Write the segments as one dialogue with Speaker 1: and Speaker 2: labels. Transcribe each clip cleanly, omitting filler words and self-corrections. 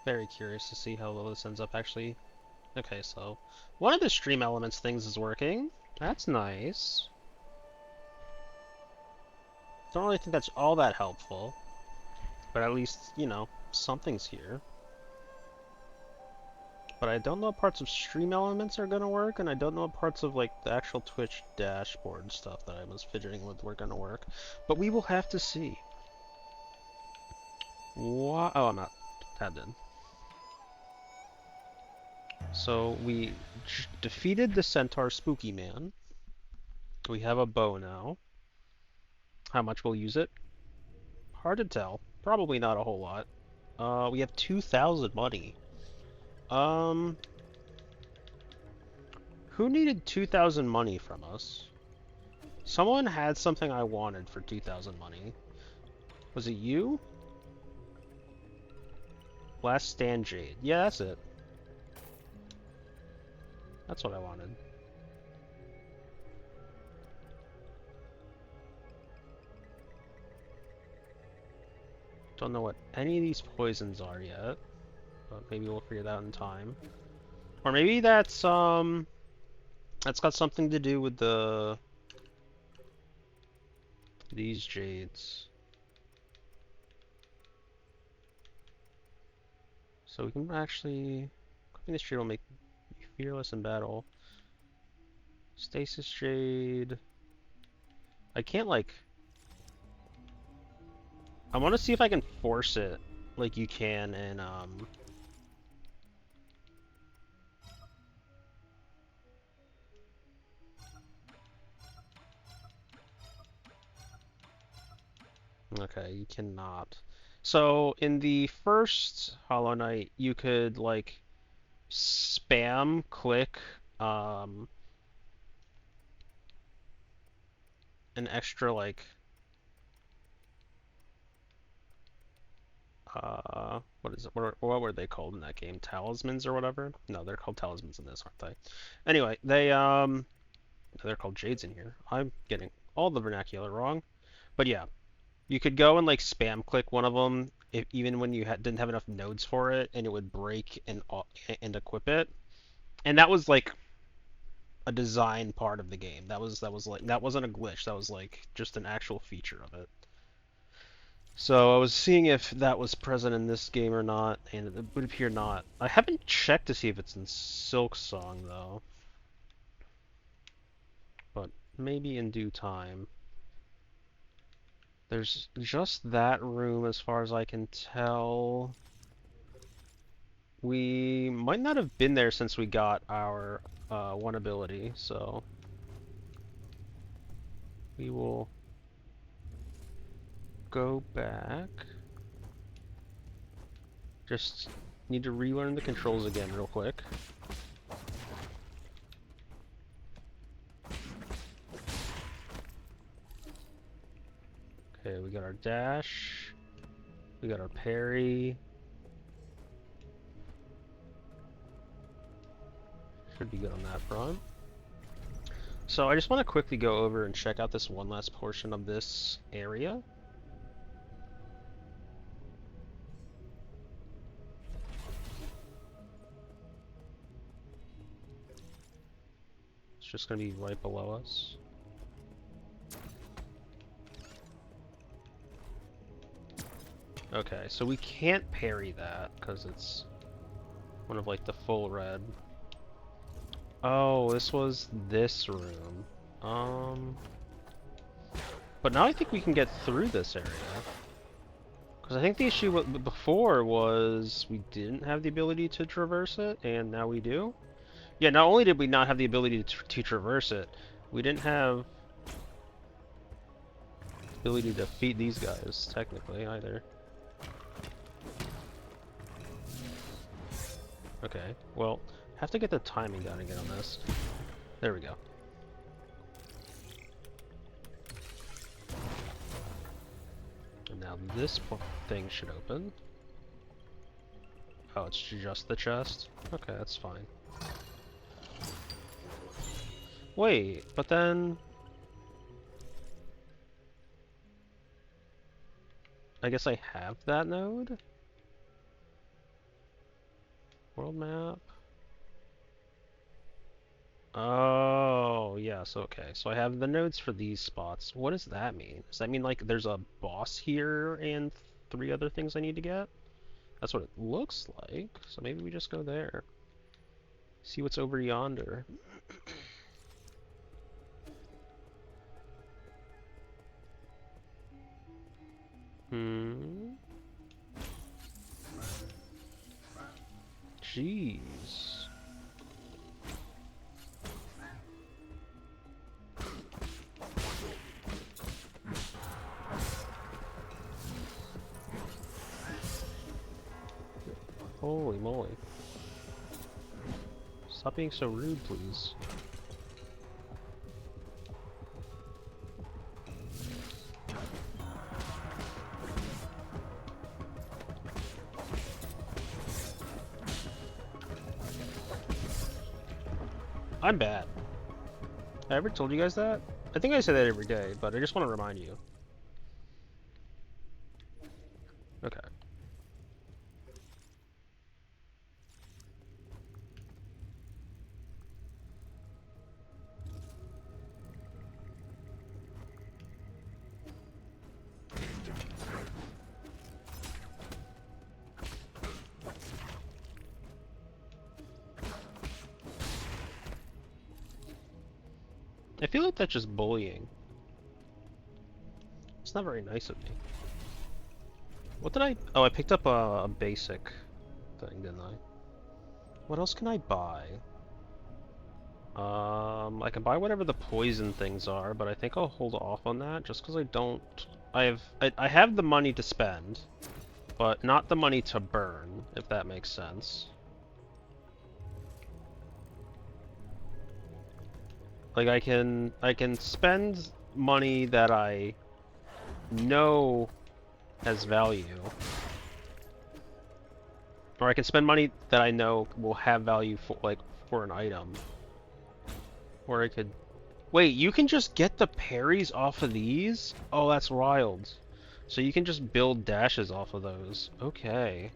Speaker 1: Very curious to see how this ends up actually. Okay, so one of the stream elements things is working. That's nice. Don't really think that's all that helpful, but at least, you know, something's here. But I don't know what parts of stream elements are gonna work, and I don't know what parts of like the actual Twitch dashboard stuff that I was fidgeting with were gonna work. But we will have to see. What? Oh, I'm not tabbed in. So we defeated the Centaur Spooky Man. We have a bow now. How much we'll use it? Hard to tell. Probably not a whole lot. We have 2,000 money. Um, who needed 2,000 money from us? Someone had something I wanted for 2,000 money. Was it you? Last Stand Jade. Yeah, that's it. That's what I wanted. Don't know what any of these poisons are yet, but maybe we'll figure that out in time. Or maybe that's got something to do with these jades. So we can actually equipping this jade will make you fearless in battle. Stasis jade. I can't like. I want to see if I can force it like you can in Okay, you cannot. So in the first Hollow Knight, you could like spam click an extra like what is it? What were they called in that game? Talismans or whatever? No, they're called talismans in this, aren't they? Anyway, they're called jades in here. I'm getting all the vernacular wrong. But yeah, you could go and like spam click one of them even when you didn't have enough nodes for it, and it would break and equip it. And that was like a design part of the game. That was like that wasn't a glitch. That was like just an actual feature of it. So I was seeing if that was present in this game or not, and it would appear not. I haven't checked to see if it's in Silksong though, but maybe in due time. There's just that room as far as I can tell. We might not have been there since we got our one ability, so we will go back. Just need to relearn the controls again real quick. Okay, we got our dash. We got our parry. Should be good on that front. So I just want to quickly go over and check out this one last portion of this area. It's just going to be right below us. Okay, so we can't parry that because it's one of like the full red. Oh, this was this room. But now I think we can get through this area. Because I think the issue before was we didn't have the ability to traverse it, and now we do. Yeah, not only did we not have the ability to traverse it, we didn't have the ability to defeat these guys, technically, either. Okay, well, have to get the timing down again on this. There we go. And now this thing should open. Oh, it's just the chest? Okay, that's fine. Wait, but then... I guess I have that node? World map. Oh, yes, okay. So I have the nodes for these spots. What does that mean? Does that mean like there's a boss here and 3 other things I need to get? That's what it looks like. So maybe we just go there. See what's over yonder. Hmm. Jeez. Holy moly. Stop being so rude, please. I'm bad. I ever told you guys that? I think I say that every day, but I just want to remind you. Okay. I feel like that's just bullying. It's not very nice of me. What did I... Oh, I picked up a basic thing, didn't I? What else can I buy? I can buy whatever the poison things are, but I think I'll hold off on that just because I don't... I have the money to spend, but not the money to burn, if that makes sense. Like I can spend money that I know has value, or I can spend money that I know will have value for for an item, or I could wait. You can just get the parries off of these? Oh, that's wild. So you can just build dashes off of those. Okay.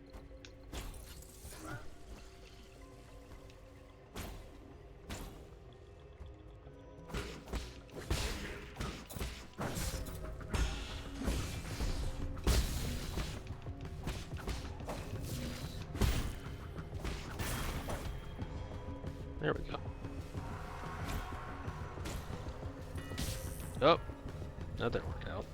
Speaker 1: There we go. Oh, that didn't work out.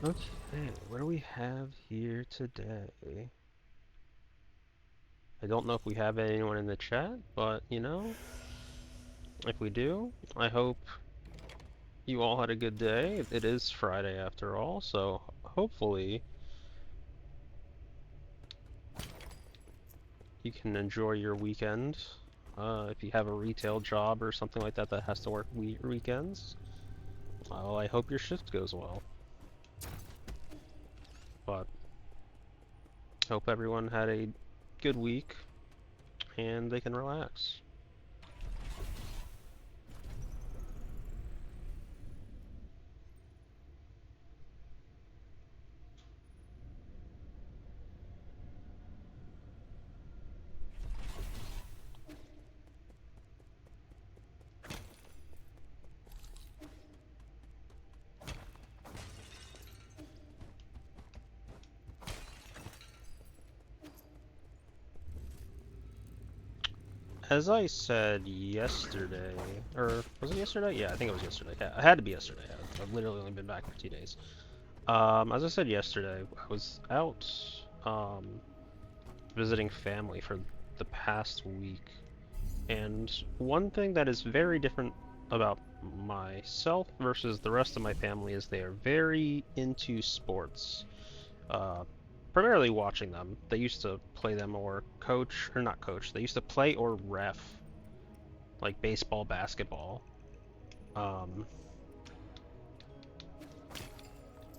Speaker 1: Okay, what do we have here today? I don't know if we have anyone in the chat, but you know, if we do, I hope you all had a good day. It is Friday after all, so hopefully you can enjoy your weekend. If you have a retail job or something like that that has to work weekends, well, I hope your shift goes well. But hope everyone had a good week and they can relax. As I said yesterday, or was it yesterday? Yeah, I think it was yesterday. Yeah, it had to be yesterday. I've literally only been back for 2 days. As I said yesterday, I was out visiting family for the past week, and one thing that is very different about myself versus the rest of my family is they are very into sports. Uh, Primarily watching them. They used to play them or coach, or not coach, they used to play or ref, like baseball, basketball.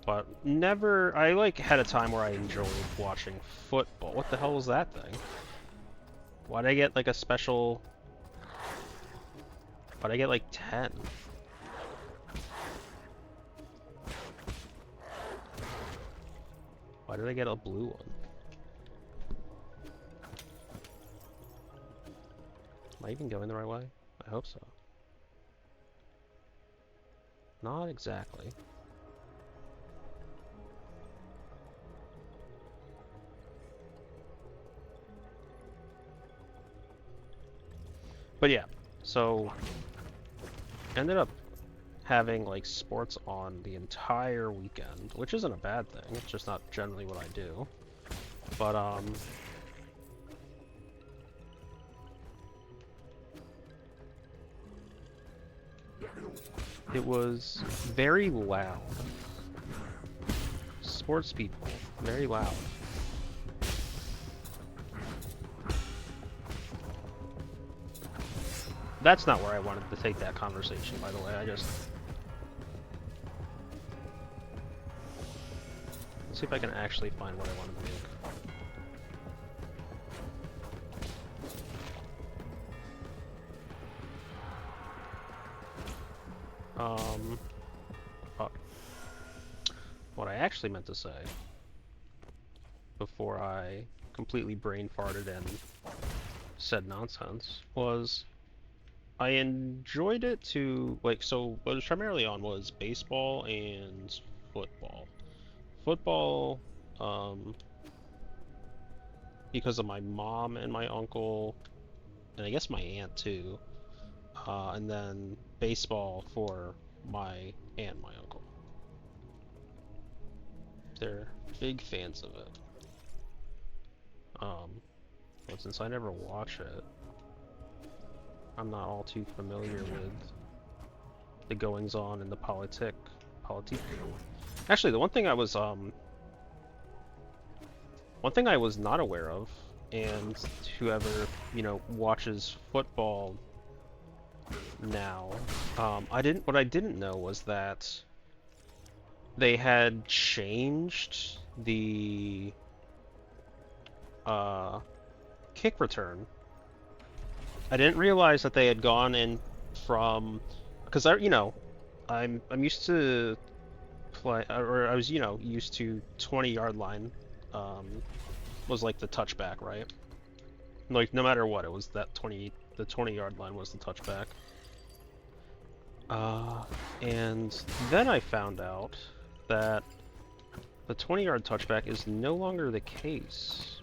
Speaker 1: But never, I had a time where I enjoyed watching football. What the hell was that thing? Why'd I get like a special? Why'd I get like 10? Why did I get a blue one? Am I even going the right way? I hope so. Not exactly. But yeah, so ended up having like sports on the entire weekend, which isn't a bad thing. It's just not generally what I do. But it was very loud. Sports people, very loud. That's not where I wanted to take that conversation, by the way. Let's see if I can actually find what I wanted to make. Fuck. What I actually meant to say before I completely brain farted and said nonsense was I enjoyed it to, like, so what it was primarily on was baseball and football. Football, because of my mom and my uncle, and I guess my aunt too, and then baseball for my aunt and my uncle. They're big fans of it. But since I never watch it, I'm not all too familiar with the goings on in the politique. Actually, the one thing I was not aware of, and whoever, you know, watches football now, what I didn't know was that they had changed the kick return. I didn't realize that they had gone in from, because I'm used to play, or I was, used to 20-yard line, was like the touchback, right? Like no matter what, it was that the 20-yard line was the touchback. And then I found out that the 20-yard touchback is no longer the case.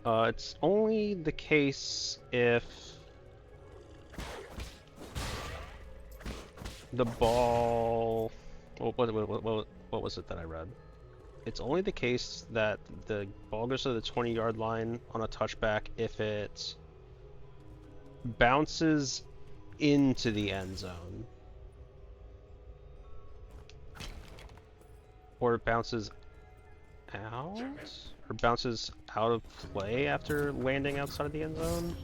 Speaker 1: It's only the case if the ball... What was it that I read? It's only the case that the ball goes to the 20-yard line on a touchback if it bounces into the end zone. Or it bounces out? Or bounces out of play after landing outside of the end zone?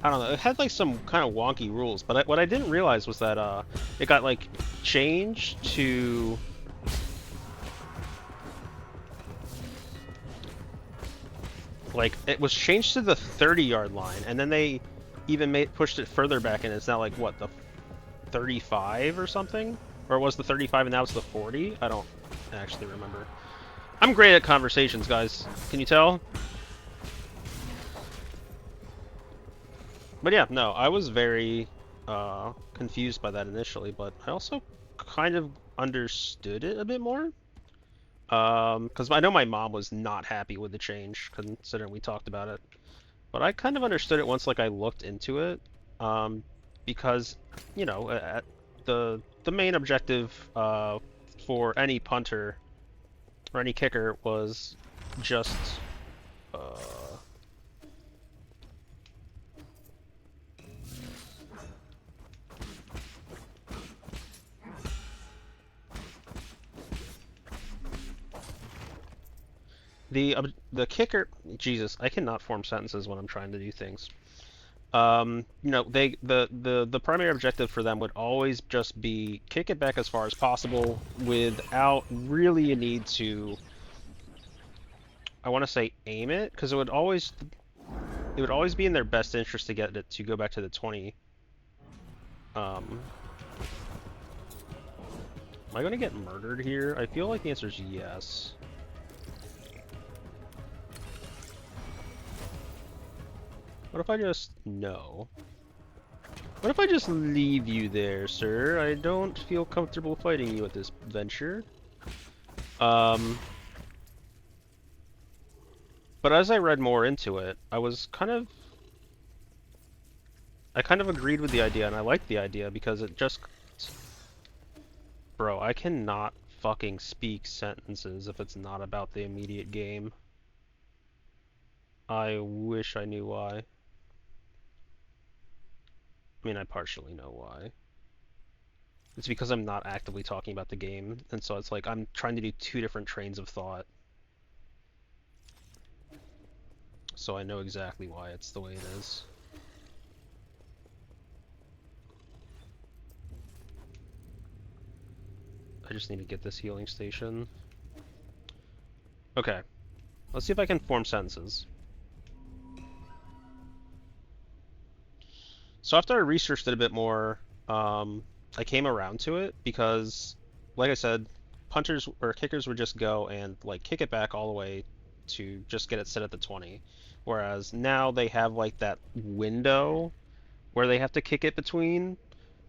Speaker 1: I don't know. It had like some kind of wonky rules, but what I didn't realize was that it got like changed to it was changed to the 30-yard line, and then they even pushed it further back, and it's now like what, the 35 or something? Or it was the 35 and now it's the 40? I don't actually remember. I'm great at conversations, guys. Can you tell? But yeah, no, I was very confused by that initially, but I also kind of understood it a bit more. Because I know my mom was not happy with the change, considering we talked about it. But I kind of understood it once, like, I looked into it. Because, you know, the main objective for any punter or any kicker was just the kicker. Jesus, I cannot form sentences when I'm trying to do things. You know, the primary objective for them would always just be kick it back as far as possible without really a need to, I want to say, aim it, because it would always, it would always be in their best interest to get it to go back to the 20. Am I gonna get murdered here? I feel like the answer is yes. What if I just... no. What if I just leave you there, sir? I don't feel comfortable fighting you at this venture. But as I read more into it, I kind of agreed with the idea, and I liked the idea because it just... Bro, I cannot fucking speak sentences if it's not about the immediate game. I wish I knew why. I mean, I partially know why. It's because I'm not actively talking about the game, and so it's like I'm trying to do two different trains of thought. So I know exactly why it's the way it is. I just need to get this healing station. Okay. Let's see if I can form sentences. So after I researched it a bit more, I came around to it because, like I said, punters or kickers would just go and like kick it back all the way to just get it set at the 20. Whereas now they have like that window where they have to kick it between,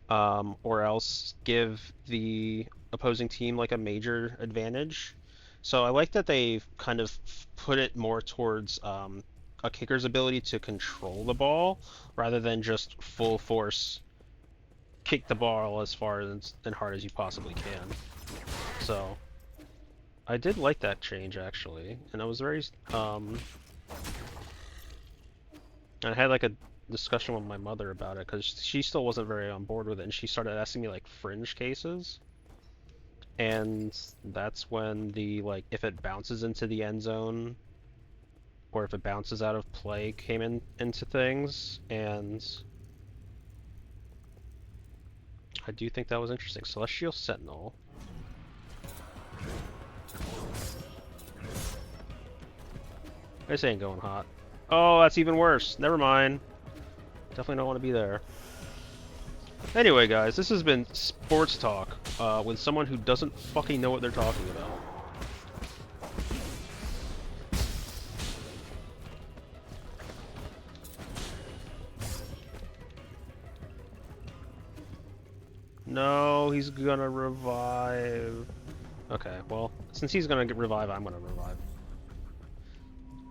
Speaker 1: or else give the opposing team like a major advantage. So I like that they've kind of put it more towards a kicker's ability to control the ball rather than just full force kick the ball as far and hard as you possibly can. So I did like that change actually, and I was very I had like a discussion with my mother about it because she still wasn't very on board with it, and she started asking me like fringe cases. And that's when the like if it bounces into the end zone or if it bounces out of play came into things, and I do think that was interesting. Celestial Sentinel. This ain't going hot. Oh, that's even worse. Never mind. Definitely don't want to be there. Anyway, guys, this has been Sports Talk with someone who doesn't fucking know what they're talking about. No, he's gonna revive. Okay, well, since he's gonna revive, I'm gonna revive.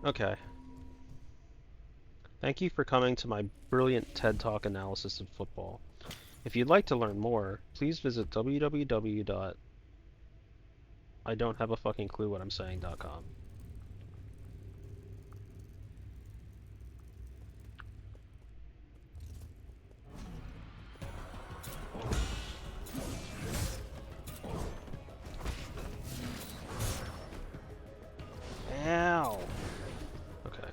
Speaker 1: Okay. Thank you for coming to my brilliant TED Talk analysis of football. If you'd like to learn more, please visit www.idon'thaveafuckingcluewhatimsaying.com. Ow! Okay.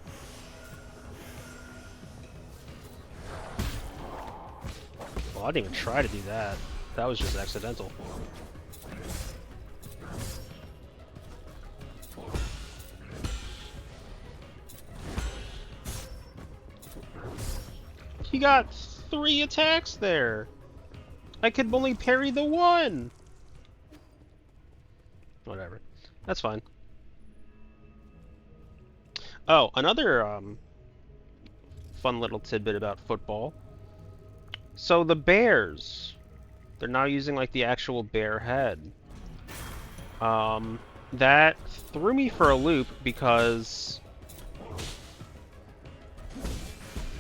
Speaker 1: Well, I didn't even try to do that. That was just accidental. He got 3 attacks there! I could only parry the 1! Whatever. That's fine. Oh, another fun little tidbit about football. So the Bears, they're now using like the actual bear head. That threw me for a loop because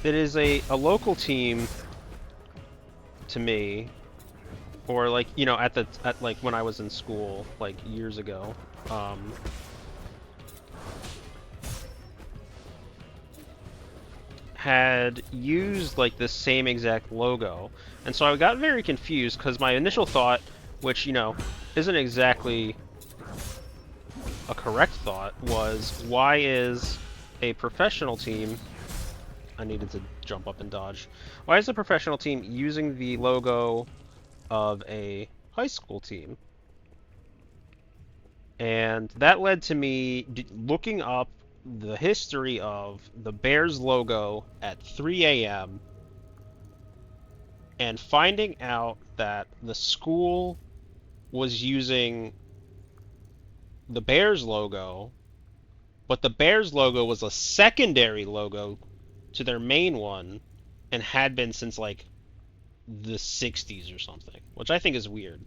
Speaker 1: it is a local team to me, or like, you know, at like when I was in school like years ago. Had used like the same exact logo, and so I got very confused because my initial thought, which, you know, isn't exactly a correct thought, was why is a professional team... I needed to jump up and dodge. Why is a professional team using the logo of a high school team? And that led to me looking up the history of the Bears logo at 3 a.m. and finding out that the school was using the Bears logo, but the Bears logo was a secondary logo to their main one and had been since like the 60s or something, which I think is weird.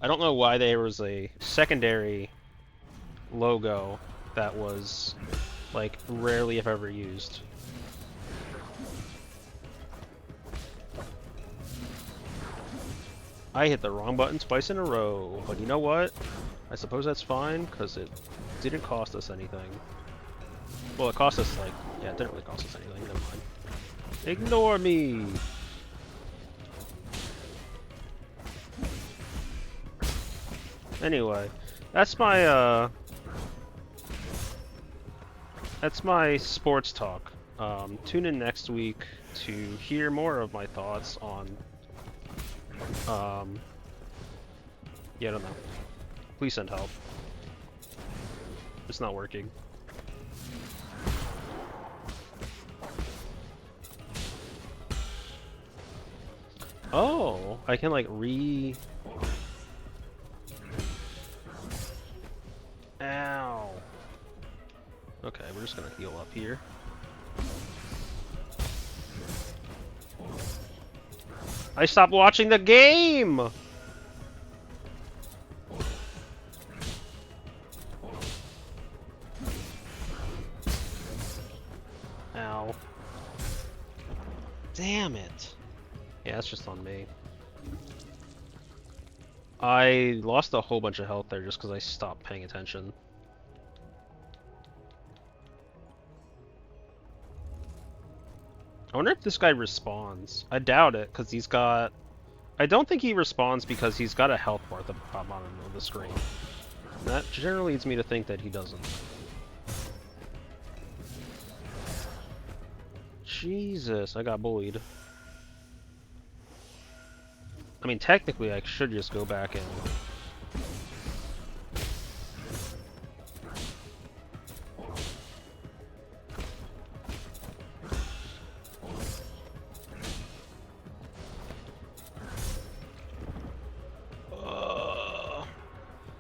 Speaker 1: I don't know why there was a secondary logo that was like rarely if ever used. I hit the wrong button twice in a row, but you know what? I suppose that's fine, because it didn't cost us anything. Well, it cost us, like, yeah, it didn't really cost us anything, never mind. Ignore me! Anyway, that's my sports talk. Tune in next week to hear more of my thoughts on, yeah, I don't know. Please send help. It's not working. Oh, I can like Ow. Okay, we're just gonna heal up here. I stopped watching the game! Ow. Damn it. Yeah, that's just on me. I lost a whole bunch of health there just because I stopped paying attention. I wonder if this guy respawns. I doubt it, because he's got... I don't think he respawns because he's got a health bar at the bottom of the screen. And that generally leads me to think that he doesn't. Jesus, I got bullied. I mean, technically, I should just go back and...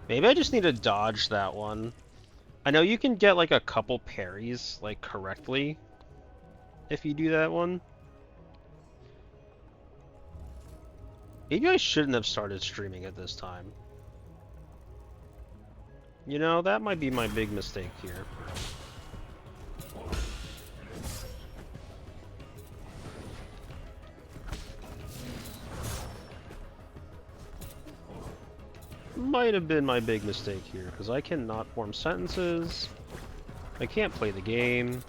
Speaker 1: Maybe I just need to dodge that one. I know you can get like a couple parries, like, correctly if you do that one. Maybe I shouldn't have started streaming at this time. You know, that might be my big mistake here. Might have been my big mistake here, because I cannot form sentences. I can't play the game.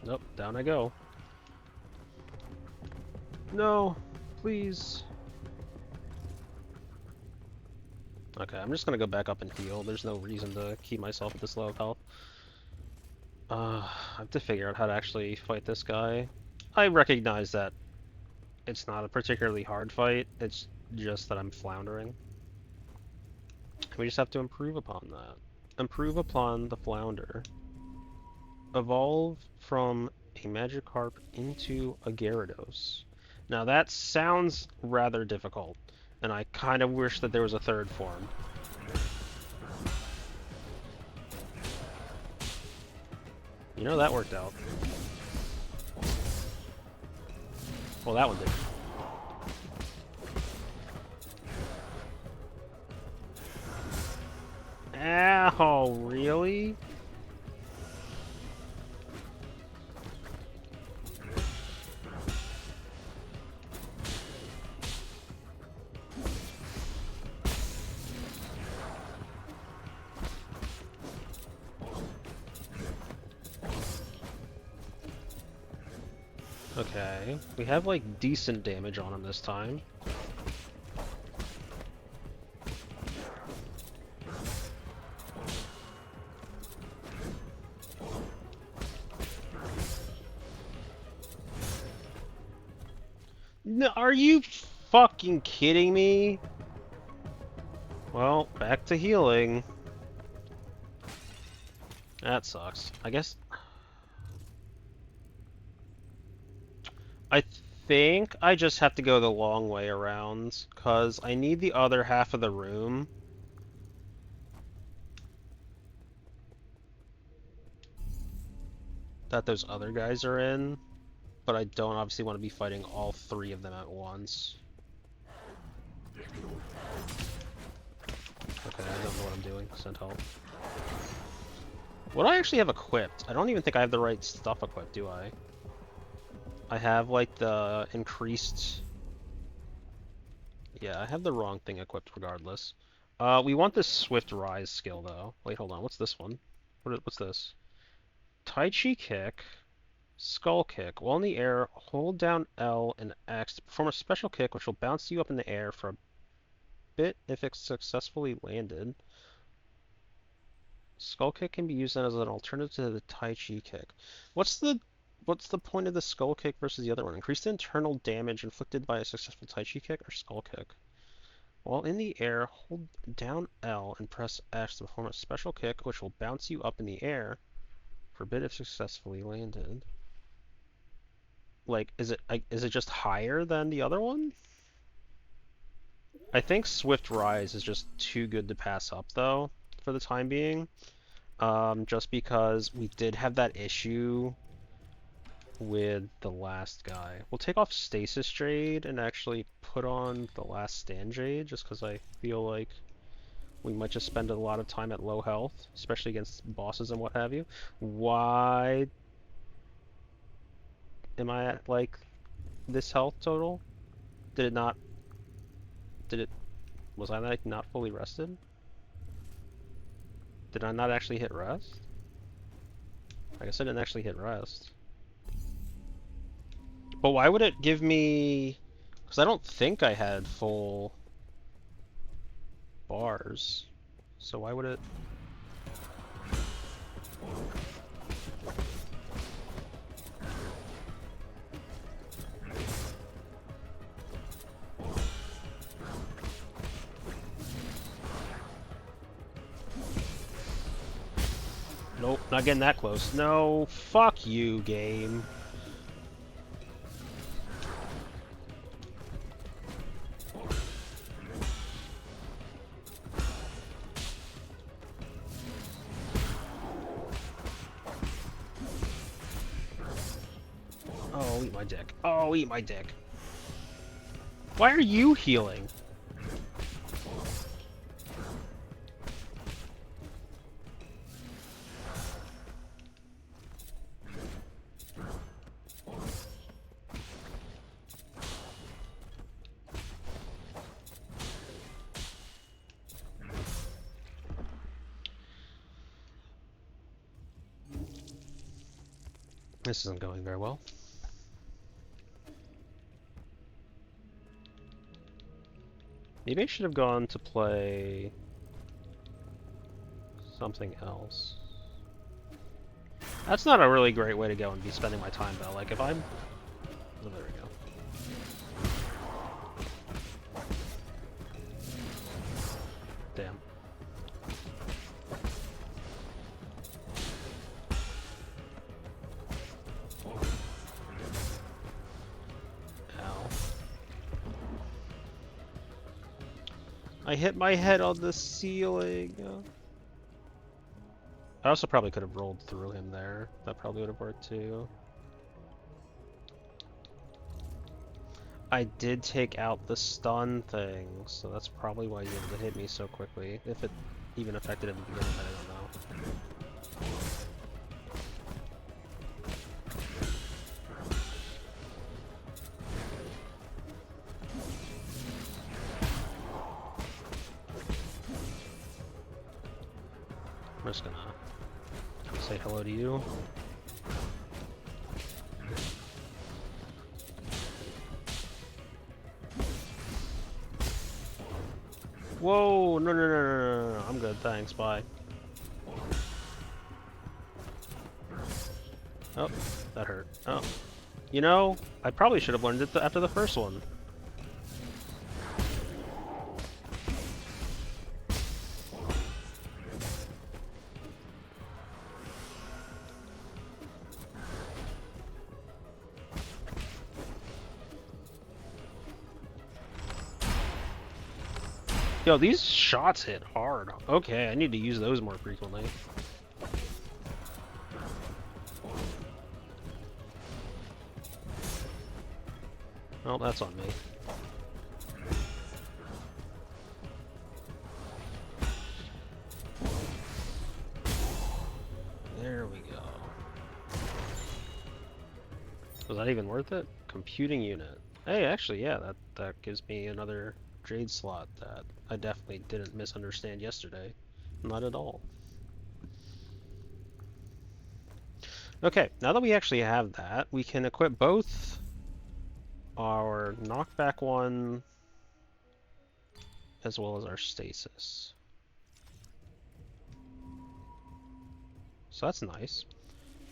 Speaker 1: Nope, down I go. No, please. Okay, I'm just gonna go back up and heal. There's no reason to keep myself at this low of health. I have to figure out how to actually fight this guy. I recognize that it's not a particularly hard fight, it's just that I'm floundering. We just have to improve upon that. Improve upon the flounder. Evolve from a Magikarp into a Gyarados. Now that sounds rather difficult, and I kind of wish that there was a third form. You know, that worked out. Well, that one did. Ow, really? Okay, we have like decent damage on him this time. No, are you fucking kidding me? Well, back to healing. That sucks. I guess... I think I just have to go the long way around, because I need the other half of the room. That those other guys are in, but I don't obviously want to be fighting all three of them at once. Okay, I don't know what I'm doing. Send help. What do I actually have equipped? I don't even think I have the right stuff equipped, do I? I have, like, the increased... Yeah, I have the wrong thing equipped regardless. We want this Swift Rise skill, though. Wait, hold on. What's this one? What's this? Tai Chi Kick, Skull Kick. While in the air, hold down L and X to perform a special kick which will bounce you up in the air for a bit if it's successfully landed. Skull Kick can be used as an alternative to the Tai Chi Kick. What's the point of the Skull Kick versus the other one? Increase the internal damage inflicted by a successful Tai Chi Kick or Skull Kick. While in the air, hold down L and press X to perform a special kick which will bounce you up in the air for a bit if successfully landed. Like, is it just higher than the other one? I think Swift Rise is just too good to pass up, though, for the time being. Just because we did have that issue with the last guy. We'll take off Stasis Jade and actually put on the Last Stand Jade, just because I feel like we might just spend a lot of time at low health, especially against bosses and what have you. Why am I at, like, this health total? Did it not... Did it... Was I, like, not fully rested? Did I not actually hit rest? I guess I didn't actually hit rest. But why would it give me... Because I don't think I had full bars. So why would it... Nope, not getting that close. No, fuck you, game. Oh, eat my dick. Oh, eat my dick. Why are you healing? This isn't going very well. Maybe I should have gone to play something else. That's not a really great way to go and be spending my time, though. Like, if I'm... Oh, there we go. Damn. Ow. I hit my head on the ceiling. I also probably could have rolled through him there. That probably would have worked too. I did take out the stun thing, so that's probably why you able to hit me so quickly. If it even affected at the beginning, I don't know. I'm just gonna say hello to you. Whoa, no, I'm good, thanks, bye. Oh, that hurt. Oh. You know, I probably should have learned it after the first one. Yo, these shots hit hard. Okay, I need to use those more frequently. Well, that's on me. There we go. Was that even worth it? Computing unit. Hey, actually, yeah, that gives me another Jade slot that I definitely didn't misunderstand yesterday. Not at all. Okay, now that we actually have that, we can equip both our knockback one as well as our stasis. So that's nice.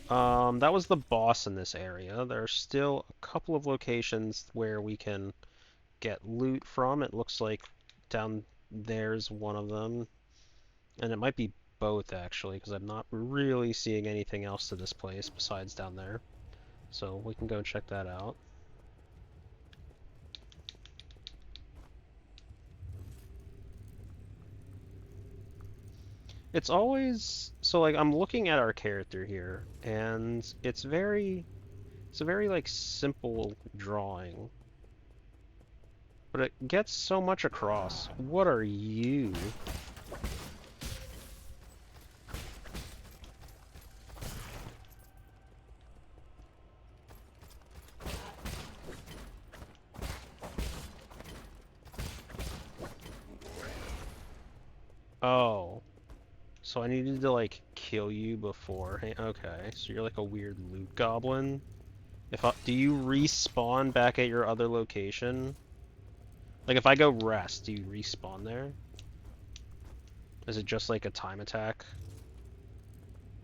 Speaker 1: That was the boss in this area. There are still a couple of locations where we can get loot from. It looks like down there's one of them. And it might be both, actually, because I'm not really seeing anything else to this place besides down there. So we can go check that out. It's always... So, like, I'm looking at our character here, and it's a very, like, simple drawing. But it gets so much across. What are you? Oh. So I needed to, like, kill you before. Hey, okay, so you're like a weird loot goblin. Do you respawn back at your other location? Like, if I go rest, do you respawn there? Is it just like a time attack?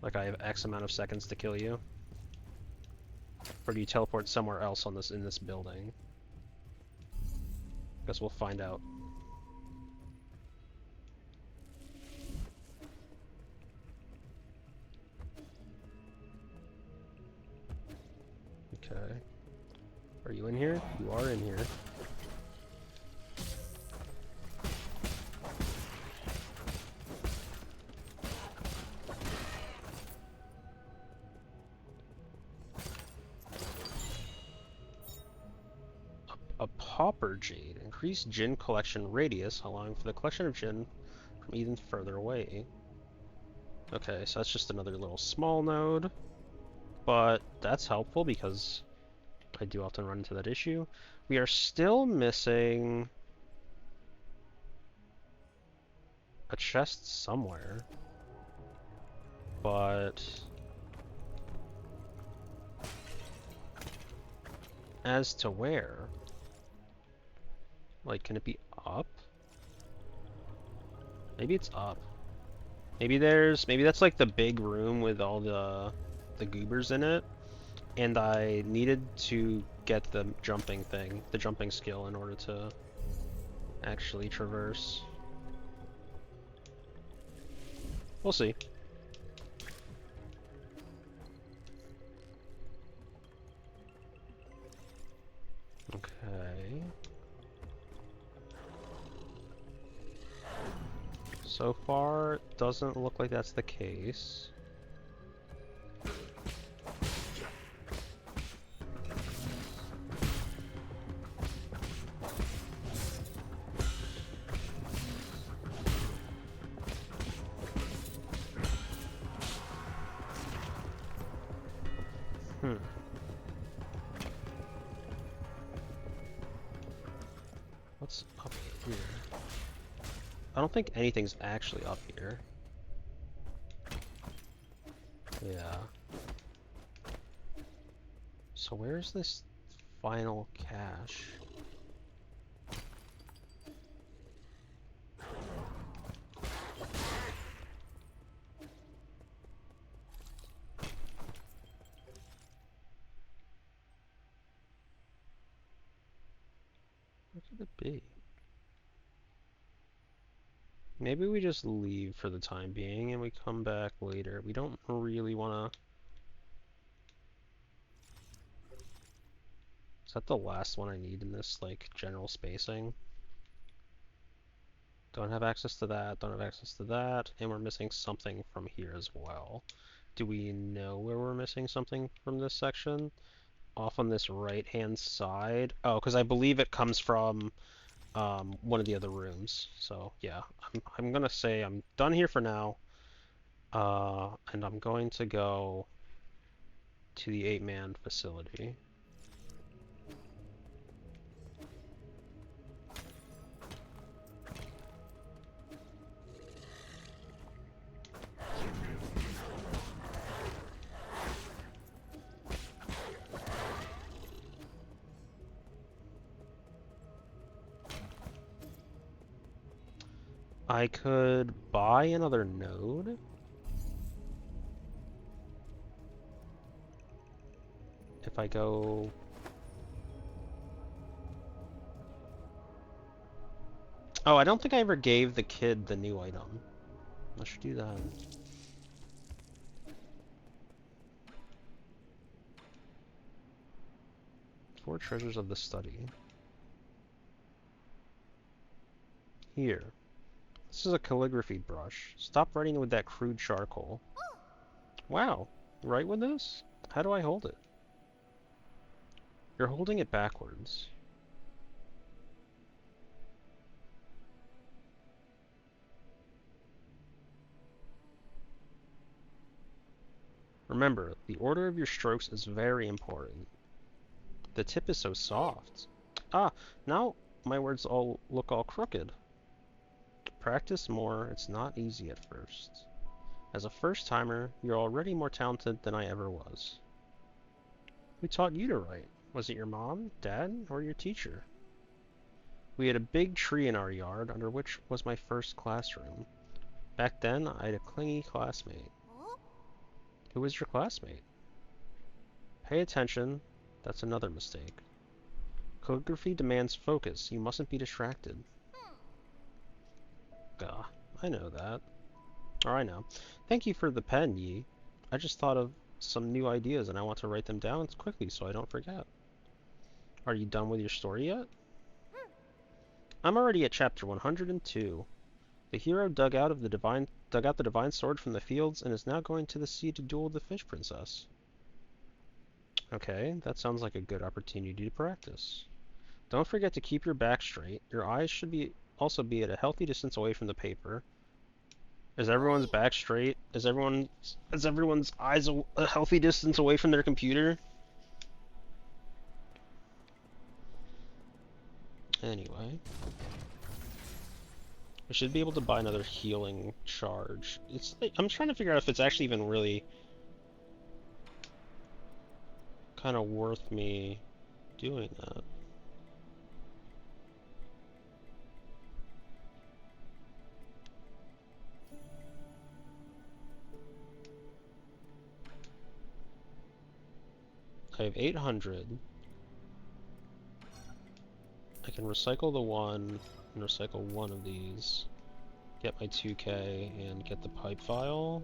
Speaker 1: Like I have X amount of seconds to kill you? Or do you teleport somewhere else on in this building? Guess we'll find out. Okay. Are you in here? You are in here. A Pauper Jade. Increased Djinn collection radius, allowing for the collection of Djinn from even further away. Okay, so that's just another little small node. But that's helpful because I do often run into that issue. We are still missing a chest somewhere. But as to where? Like, can it be up? Maybe it's up. Maybe that's like the big room with all the goobers in it, and I needed to get the jumping thing, the jumping skill in order to actually traverse. We'll see. Okay. So far, doesn't look like that's the case. What's up here? I don't think anything's actually up here. Yeah. So where's this final cache? could it be? Maybe we just leave for the time being and we come back later. We don't really want to... Is that the last one I need in this, like, general spacing? Don't have access to that, don't have access to that, and we're missing something from here as well. Do we know where we're missing something from this section? Off on this right-hand side. Oh, because I believe it comes from one of the other rooms. So yeah, I'm gonna say I'm done here for now, and I'm going to go to the 8-man facility. I could buy another node. If I go... Oh, I don't think I ever gave the kid the new item. I should do that. Four treasures of the study. Here. This is a calligraphy brush. Stop writing with that crude charcoal. Wow. Write with this? How do I hold it? You're holding it backwards. Remember, the order of your strokes is very important. The tip is so soft. Ah, now my words all look all crooked. Practice more, it's not easy at first. As a first-timer, you're already more talented than I ever was. Who taught you to write? Was it your mom, dad, or your teacher? We had a big tree in our yard, under which was my first classroom. Back then, I had a clingy classmate. Who was your classmate? Pay attention. That's another mistake. Calligraphy demands focus. You mustn't be distracted. Gah, I know that. Or I know. Thank you for the pen, Yi. I just thought of some new ideas and I want to write them down quickly so I don't forget. Are you done with your story yet? I'm already at chapter 102. The hero dug out the divine sword from the fields and is now going to the sea to duel the fish princess. Okay, that sounds like a good opportunity to practice. Don't forget to keep your back straight. Your eyes should also be at a healthy distance away from the paper. Is everyone's back straight? Is everyone's eyes a healthy distance away from their computer? Anyway. I should be able to buy another healing charge. I'm trying to figure out if it's actually even really kind of worth me doing that. I have 800. I can recycle the one and recycle one of these. Get my 2K and get the pipe file.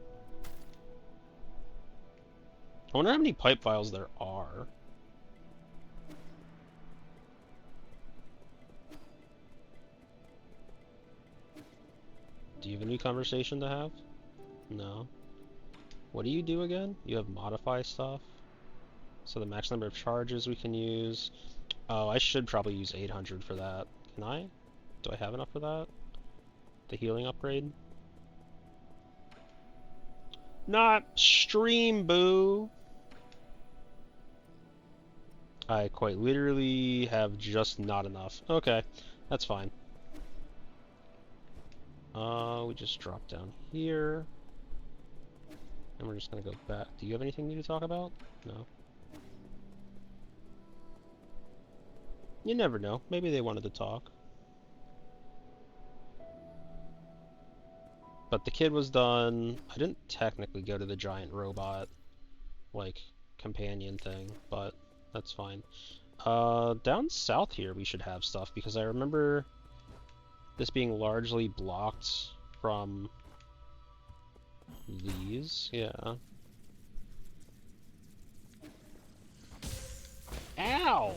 Speaker 1: I wonder how many pipe files there are. Do you have a new conversation to have? No. What do you do again? You have modify stuff? So the max number of charges we can use. Oh, I should probably use 800 for that. Can I? Do I have enough for that? The healing upgrade? Not stream, boo! I quite literally have just not enough. Okay, that's fine. We just drop down here. And we're just gonna go back. Do you have anything new to talk about? No. You never know. Maybe they wanted to talk. But the kid was done. I didn't technically go to the giant robot, like, companion thing, but that's fine. Down south here we should have stuff, because I remember this being largely blocked from these. Yeah. Ow!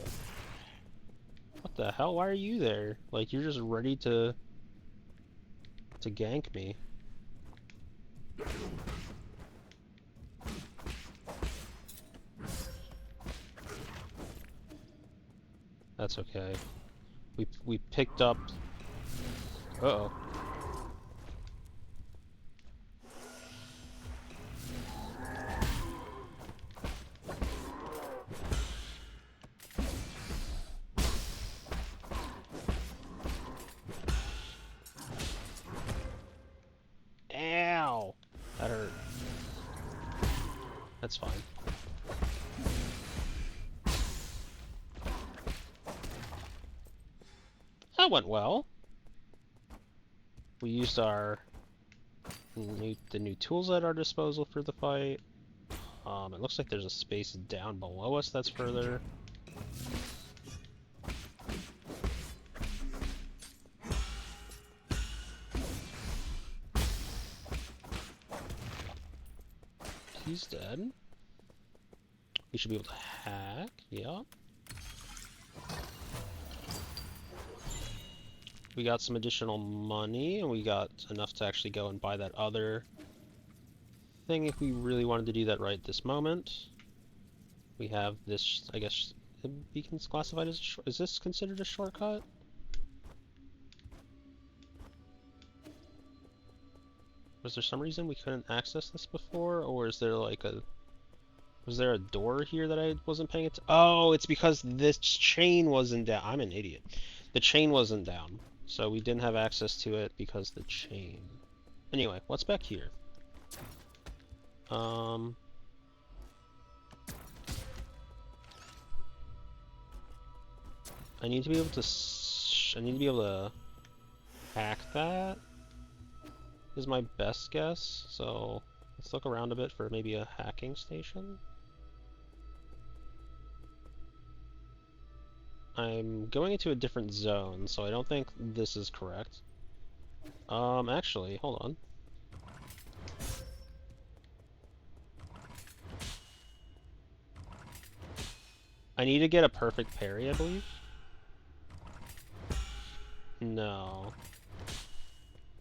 Speaker 1: What the hell? Why are you there? Like, you're just ready to gank me. That's okay. We picked up. Uh-oh. Ow! That hurt. That's fine. That went well. We used the new tools at our disposal for the fight. It looks like there's a space down below us that's further. He's dead. We should be able to hack. Yeah. We got some additional money, and we got enough to actually go and buy that other thing if we really wanted to do that right this moment. We have this, I guess, beacon's classified as is this considered a shortcut? Was there some reason we couldn't access this before, or is there like was there a door here that I wasn't paying attention? Oh, it's because this chain wasn't down. I'm an idiot. The chain wasn't down, so we didn't have access to it because the chain. Anyway, what's back here? I need to be able to. I need to be able to hack that. Is my best guess. So let's look around a bit for maybe a hacking station. I'm going into a different zone, so I don't think this is correct. Actually, hold on. I need to get a perfect parry, I believe. No.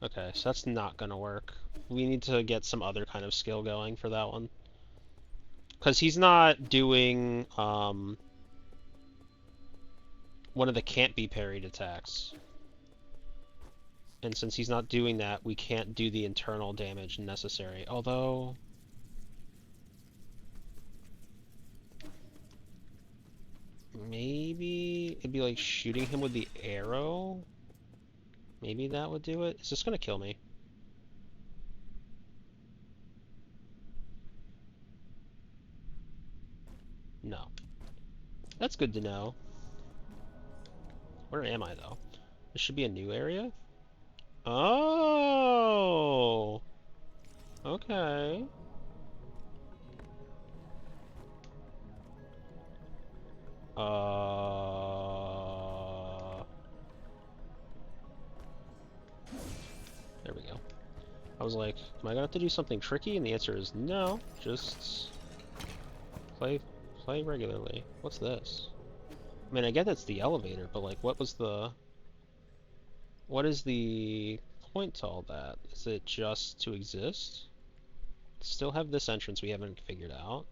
Speaker 1: Okay, so that's not gonna work. We need to get some other kind of skill going for that one. Because he's not doing, one of the can't be parried attacks. And since he's not doing that, we can't do the internal damage necessary. Although... maybe it'd be like shooting him with the arrow? Maybe that would do it? Is this gonna kill me? No. That's good to know. Where am I, though? This should be a new area? Oh! Okay. There we go. I was like, am I gonna have to do something tricky? And the answer is no. Just play regularly. What's this? I mean, I get it's the elevator, but like, what is the point to all that? Is it just to exist? Still have this entrance we haven't figured out.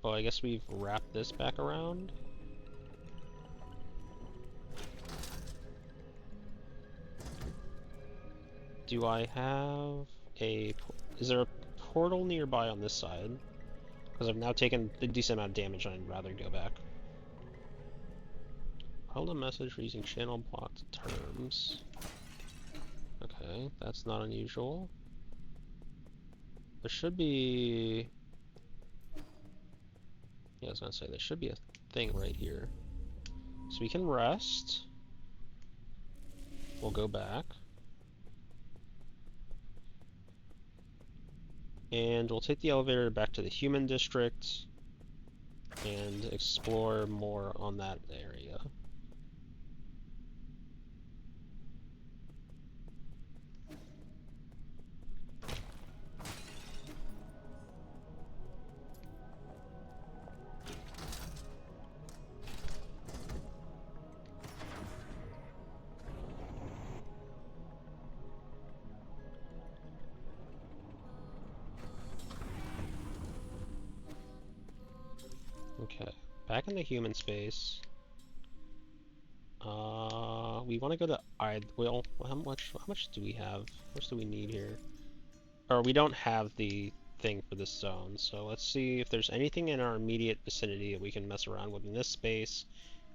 Speaker 1: Well, I guess we've wrapped this back around. Do I have a... is there a portal nearby on this side? Because I've now taken a decent amount of damage and I'd rather go back. Hold a message for using channel blocked terms. Okay, that's not unusual. There should be... yeah, I was gonna say, there should be a thing right here. So we can rest. We'll go back. And we'll take the elevator back to the human district. And and explore more on that area. Okay, back in the human space. We want to go to well, how much do we have? How much do we need here? Or we don't have the thing for this zone, so let's see if there's anything in our immediate vicinity that we can mess around with in this space.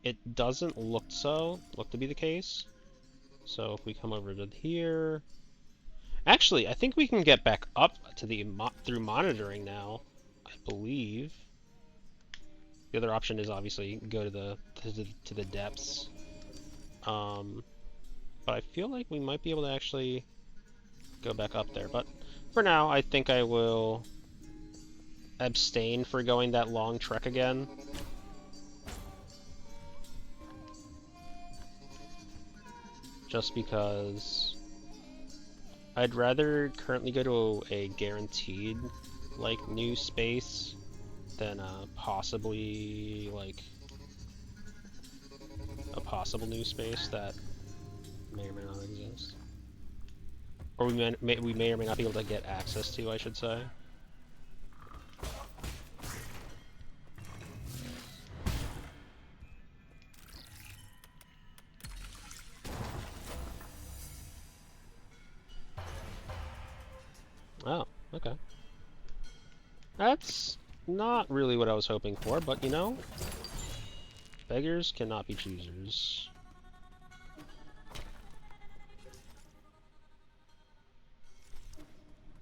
Speaker 1: It doesn't look to be the case. So if we come over to here, actually, I think we can get back up to the through monitoring now. I believe. The other option is obviously go to the depths. But I feel like we might be able to actually go back up there. But for now, I think I will abstain for going that long trek again. Just because I'd rather currently go to a guaranteed, like, new space than possibly, like, a possible new space that may or may not exist. Or we may or may not be able to get access to, I should say. Oh, okay. That's not really what I was hoping for, but you know, beggars cannot be choosers.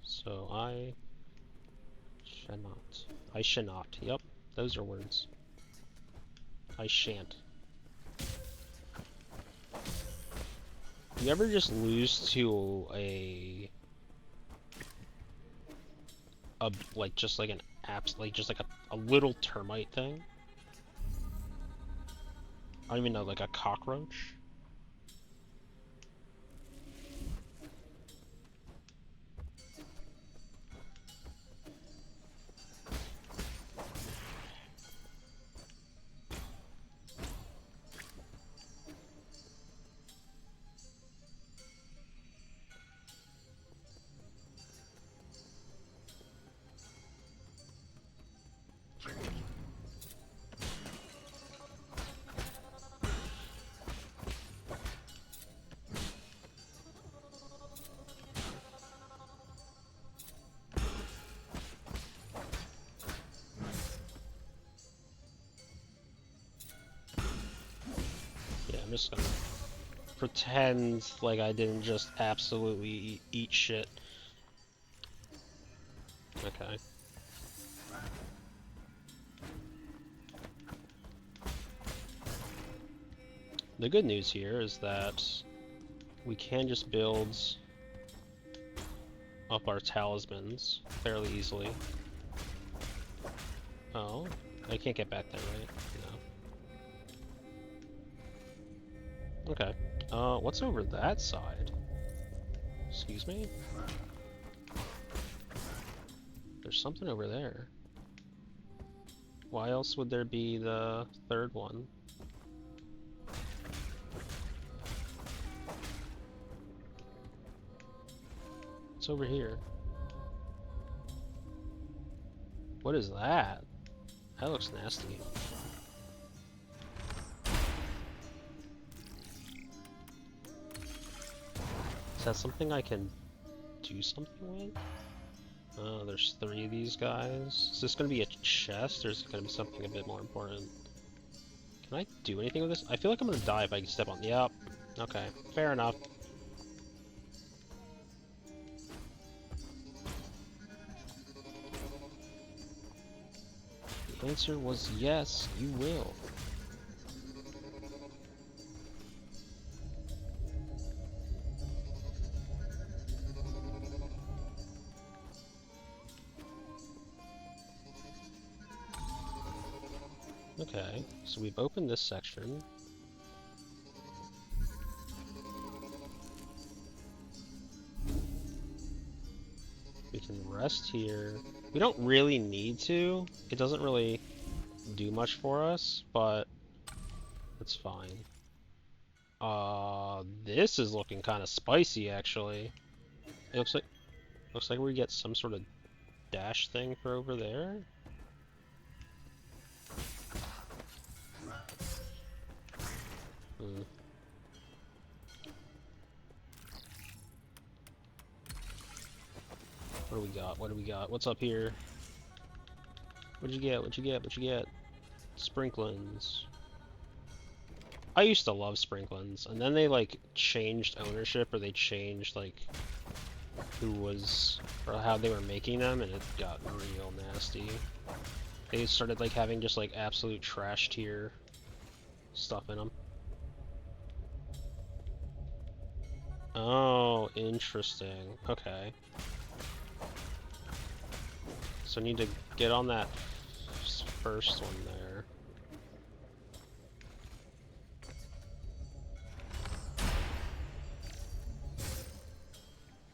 Speaker 1: So I shan't. Yep, those are words. I shan't. You ever just lose to a like just like an just like a little termite thing? I don't even know, like a cockroach? I'm just gonna pretend like I didn't just absolutely eat shit. Okay. The good news here is that we can just build up our talismans fairly easily. Oh, I can't get back there, right? No. Okay. What's over that side? Excuse me? There's something over there. Why else would there be the third one? What's over here? What is that? That looks nasty. Is that something I can do something with? Oh, there's 3 of these guys. Is this gonna be a chest, or is it gonna be something a bit more important? Can I do anything with this? I feel like I'm gonna die if I step on. Yep. Okay, fair enough. The answer was yes, you will. Okay, so we've opened this section. We can rest here. We don't really need to. It doesn't really do much for us, but it's fine. This is looking kind of spicy, actually. It looks like we get some sort of dash thing for over there. Hmm. What do we got? What do we got? What's up here? What'd you get? What'd you get? What'd you get? Sprinklins. I used to love Sprinklins, and then they like changed ownership, or they changed like who was or how they were making them, and it got real nasty. They started like having just like absolute trash tier stuff in them. Oh, interesting. Okay. So I need to get on that first one there.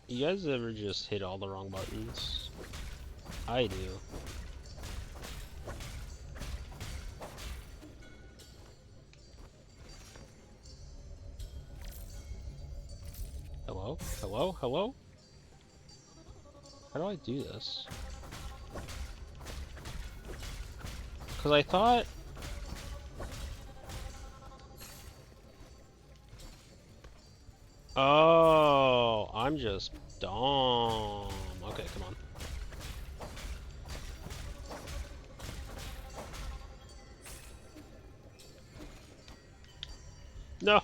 Speaker 1: You guys ever just hit all the wrong buttons? I do. Hello? Hello? Hello? How do I do this? Because I thought... Oh, I'm just dumb. Okay, come on. No!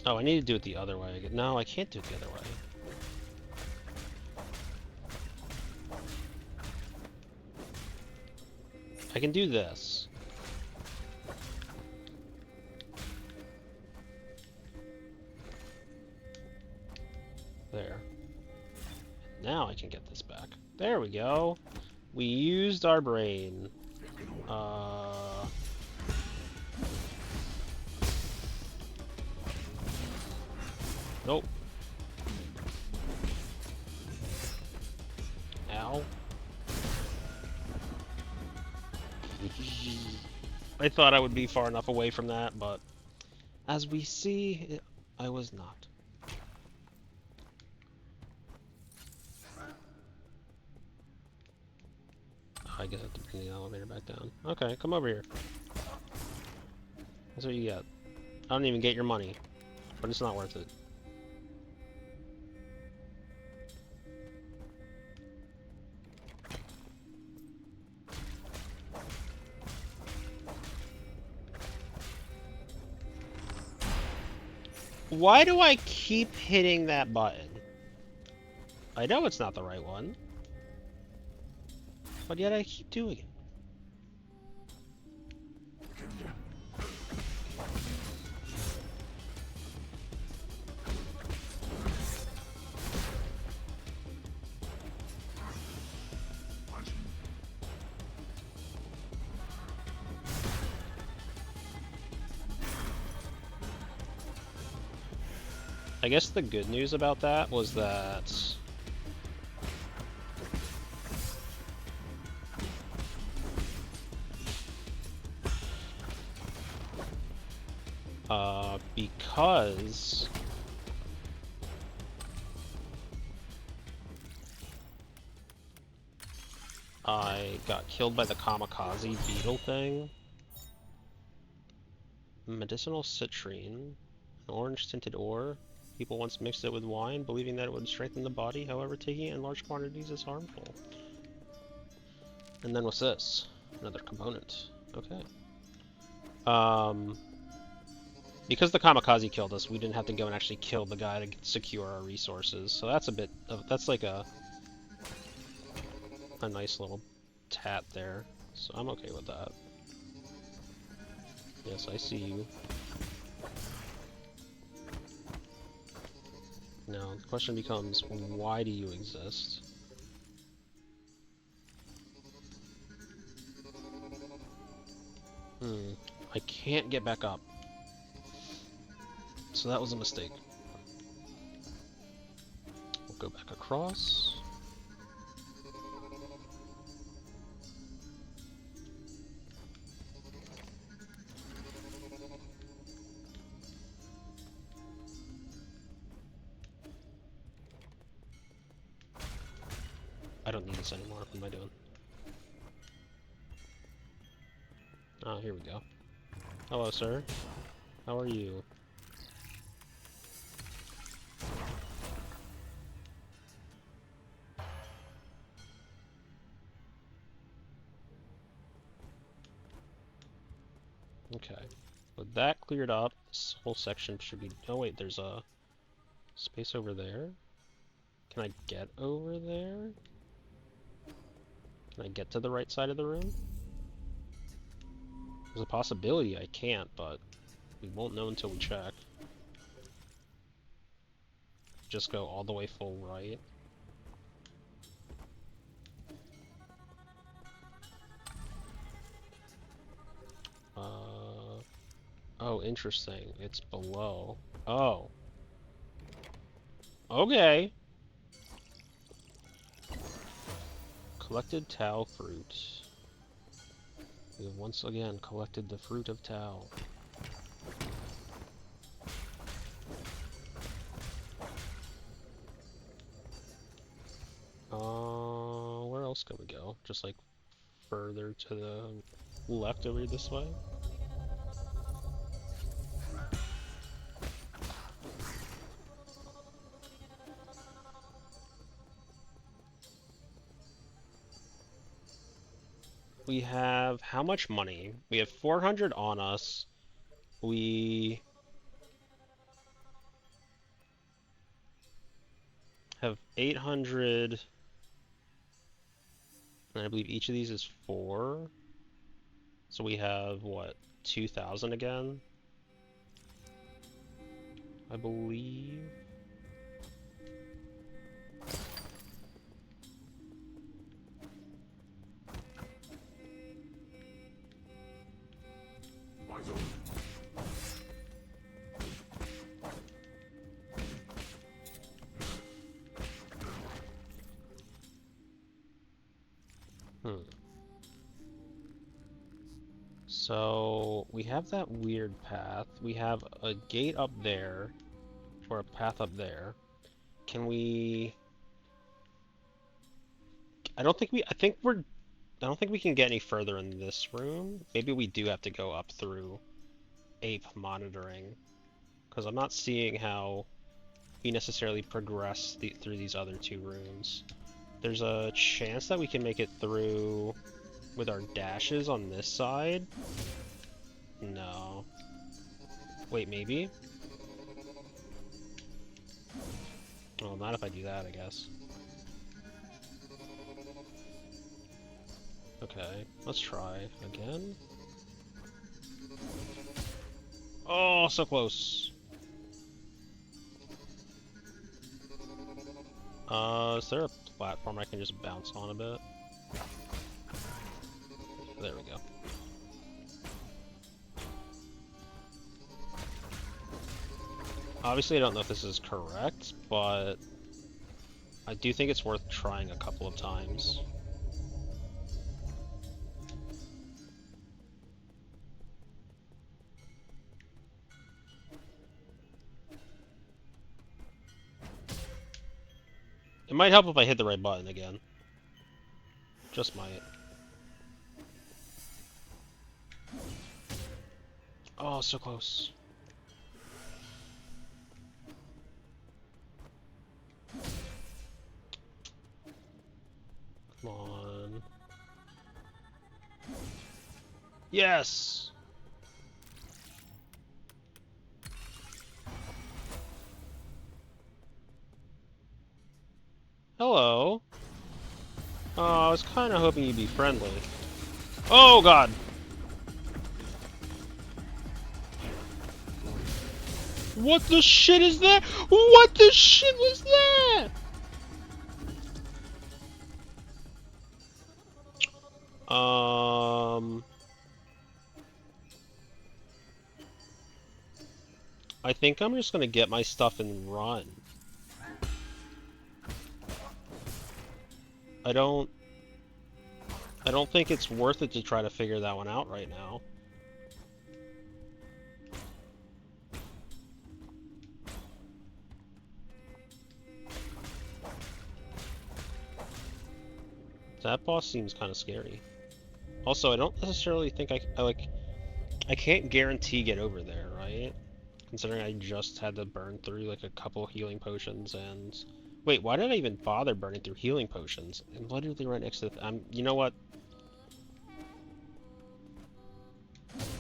Speaker 1: Oh, I need to do it the other way. No, I can't do it the other way. I can do this. There. Now I can get this back. There we go. We used our brain. Nope. Ow. I thought I would be far enough away from that, but as we see, I was not. I guess I have to bring the elevator back down. Okay, come over here. That's what you get. I don't even get your money, but it's not worth it. Why do I keep hitting that button? I know it's not the right one, but yet I keep doing it. I guess the good news about that was that because I got killed by the kamikaze beetle thing. Medicinal citrine, an orange tinted ore. People once mixed it with wine, believing that it would strengthen the body. However, taking it in large quantities is harmful. And then what's this? Another component. Okay. Because the kamikaze killed us, we didn't have to go and actually kill the guy to secure our resources. So that's a bit of, that's like a nice little tat there. So I'm okay with that. Yes, I see you. Now, the question becomes, why do you exist? I can't get back up. So that was a mistake. We'll go back across. I don't need this anymore. What am I doing? Oh, here we go. Hello, sir. How are you? Okay. With that cleared up, this whole section should be... Oh wait, there's a space over there. Can I get over there? Can I get to the right side of the room? There's a possibility I can't, but we won't know until we check. Just go all the way full right. Oh, interesting. It's below. Oh. Okay. Collected Tau fruit. We have once again collected the fruit of Tau. Where else can we go? Just like further to the left over this way? We have how much money? We have 400 on us. We have 800, and I believe each of these is 4. So we have, what, 2,000 again? I believe. So we have that weird path. We have a gate up there, or a path up there. Can we? I don't think we can get any further in this room. Maybe we do have to go up through ape monitoring, because I'm not seeing how we necessarily progress through these other 2 rooms. There's a chance that we can make it through with our dashes on this side. No. Wait, maybe? Well, not if I do that, I guess. Okay, let's try again. Oh, so close. Is there a platform I can just bounce on a bit? There we go. Obviously, I don't know if this is correct, but I do think it's worth trying a couple of times. It might help if I hit the right button again. Just might. Oh, so close. Come on. Yes! Hello. Oh, I was kind of hoping you'd be friendly. Oh, God! What the shit is that? What the shit was that? I think I'm just gonna get my stuff and run. I don't think it's worth it to try to figure that one out right now. That boss seems kind of scary. Also, I don't necessarily think I can't guarantee get over there, right? Considering I just had to burn through like a couple healing potions and... Wait, why did I even bother burning through healing potions? I'm literally right next to the... you know what?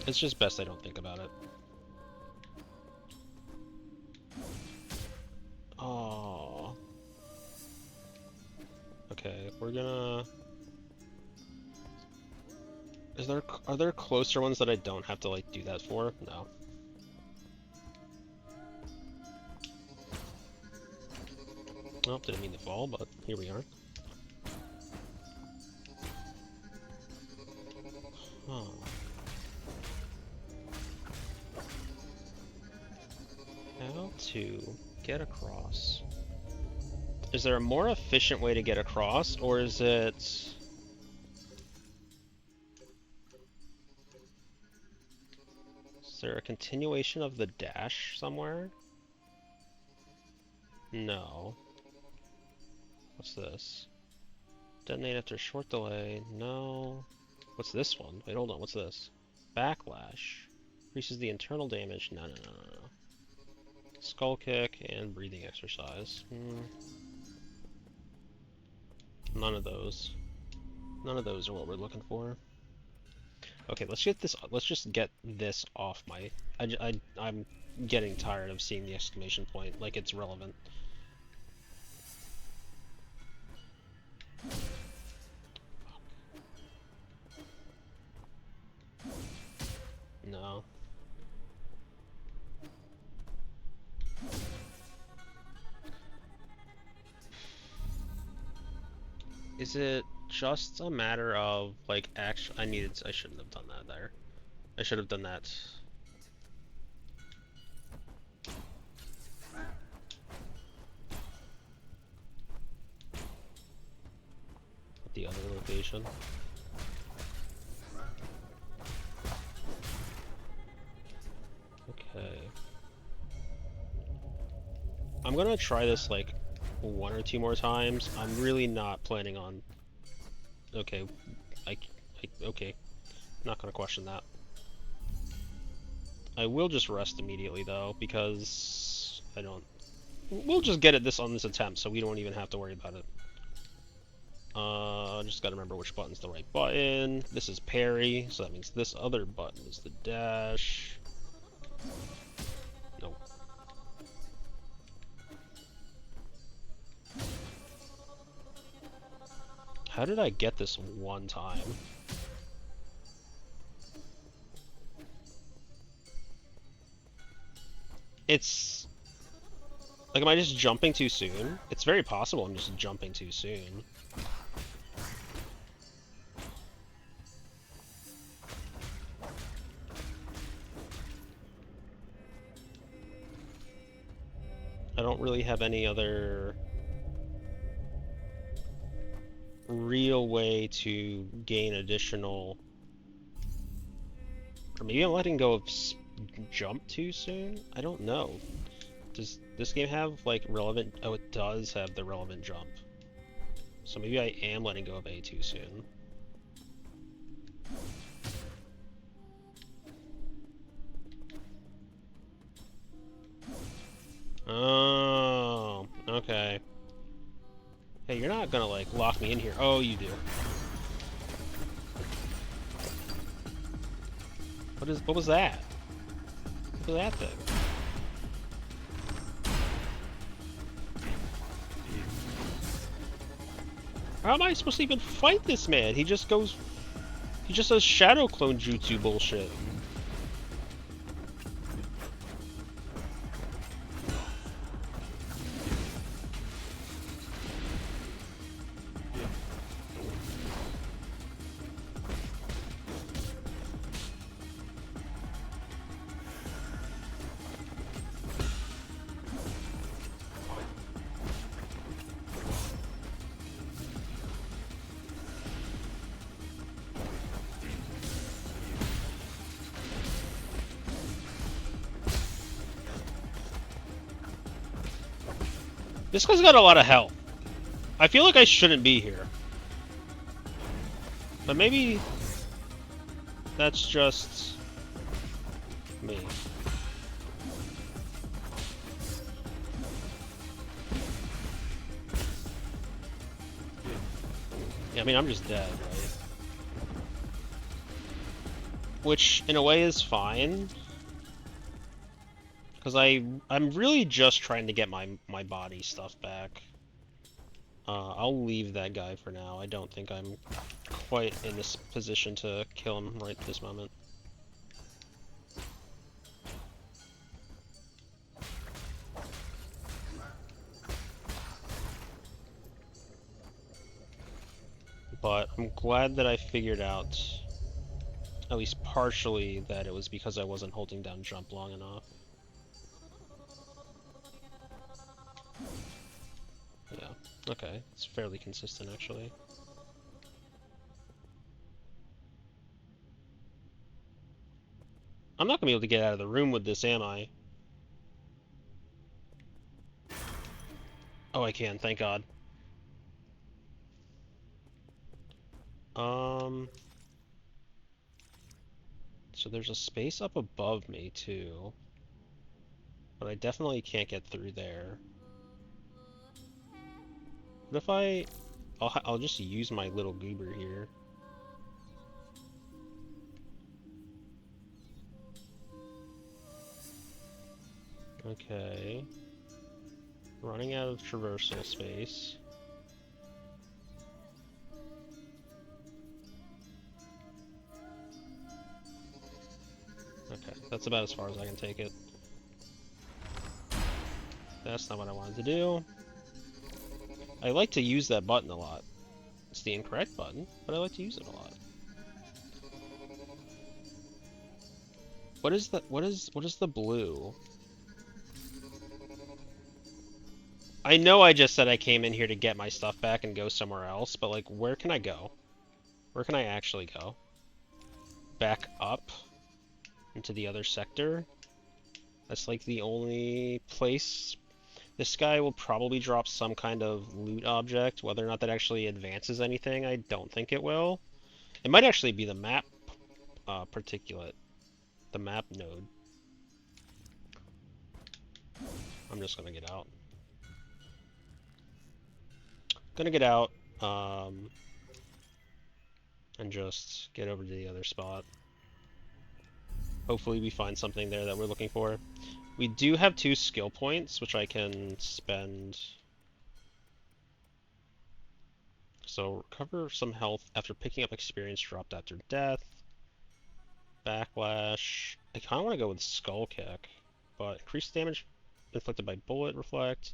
Speaker 1: It's just best I don't think about it. Oh. Okay, we're gonna... Are there closer ones that I don't have to like do that for? No. Oh, didn't mean to fall, but here we are. Huh. How to get across? Is there a more efficient way to get across, or is it... Is there a continuation of the dash somewhere? No. What's this? Detonate after a short delay. No. What's this one? Wait, hold on. What's this? Backlash. Increases the internal damage. No. Skull kick and breathing exercise. None of those. None of those are what we're looking for. Okay, let's get this. Let's just get this off my. I'm getting tired of seeing the exclamation point like it's relevant. No. Is it just a matter of like actually? I shouldn't have done that there. I should have done that. At the other location. Okay. I'm gonna try this like 1 or 2 more times. I'm really not planning on... Okay, okay. Not gonna question that. I will just rest immediately though, because I don't... We'll just get it on this attempt, so we don't even have to worry about it. Just gotta remember which button's the right button. This is parry, so that means this other button is the dash. Nope. How did I get this one time? It's... Like, am I just jumping too soon? It's very possible I'm just jumping too soon. I don't really have any other real way to gain additional... Or maybe I'm letting go of jump too soon? I don't know. Does this game have, like, relevant... Oh, it does have the relevant jump. So maybe I am letting go of A too soon. Oh, okay. Hey, you're not gonna, like, lock me in here. Oh, you do. What was that? What was that thing? How am I supposed to even fight this man? He just does shadow clone jutsu bullshit. This guy's got a lot of health. I feel like I shouldn't be here. But maybe that's just me. Yeah, I mean, I'm just dead, right? Which, in a way, is fine. Because I'm really just trying to get my body stuff back. I'll leave that guy for now. I don't think I'm quite in this position to kill him right this moment. But I'm glad that I figured out, at least partially, that it was because I wasn't holding down jump long enough. Yeah, okay. It's fairly consistent, actually. I'm not gonna be able to get out of the room with this, am I? Oh, I can, thank God. So there's a space up above me, too. But I definitely can't get through there. What if I'll just use my little goober here. Okay. Running out of traversal space. Okay, that's about as far as I can take it. That's not what I wanted to do. I like to use that button a lot. It's the incorrect button, but I like to use it a lot. What is the blue? I know I just said I came in here to get my stuff back and go somewhere else, but like, where can I go? Where can I actually go? Back up into the other sector? That's like the only place. This guy will probably drop some kind of loot object. Whether or not that actually advances anything, I don't think it will. It might actually be the map particulate. The map node. I'm just gonna get out. Gonna get out, and just get over to the other spot. Hopefully we find something there that we're looking for. We do have 2 skill points, which I can spend. So recover some health after picking up experience dropped after death. Backlash. I kind of want to go with Skull Kick, but increased damage inflicted by bullet reflect.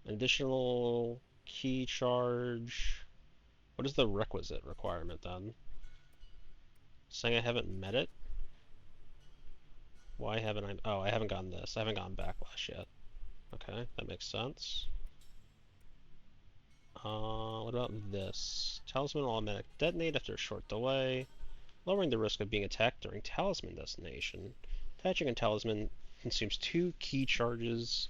Speaker 1: An additional key charge. What is the requisite requirement then? Saying I haven't met it? Why haven't I? Oh, I haven't gotten this. I haven't gotten Backlash yet. Okay, that makes sense. What about this? Talisman will automatic detonate after a short delay, lowering the risk of being attacked during Talisman destination. Attaching a Talisman consumes 2 key charges.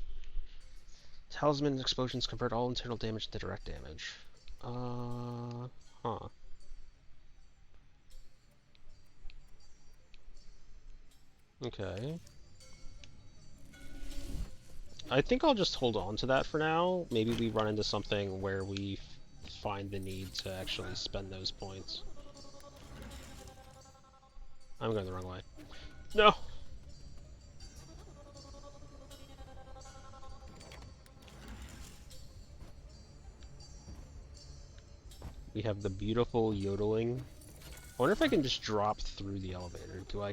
Speaker 1: Talisman explosions convert all internal damage into direct damage. Huh. Okay. I think I'll just hold on to that for now. Maybe we run into something where we find the need to actually spend those points. I'm going the wrong way. No! We have the beautiful yodeling. I wonder if I can just drop through the elevator. Do I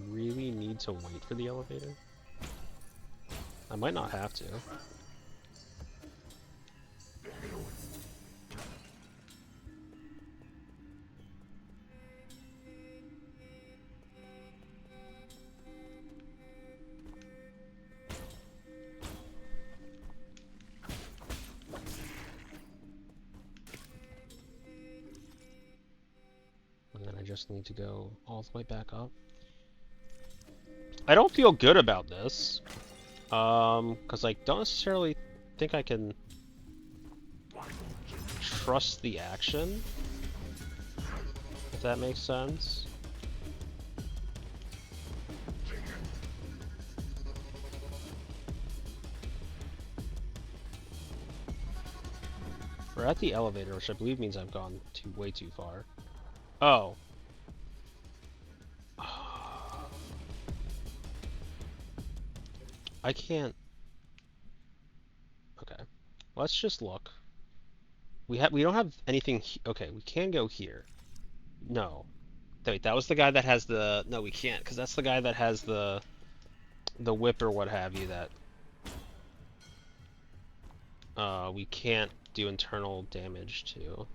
Speaker 1: really need to wait for the elevator? I might not have to. And then I just need to go all the way back up. I don't feel good about this. Because I don't necessarily think I can trust the action, if that makes sense. We're at the elevator, which I believe means I've gone way too far. Oh. I can't... Okay. Let's just look. We don't have anything... Okay, we can go here. No. Wait, that was the guy that has the... No, we can't, because that's the guy that has the whip or what have you that... we can't do internal damage to.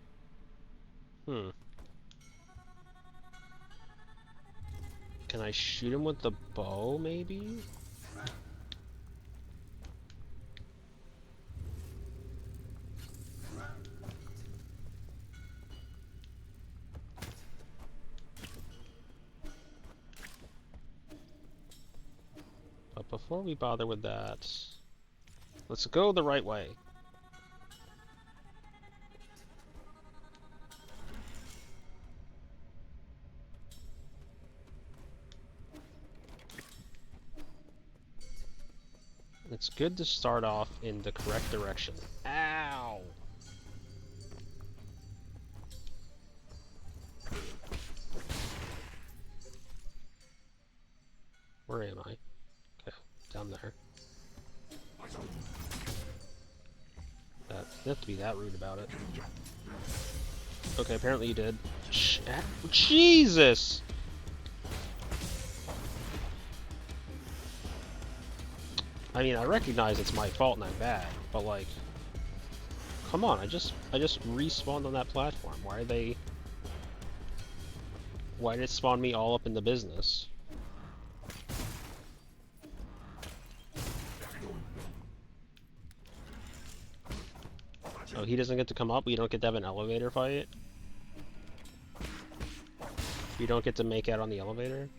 Speaker 1: Can I shoot him with the bow, maybe? But before we bother with that, let's go the right way. It's good to start off in the correct direction. Ow! Where am I? Okay, down there. You have to be that rude about it. Okay, apparently you did. Jesus! I mean, I recognize it's my fault and I'm bad, but like, come on! I just respawned on that platform. Why did it spawn me all up in the business? Oh, he doesn't get to come up? We don't get to have an elevator fight? You don't get to make out on the elevator?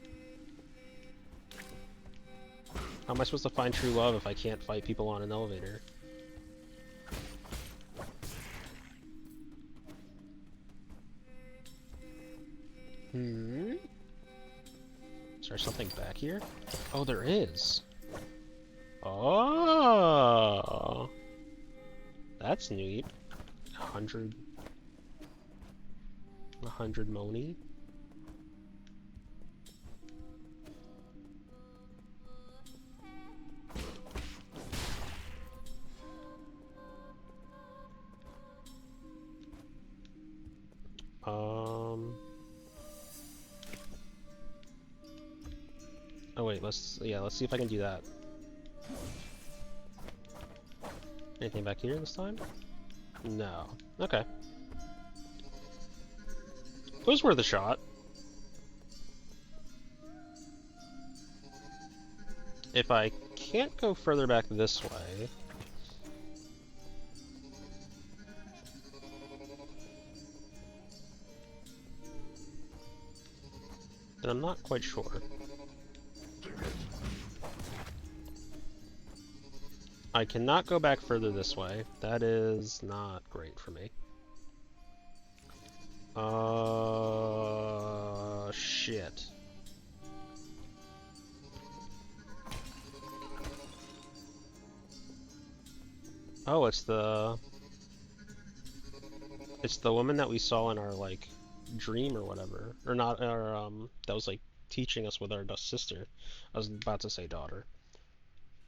Speaker 1: How am I supposed to find true love if I can't fight people on an elevator? Is there something back here? Oh, there is! Oh! That's neat. 100 Moni. Oh wait, let's see if I can do that. Anything back here this time? No. Okay. It was worth a shot. If I can't go further back this way... then I'm not quite sure. I cannot go back further this way. That is not great for me. Shit. Oh, it's the woman that we saw in our, like, dream or whatever. Or not, our, that was, like, teaching us with our sister. I was about to say daughter.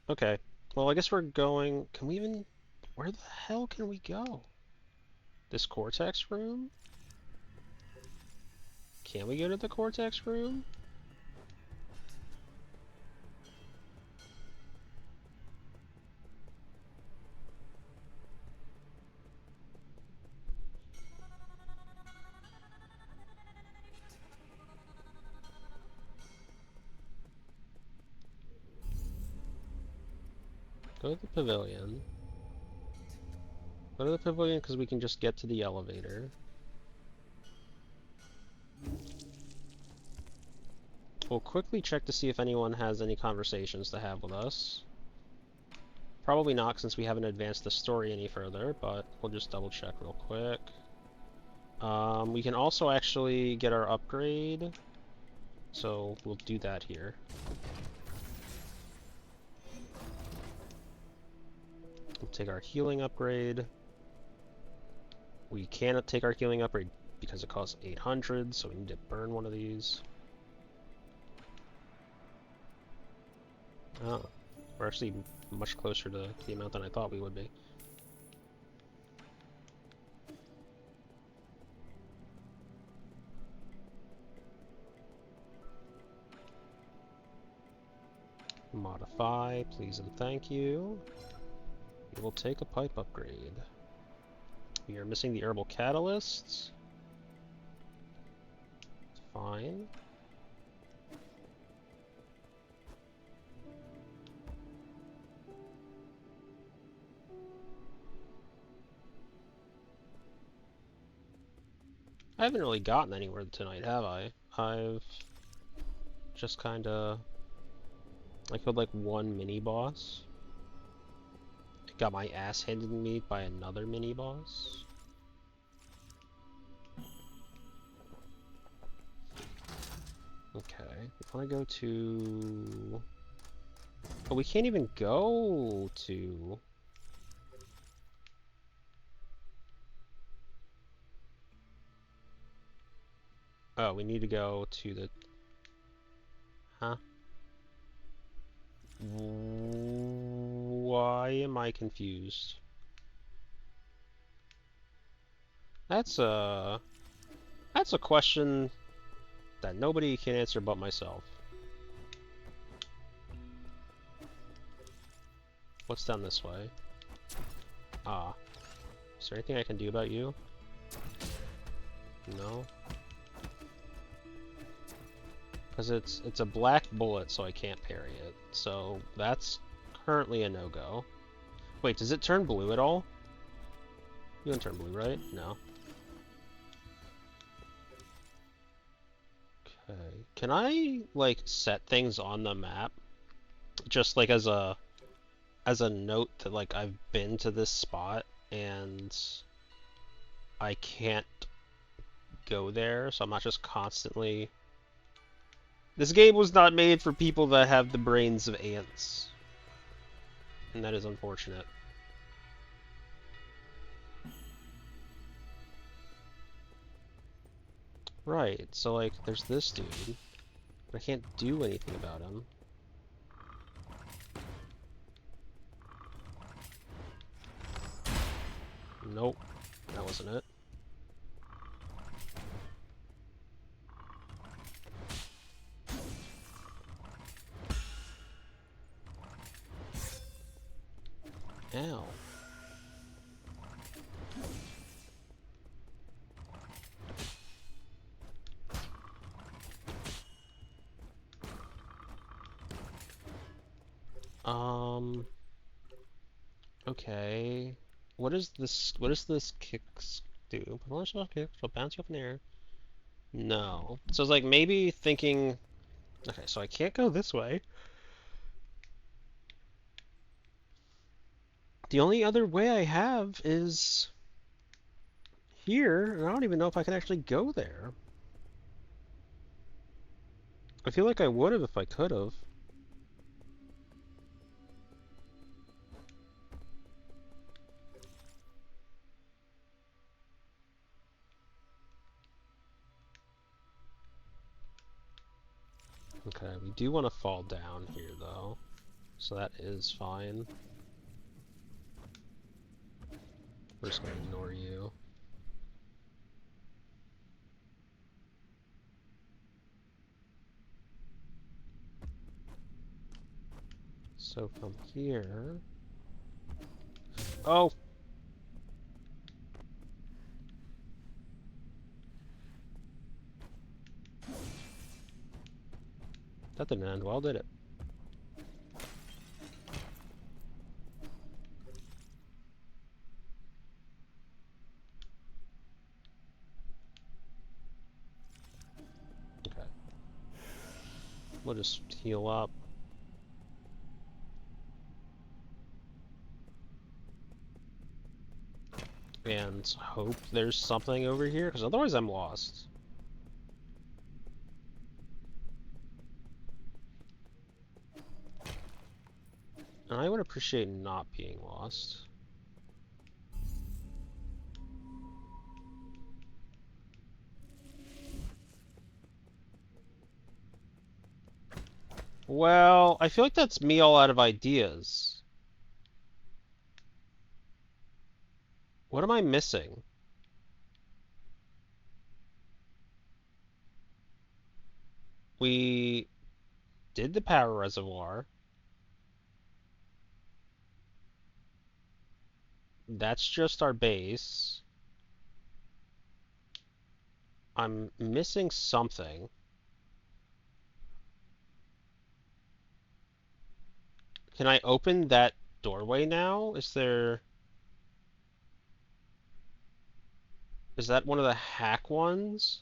Speaker 1: Okay. Well, I guess we're going... Can we even... Where the hell can we go? This Cortex room? Can we go to the Cortex room? Go to the pavilion. Go to the pavilion because we can just get to the elevator. We'll quickly check to see if anyone has any conversations to have with us. Probably not since we haven't advanced the story any further, but we'll just double check real quick. We can also actually get our upgrade, so we'll do that here. We'll take our healing upgrade. We cannot take our healing upgrade because it costs 800, so we need to burn one of these. Oh, we're actually much closer to the amount than I thought we would be. Modify, please and thank you. We will take a pipe upgrade. We are missing the herbal catalysts. Fine. I haven't really gotten anywhere tonight, have I? I've just kinda... I killed like one mini-boss. Got my ass handed to me by another mini-boss. Okay, if I go to... Oh, we can't even go to... Oh, we need to go to the... Huh? Why am I confused? That's a question that nobody can answer but myself. What's down this way? Ah. Is there anything I can do about you? No? Because it's a black bullet, so I can't parry it. So that's currently a no-go. Wait, does it turn blue at all? You don't turn blue, right? No. Okay. Can I, like, set things on the map? Just, like, as a note that, like, I've been to this spot, and I can't go there, so I'm not just constantly... This game was not made for people that have the brains of ants. And that is unfortunate. Right, so like, there's this dude, but I can't do anything about him. Nope, that wasn't it. Ow. Okay. What does this kicks do? Launch off kick, she'll bounce you up in the air. No. So it's like maybe thinking... Okay, so I can't go this way. The only other way I have is here, and I don't even know if I can actually go there. I feel like I would have if I could have. Okay, we do want to fall down here though, so that is fine. We're just going to ignore you. So from here... Oh! That didn't end well, did it? Okay. We'll just heal up. and hope there's something over here, because otherwise I'm lost. And I would appreciate not being lost. Well, I feel like that's me all out of ideas. What am I missing? We did the power reservoir. That's just our base. I'm missing something. Can I open that doorway now? Is that one of the hack ones?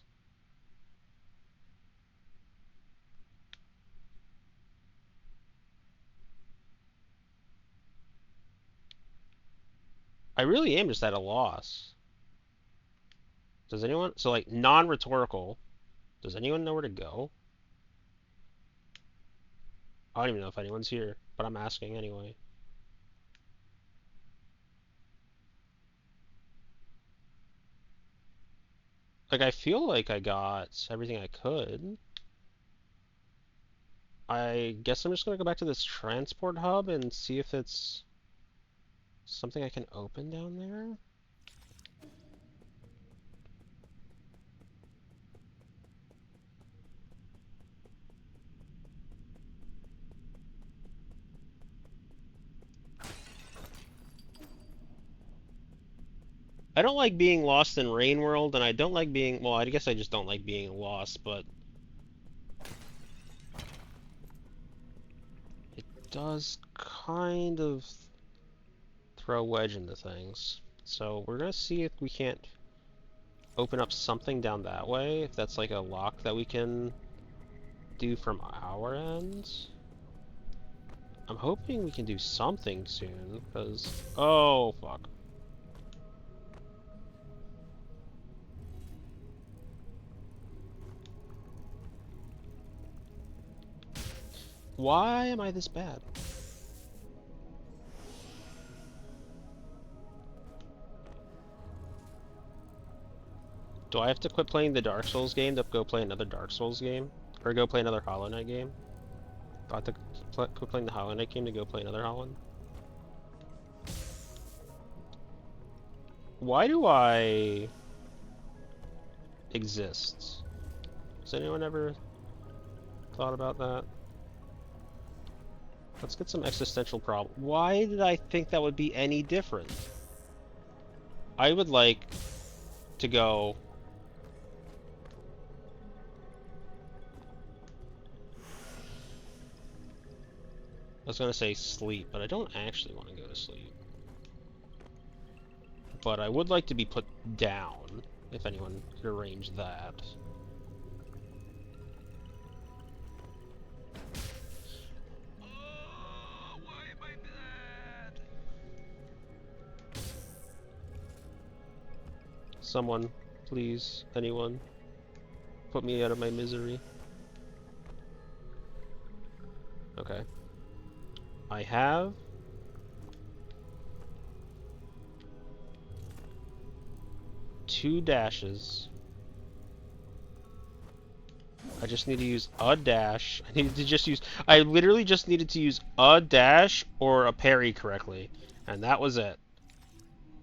Speaker 1: I really am just at a loss. Does anyone, so like non-rhetorical, does anyone know where to go? I don't even know if anyone's here, but I'm asking anyway. Like, I feel like I got everything I could. I guess I'm just gonna go back to this transport hub and see if it's something I can open down there. I don't like being lost in Rain World, and I don't like being, well, I guess I just don't like being lost, but it does kind of throw a wedge into things. So we're gonna see if we can't open up something down that way, if that's like a lock that we can do from our end. I'm hoping we can do something soon, because, oh fuck. Why am I this bad? Do I have to quit playing the Dark Souls game to go play another Dark Souls game? Or go play another Hollow Knight game? Do I have to quit playing the Hollow Knight game to go play another Hollow? Why do I exist? Has anyone ever thought about that? Let's get some existential problem. Why did I think that would be any different? I would like to go... I was gonna say sleep, but I don't actually want to go to sleep. But I would like to be put down, if anyone could arrange that. Oh, why am I bad? Someone, please, anyone, put me out of my misery. Okay. I have 2 dashes. I just need to use a dash. I literally just needed to use a dash or a parry correctly. And that was it.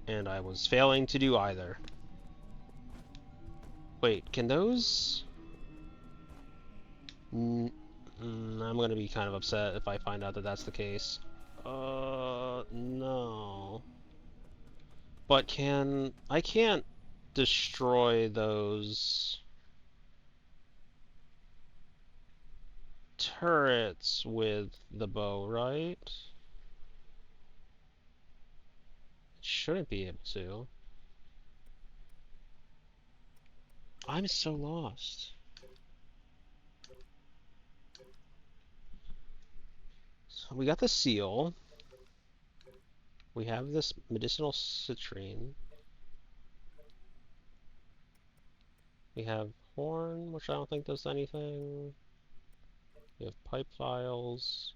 Speaker 1: And I was failing to do either. Wait, can those... I'm gonna be kind of upset if I find out that that's the case. No. But I can't destroy those turrets with the bow, right? It shouldn't be able to. I'm so lost. So we got the seal. We have this medicinal citrine. We have horn, which I don't think does anything. We have pipe files.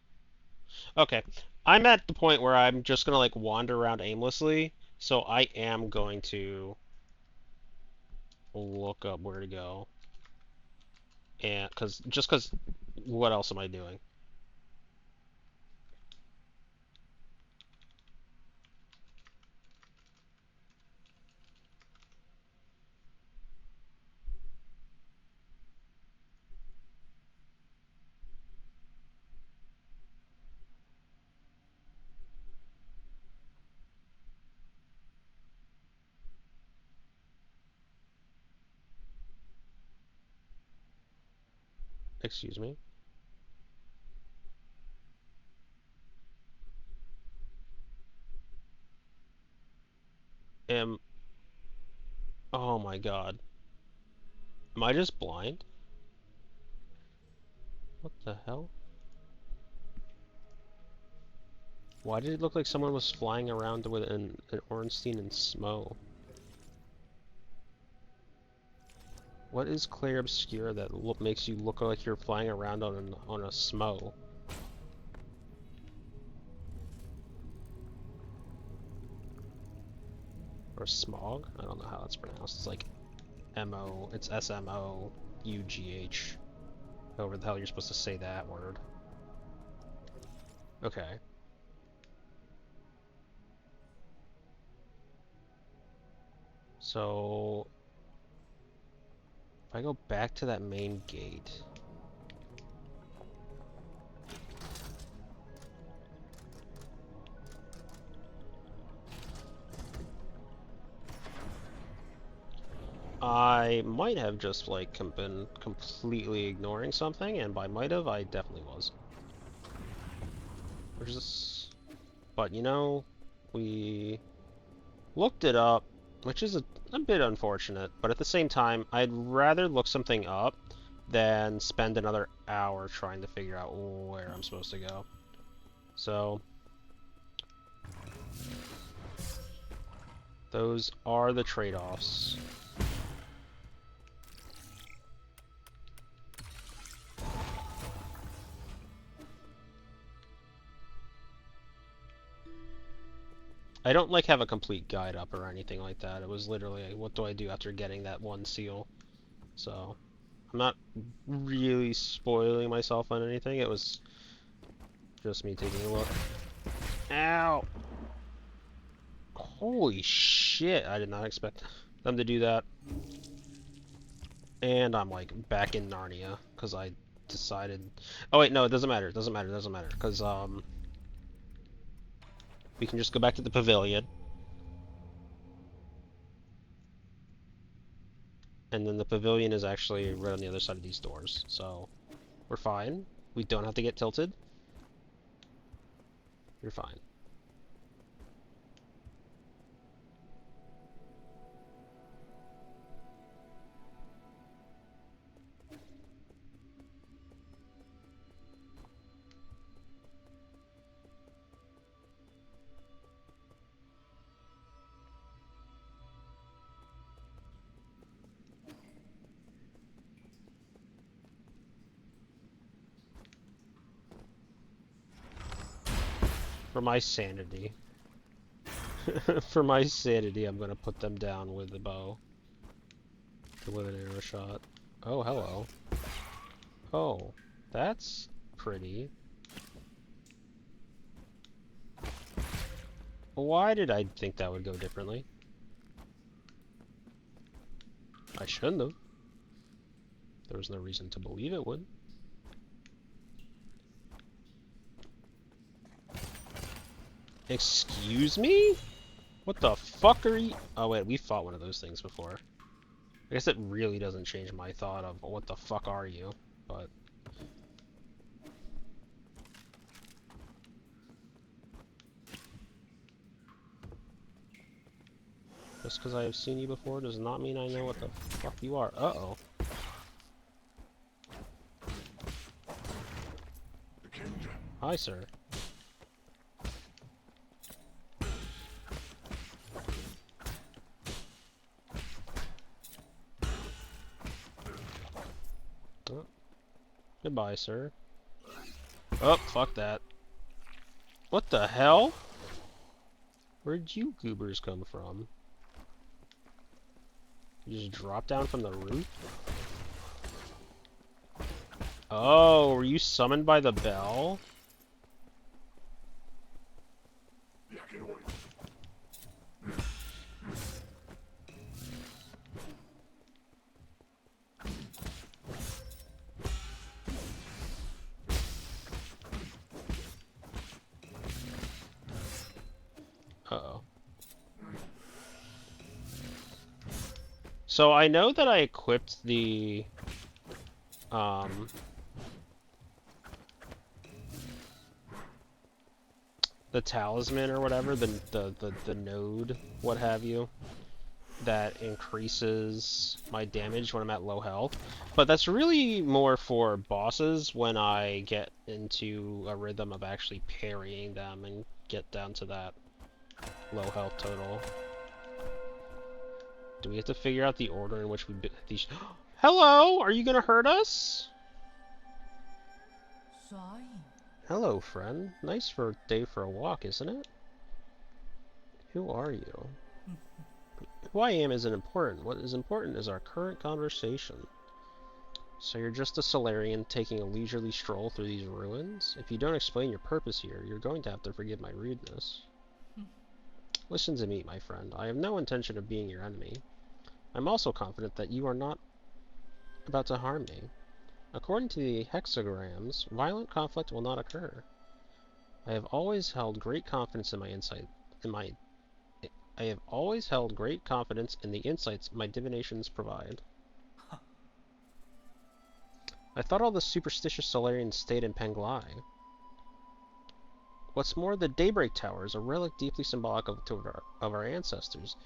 Speaker 1: Okay, I'm at the point where I'm just gonna like wander around aimlessly, so I am going to look up where to go. And cause what else am I doing? Excuse me. Am Oh my god. Am I just blind? What the hell? Why did it look like someone was flying around with an Ornstein and Smo? What is Clair Obscura that makes you look like you're flying around on a Smo? Or Smog? I don't know how that's pronounced. It's like M-O, it's S-M-O-U-G-H. However the hell you're supposed to say that word. Okay. So, if I go back to that main gate... I might have just, like, been completely ignoring something, and by might have, I definitely was. Which is... But, you know, we looked it up, which is a bit unfortunate, but at the same time, I'd rather look something up than spend another hour trying to figure out where I'm supposed to go. So, those are the trade-offs. I don't like have a complete guide up or anything like that. It was literally like, what do I do after getting that one seal? So, I'm not really spoiling myself on anything. It was just me taking a look. Ow! Holy shit, I did not expect them to do that. And I'm like back in Narnia because I decided. Oh wait, no, it doesn't matter. It doesn't matter. It doesn't matter because we can just go back to the pavilion, and then the pavilion is actually right on the other side of these doors, so we're fine. We don't have to get tilted. You're fine. For my sanity. For my sanity, I'm gonna put them down with the bow. With an arrow shot. Oh, hello. Oh, that's pretty. Why did I think that would go differently? I shouldn't have. There was no reason to believe it would. Excuse me? What the fuck are you? Oh wait, we fought one of those things before. I guess it really doesn't change my thought of what the fuck are you, but... Just because I have seen you before does not mean I know what the fuck you are. Uh-oh. Hi, sir. Goodbye, sir. Oh, fuck that. What the hell? Where'd you goobers come from? You just dropped down from the roof? Oh, were you summoned by the bell? Uh-oh. So I know that I equipped the talisman or whatever, the node, what have you, that increases my damage when I'm at low health. But that's really more for bosses when I get into a rhythm of actually parrying them and get down to that low health total. Do we have to figure out the order in which we these? Hello, are you gonna hurt us? Hello, friend. Nice day for a walk, isn't it? Who are you? Who I am isn't important. What is important is our current conversation. So you're just a Solarian taking a leisurely stroll through these ruins? If you don't explain your purpose here, you're going to have to forgive my rudeness. Listen to me, my friend. I have no intention of being your enemy. I'm also confident that you are not about to harm me. According to the hexagrams, violent conflict will not occur. I have always held great confidence in I have always held great confidence in the insights my divinations provide. I thought all the superstitious Solarians stayed in Penglai. What's more, the Daybreak Tower is a relic deeply symbolic of our ancestors.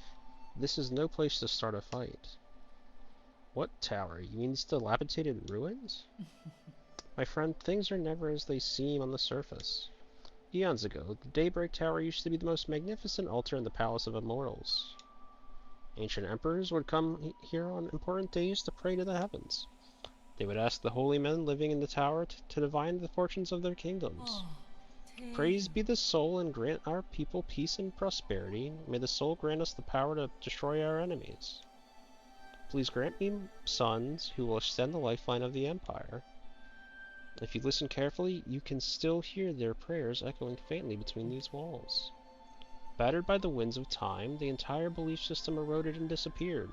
Speaker 1: This is no place to start a fight. What tower? You mean these dilapidated ruins? My friend, things are never as they seem on the surface. Eons ago, the Daybreak Tower used to be the most magnificent altar in the Palace of Immortals. Ancient emperors would come here on important days to pray to the heavens. They would ask the holy men living in the tower to divine the fortunes of their kingdoms. Praise be the soul and grant our people peace and prosperity. May the soul grant us the power to destroy our enemies. Please grant me sons who will extend the lifeline of the Empire. If you listen carefully, you can still hear their prayers echoing faintly between these walls. Battered by the winds of time, the entire belief system eroded and disappeared.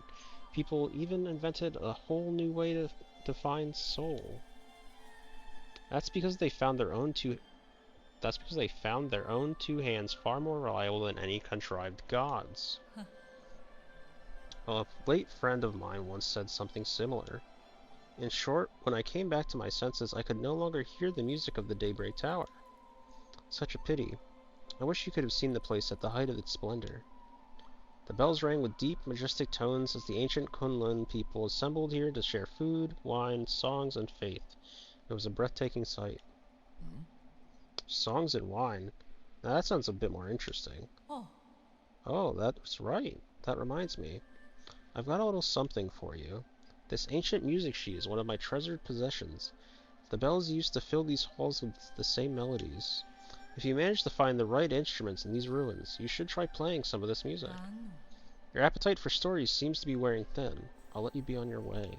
Speaker 1: People even invented a whole new way to define soul. That's because they found their own two hands far more reliable than any contrived gods. Well, a late friend of mine once said something similar. In short, when I came back to my senses, I could no longer hear the music of the Daybreak Tower. Such a pity. I wish you could have seen the place at the height of its splendor. The bells rang with deep, majestic tones as the ancient Kunlun people assembled here to share food, wine, songs, and faith. It was a breathtaking sight. Songs and wine? Now that sounds a bit more interesting. Oh, that's right. That reminds me. I've got a little something for you. This ancient music sheet is one of my treasured possessions. The bells used to fill these halls with the same melodies. If you manage to find the right instruments in these ruins, you should try playing some of this music. Your appetite for stories seems to be wearing thin. I'll let you be on your way.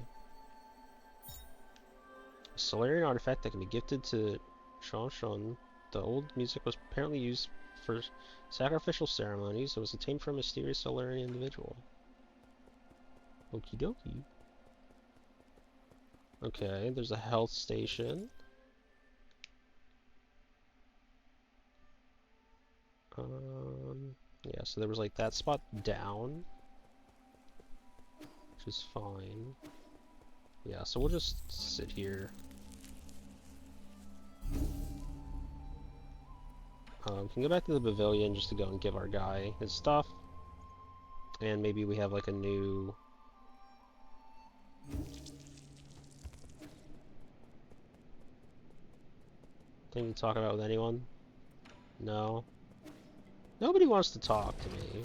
Speaker 1: A Solarian artifact that can be gifted to Shanshan. The old music was apparently used for sacrificial ceremonies. It was obtained from a mysterious Solarian individual. Okie dokie. Okay, there's a health station. Yeah, so there was like that spot down, which is fine. Yeah, so we'll just sit here. We can go back to the pavilion just to go and give our guy his stuff. And maybe we have like a new... thing to talk about with anyone? No? Nobody wants to talk to me.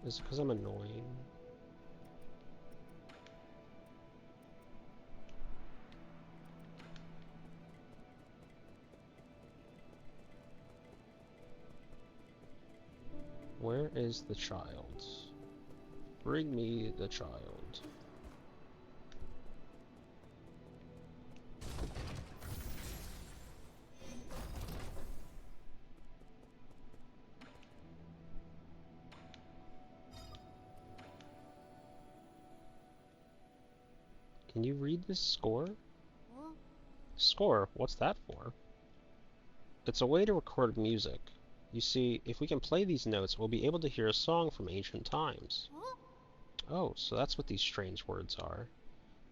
Speaker 1: Is it because I'm annoying? Where is the child? Bring me the child. Can you read this score? Score? What's that for? It's a way to record music. You see, if we can play these notes, we'll be able to hear a song from ancient times. Oh, so that's what these strange words are.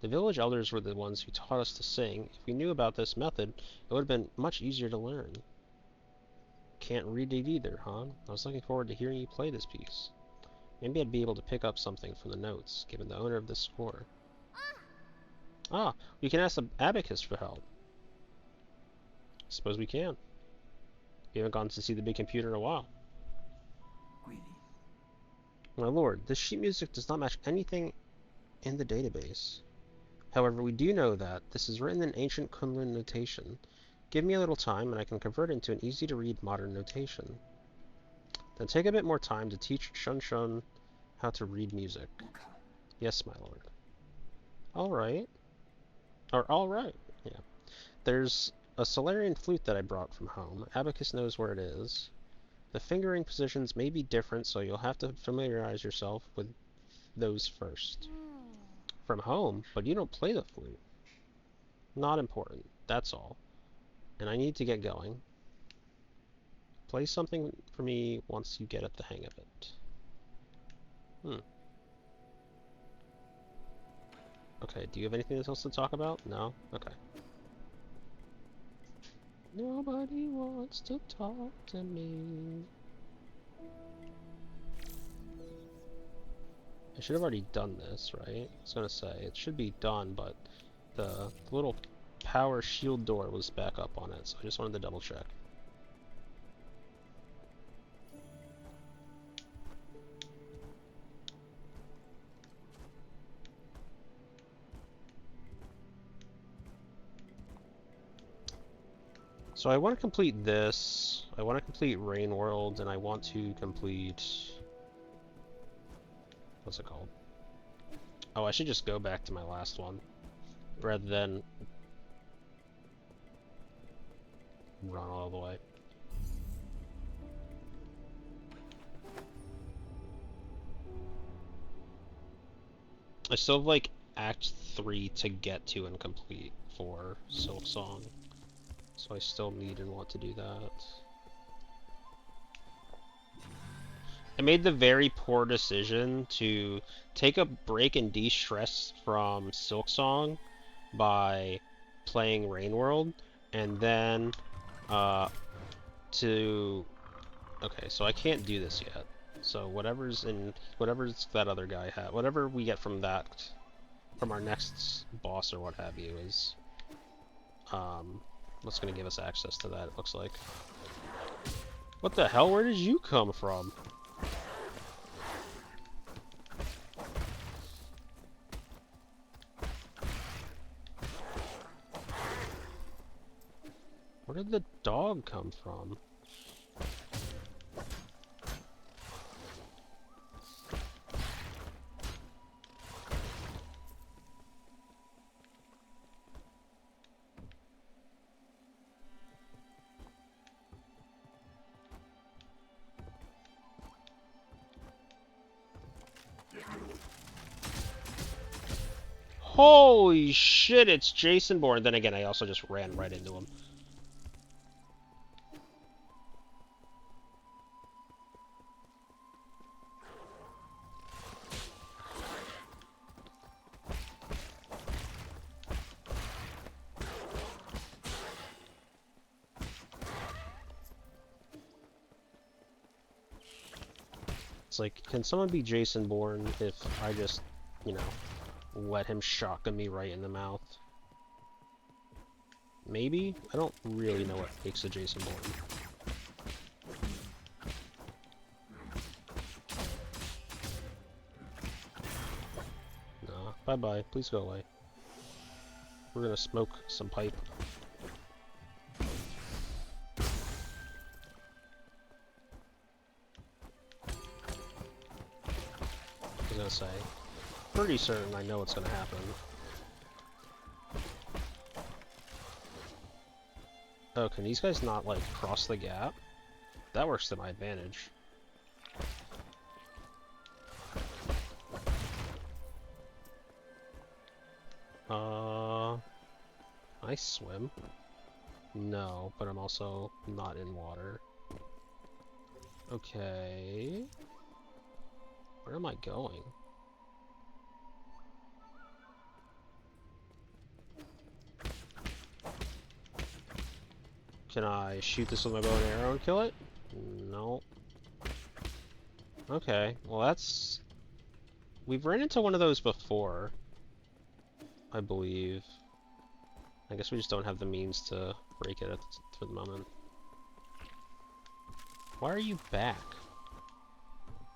Speaker 1: The village elders were the ones who taught us to sing. If we knew about this method, it would have been much easier to learn. Can't read it either, huh? I was looking forward to hearing you play this piece. Maybe I'd be able to pick up something from the notes, given the owner of this score. Ah, we can ask the abacus for help. Suppose we can. We haven't gone to see the big computer in a while. My lord, this sheet music does not match anything in the database. However, we do know that this is written in ancient Kunlun notation. Give me a little time and I can convert it into an easy-to-read modern notation. Then take a bit more time to teach Shun Shun how to read music. Yes, my lord. Alright. Or alright, yeah. There's a Solarian flute that I brought from home. Abacus knows where it is. The fingering positions may be different, so you'll have to familiarize yourself with those first. From home? But you don't play the flute. Not important. That's all. And I need to get going. Play something for me once you get at the hang of it. Okay, do you have anything else to talk about? No? Okay. Nobody wants to talk to me. I should have already done this, right? I was gonna say, it should be done, but the little power shield door was back up on it, so I just wanted to double check. So I want to complete this, I want to complete Rain World, and I want to complete... What's it called? Oh, I should just go back to my last one, rather than run all the way. I still have, like, Act 3 to get to and complete for Silksong. So I still need and want to do that. I made the very poor decision to take a break and de-stress from Silksong by playing Rain World, and then okay, so I can't do this yet. So whatever's that other guy had, whatever we get from that, from our next boss or what have you, is what's gonna give us access to that, it looks like. What the hell? Where did you come from? Where did the dog come from? Holy shit, it's Jason Bourne. Then again, I also just ran right into him. It's like, can someone be Jason Bourne if I just, you know, let him shotgun me right in the mouth? Maybe? I don't really know what makes a Jason Bourne. Nah, bye-bye. Please go away. We're gonna smoke some pipe. gonna say. Pretty certain I know what's gonna happen. Oh, can these guys not, like, cross the gap? That works to my advantage. I swim? No, but I'm also not in water. Okay. Where am I going? Can I shoot this with my bow and arrow and kill it? No. Okay, well that's... We've ran into one of those before, I believe. I guess we just don't have the means to break it for the moment. Why are you back?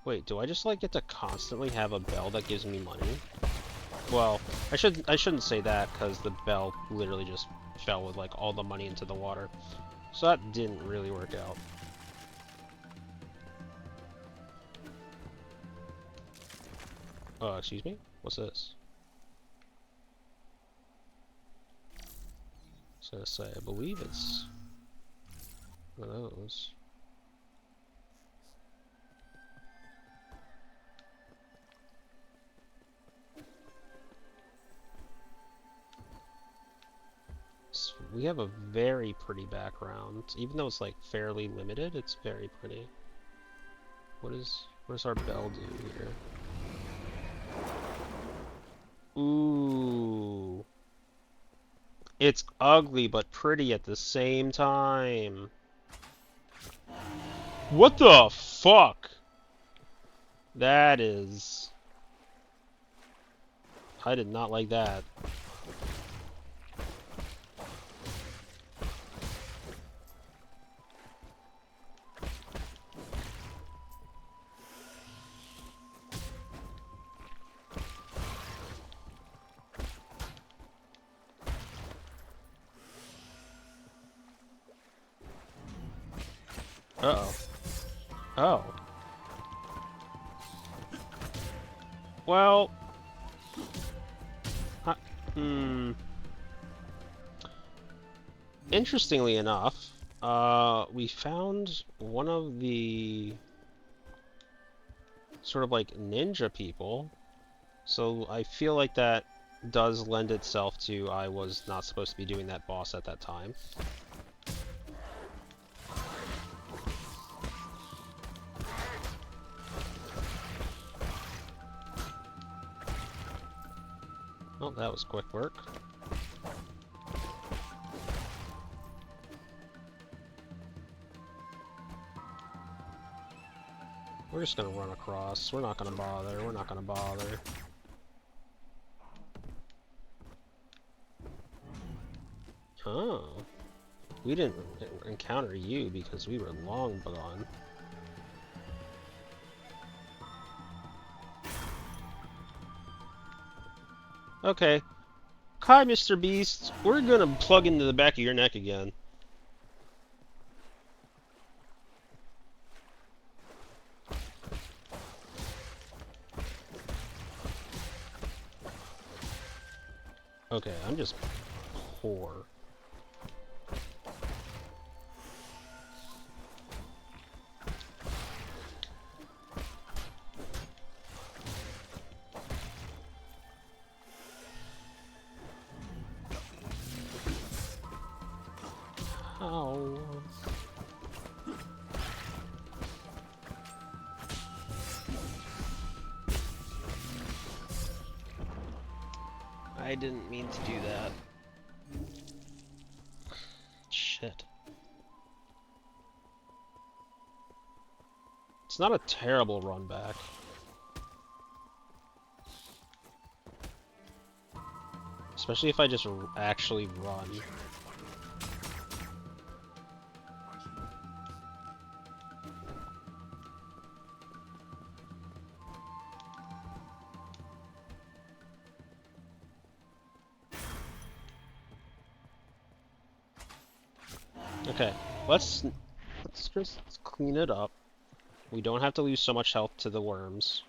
Speaker 1: Wait, do I just like get to constantly have a bell that gives me money? Well, I shouldn't say that because the bell literally just fell with like all the money into the water. So that didn't really work out. Excuse me? What's this? I was gonna say, I believe it's one of those. So we have a very pretty background. Even though it's like fairly limited, it's very pretty. What does our bell do here? Ooh. It's ugly but pretty at the same time. What the fuck? That is... I did not like that. Uh-oh. Oh. Well... Interestingly enough, we found one of the sort of like ninja people. So I feel like that does lend itself to I was not supposed to be doing that boss at that time. Oh, that was quick work. We're just gonna run across. We're not gonna bother. We're not gonna bother. Oh. We didn't encounter you because we were long gone. Okay. Hi, Mr. Beast. We're gonna plug into the back of your neck again. Okay, I'm just poor. Ow. I didn't mean to do that. Shit. It's not a terrible run back. Especially if I just actually run. Okay, let's just clean it up. We don't have to lose so much health to the worms.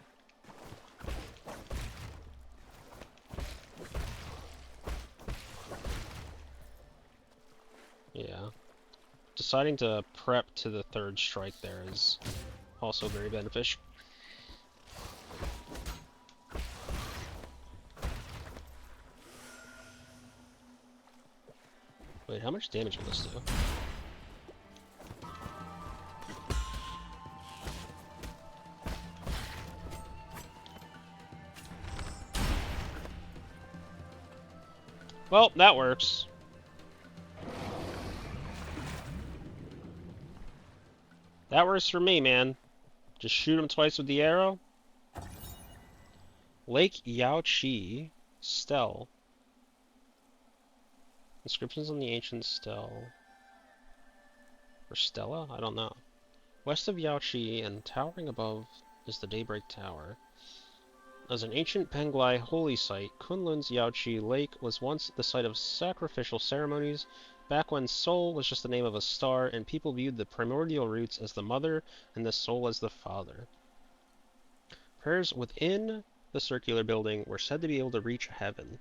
Speaker 1: deciding to prep to the third strike there is also very beneficial. Wait, how much damage will this do? Well, that works. That works for me, man. Just shoot him twice with the arrow. Lake Yaochi Stele. Inscriptions on the ancient stele. Or Stella? I don't know. West of Yaochi and towering above is the Daybreak Tower. As an ancient Penglai holy site, Kunlun's Yaochi Lake was once the site of sacrificial ceremonies, back when Sol was just the name of a star and people viewed the primordial roots as the mother and the soul as the father. Prayers within the circular building were said to be able to reach heaven.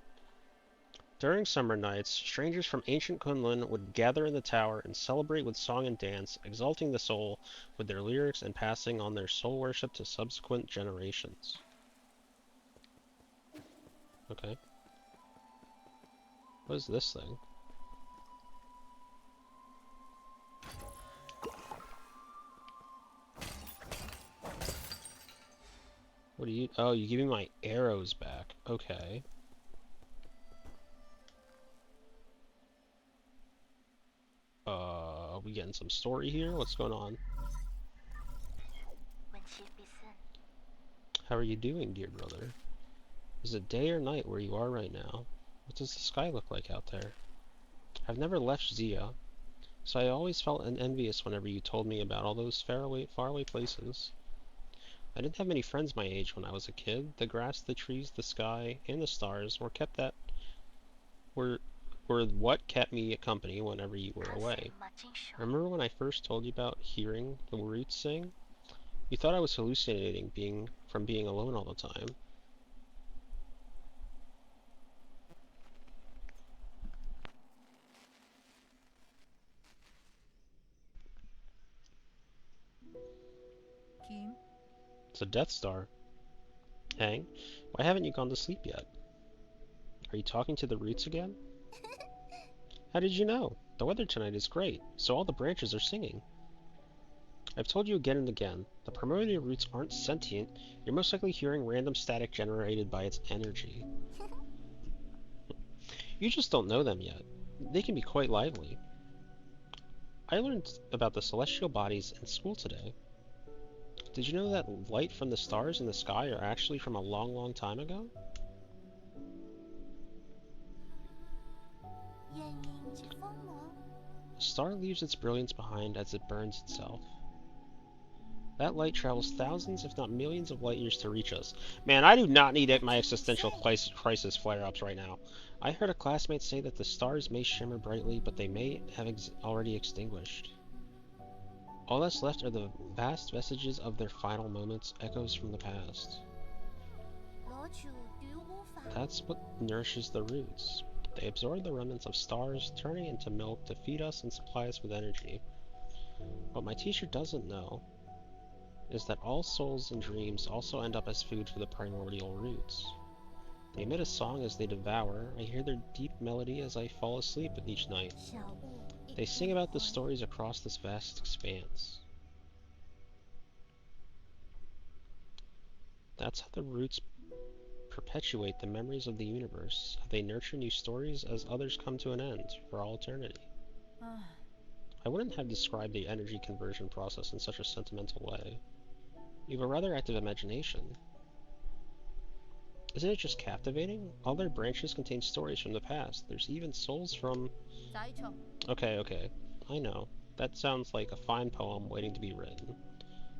Speaker 1: During summer nights, strangers from ancient Kunlun would gather in the tower and celebrate with song and dance, exalting the soul with their lyrics and passing on their soul worship to subsequent generations. Okay. What is this thing? What do you... Oh, you give me my arrows back. Okay. We getting some story here? What's going on? How are you doing, dear brother? Is it day or night where you are right now? What does the sky look like out there? I've never left Zia, so I always felt envious whenever you told me about all those faraway places. I didn't have many friends my age when I was a kid. The grass, the trees, the sky, and the stars were what kept me company whenever you were away. Remember when I first told you about hearing the roots sing? You thought I was hallucinating from being alone all the time.
Speaker 2: Kim?
Speaker 1: It's a Death Star. Hang, why haven't you gone to sleep yet? Are you talking to the roots again? How did you know? The weather tonight is great, so all the branches are singing. I've told you again and again, the primordial roots aren't sentient. You're most likely hearing random static generated by its energy. You just don't know them yet. They can be quite lively. I learned about the celestial bodies in school today. Did you know that light from the stars in the sky are actually from a long time ago? A star leaves its brilliance behind as it burns itself. That light travels thousands, if not millions of light years to reach us. Man, I do not need my existential crisis flare-ups right now. I heard a classmate say that the stars may shimmer brightly, but they may have already extinguished. All that's left are the vast vestiges of their final moments, echoes from the past. That's what nourishes the roots. They absorb the remnants of stars, turning into milk to feed us and supply us with energy. What my teacher doesn't know is that all souls and dreams also end up as food for the primordial roots. They emit a song as they devour. I hear their deep melody as I fall asleep each night. They sing about the stories across this vast expanse. That's how the roots perpetuate the memories of the universe. They nurture new stories as others come to an end for all eternity. I wouldn't have described the energy conversion process in such a sentimental way. You have a rather active imagination. Isn't it just captivating? All their branches contain stories from the past. There's even souls from... Okay. I know. That sounds like a fine poem waiting to be written.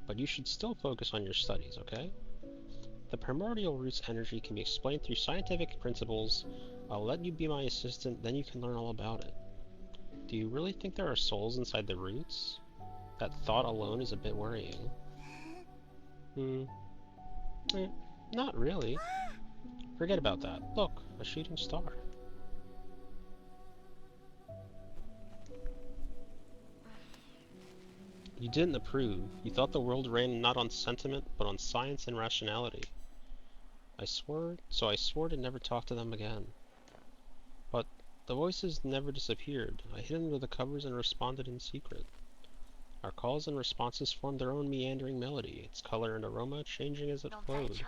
Speaker 1: But you should still focus on your studies, okay? The primordial root's energy can be explained through scientific principles. I'll let you be my assistant, then you can learn all about it. Do you really think there are souls inside the roots? That thought alone is a bit worrying. Not really. Forget about that. Look, a shooting star. You didn't approve. You thought the world ran not on sentiment, but on science and rationality. I swore to never talk to them again. But the voices never disappeared. I hid under the covers and responded in secret. Our calls and responses formed their own meandering melody, its color and aroma changing as it flowed.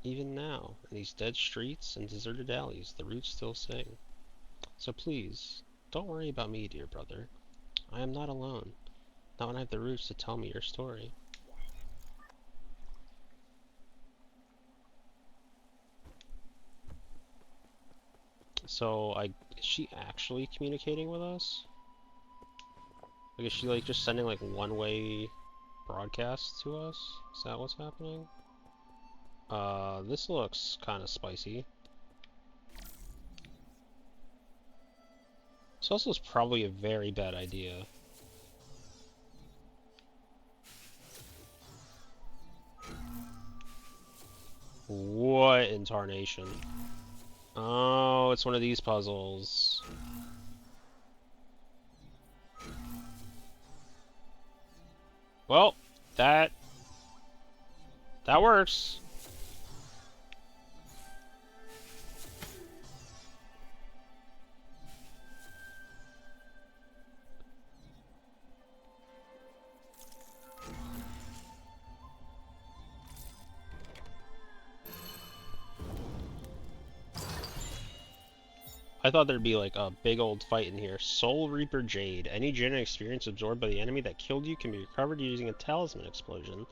Speaker 1: Even now, in these dead streets and deserted alleys, the roots still sing. So please, don't worry about me, dear brother. I am not alone. Not when I have the roots to tell me your story. So, is she actually communicating with us? Like, is she like just sending like one-way broadcasts to us? Is that what's happening? This looks kind of spicy. This also is probably a very bad idea. What in tarnation? Oh, it's one of these puzzles. Well, that works. I thought there'd be like a big old fight in here. Soul Reaper Jade. Any genetic experience absorbed by the enemy that killed you can be recovered using a talisman explosion.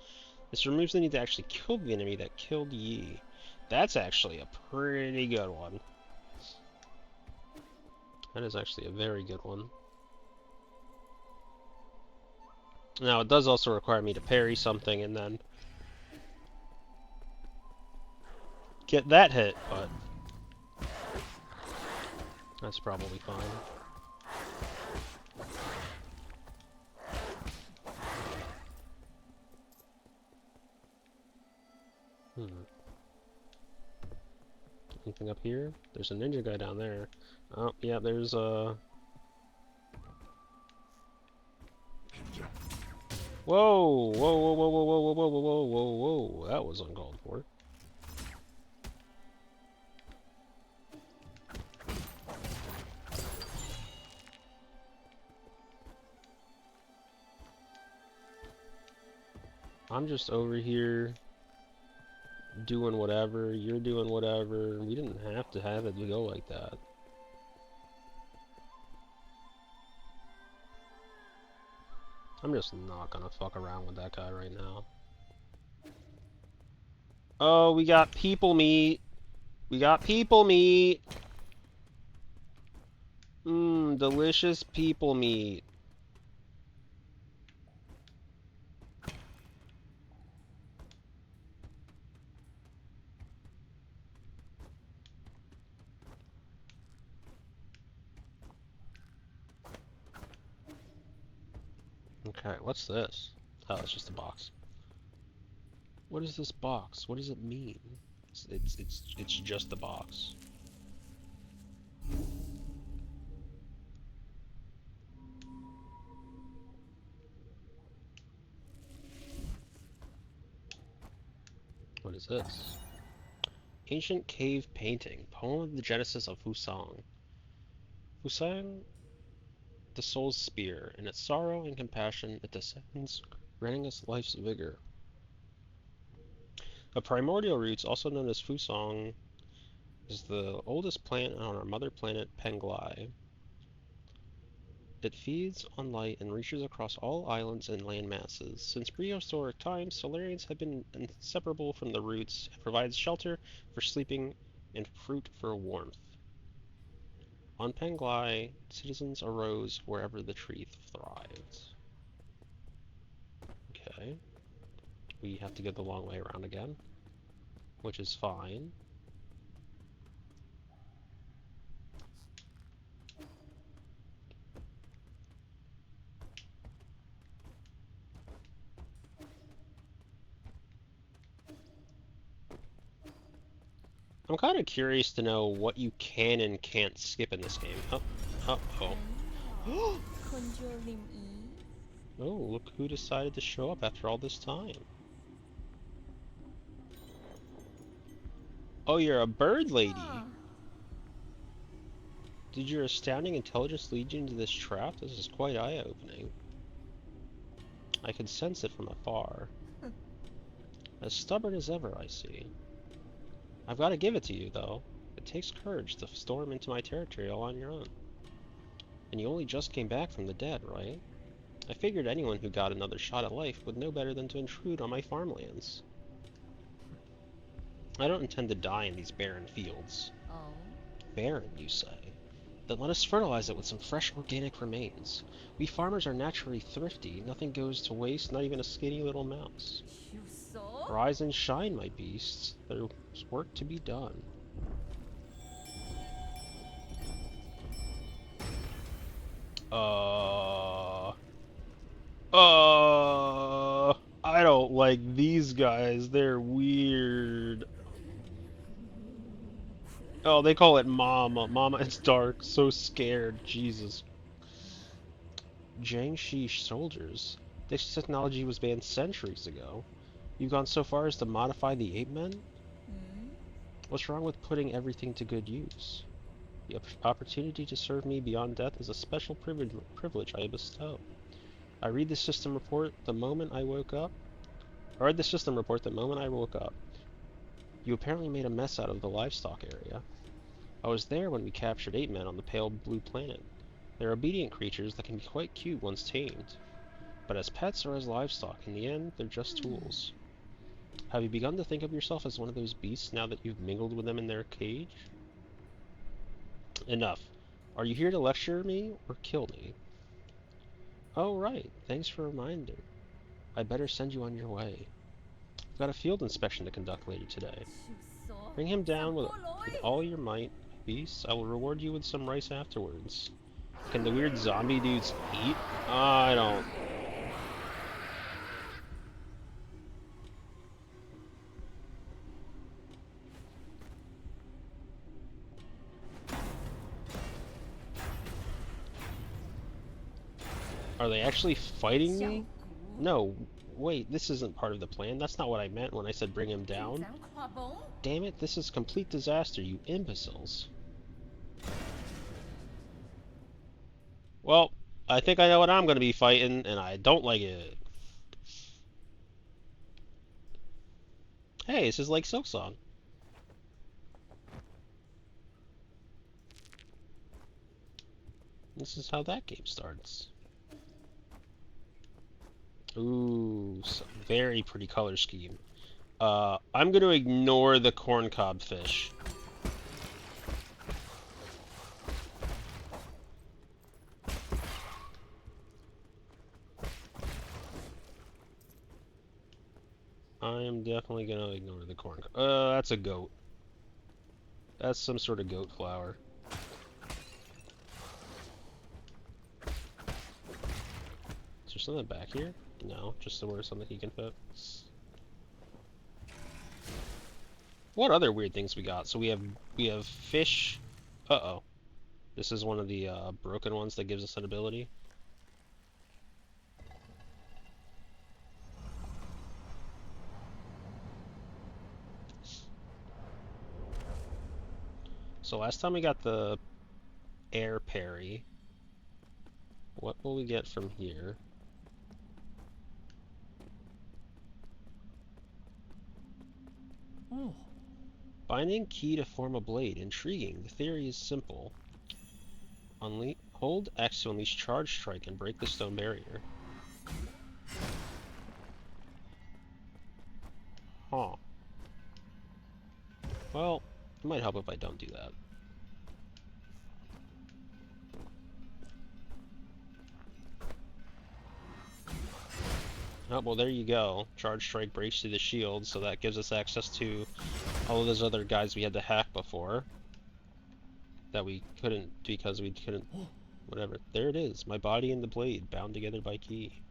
Speaker 1: This removes the need to actually kill the enemy that killed ye. That's actually a pretty good one. That is actually a very good one. Now, it does also require me to parry something and then get that hit, but that's probably fine. Anything up here? There's a ninja guy down there. Oh, yeah, there's a... Whoa! Whoa, whoa, whoa, whoa, whoa, whoa, whoa, whoa, whoa, whoa, that was uncalled for. I'm just over here doing whatever, you're doing whatever. We didn't have to have it go like that. I'm just not gonna fuck around with that guy right now. Oh, we got people meat. We got people meat. Mmm, delicious people meat. Okay, what's this? Oh, it's just a box. What is this box? What does it mean? It's just a box. What is this? Ancient cave painting. Poem of the Genesis of Fusang. Fusang, the soul's spear. In its sorrow and compassion, it descends, granting us life's vigor. The primordial roots, also known as Fusang, is the oldest plant on our mother planet, Penglai. It feeds on light and reaches across all islands and land masses. Since prehistoric times, Solarians have been inseparable from the roots and provides shelter for sleeping and fruit for warmth. On Penglai, citizens arose wherever the tree thrived. Okay. We have to go the long way around again, which is fine. I'm kind of curious to know what you can and can't skip in this game. Oh.
Speaker 2: Control him
Speaker 1: Oh, look who decided to show up after all this time. Oh, you're a bird lady. Did your astounding intelligence lead you into this trap? This is quite eye-opening. I could sense it from afar. As stubborn as ever, I see. I've got to give it to you, though. It takes courage to storm into my territory all on your own. And you only just came back from the dead, right? I figured anyone who got another shot at life would know better than to intrude on my farmlands. I don't intend to die in these barren fields.
Speaker 2: Oh.
Speaker 1: Barren, you say? Then let us fertilize it with some fresh organic remains. We farmers are naturally thrifty. Nothing goes to waste, not even a skinny little mouse.
Speaker 2: You saw?
Speaker 1: Rise and shine, my beasts. There's work to be done. I don't like these guys. They're weird. Oh, they call it Mama. Mama, it's dark. So scared. Jesus. Jiangxi soldiers. This technology was banned centuries ago. You've gone so far as to modify the ape men? What's wrong with putting everything to good use? The opportunity to serve me beyond death is a special privilege I bestow. I read the system report the moment I woke up. I read the system report the moment I woke up. You apparently made a mess out of the livestock area. I was there when we captured 8 men on the pale blue planet. They're obedient creatures that can be quite cute once tamed. But as pets or as livestock, in the end, they're just tools. Have you begun to think of yourself as one of those beasts now that you've mingled with them in their cage? Enough. Are you here to lecture me or kill me? Oh, right. Thanks for a reminder. I better send you on your way. I've got a field inspection to conduct later today. Bring him down with all your might, beasts. I will reward you with some rice afterwards. Can the weird zombie dudes eat? I don't. Are they actually fighting me? No, wait, this isn't part of the plan. That's not what I meant when I said bring him down. Damn it, this is complete disaster, you imbeciles. Well, I think I know what I'm going to be fighting, and I don't like it. Hey, this is like Silksong. This is how that game starts. Ooh, very pretty color scheme. I'm going to ignore the corncob fish. I am definitely going to ignore the corn. That's a goat. That's some sort of goat flower. Is there something back here? No, just somewhere something he can fit. What other weird things we got? So we have fish. Uh-oh. This is one of the broken ones that gives us an ability. So last time we got the air parry. What will we get from here?
Speaker 2: Oh.
Speaker 1: Binding key to form a blade. Intriguing. The theory is simple. Hold X to unleash charge strike and break the stone barrier. Huh. Well, it might help if I don't do that. Oh, well, there you go. Charge strike breaks through the shield, so that gives us access to all of those other guys we had to hack before. That we couldn't, because we couldn't... Whatever. There it is. My body and the blade, bound together by key.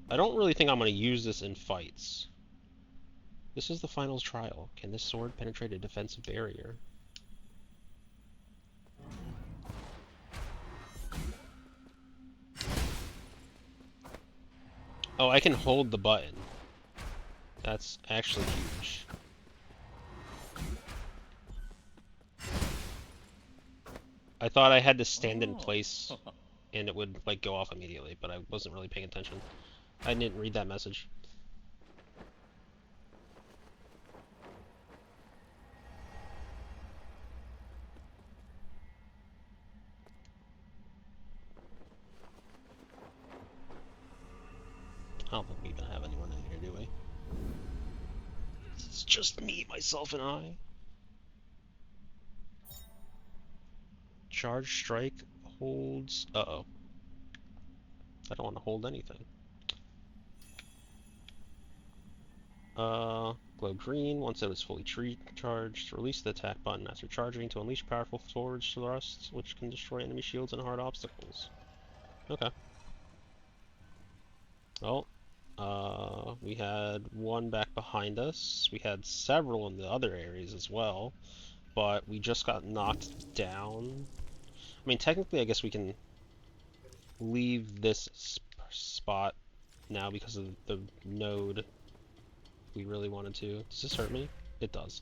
Speaker 1: I don't really think I'm going to use this in fights. This is the final trial. Can this sword penetrate a defensive barrier? Oh, I can hold the button. That's actually huge. I thought I had to stand in place and it would like go off immediately, but I wasn't really paying attention. I didn't read that message. I don't think we even have anyone in here, do we? It's just me, myself, and I. Charge strike holds. Uh-oh. I don't want to hold anything. Glow green. Once it is fully charged, release the attack button after charging to unleash powerful forward thrusts, which can destroy enemy shields and hard obstacles. Okay. Well, we had one back behind us. We had several in the other areas as well, but we just got knocked down. I mean, technically, I guess we can leave this spot now because of the node we really wanted to. Does this hurt me? It does.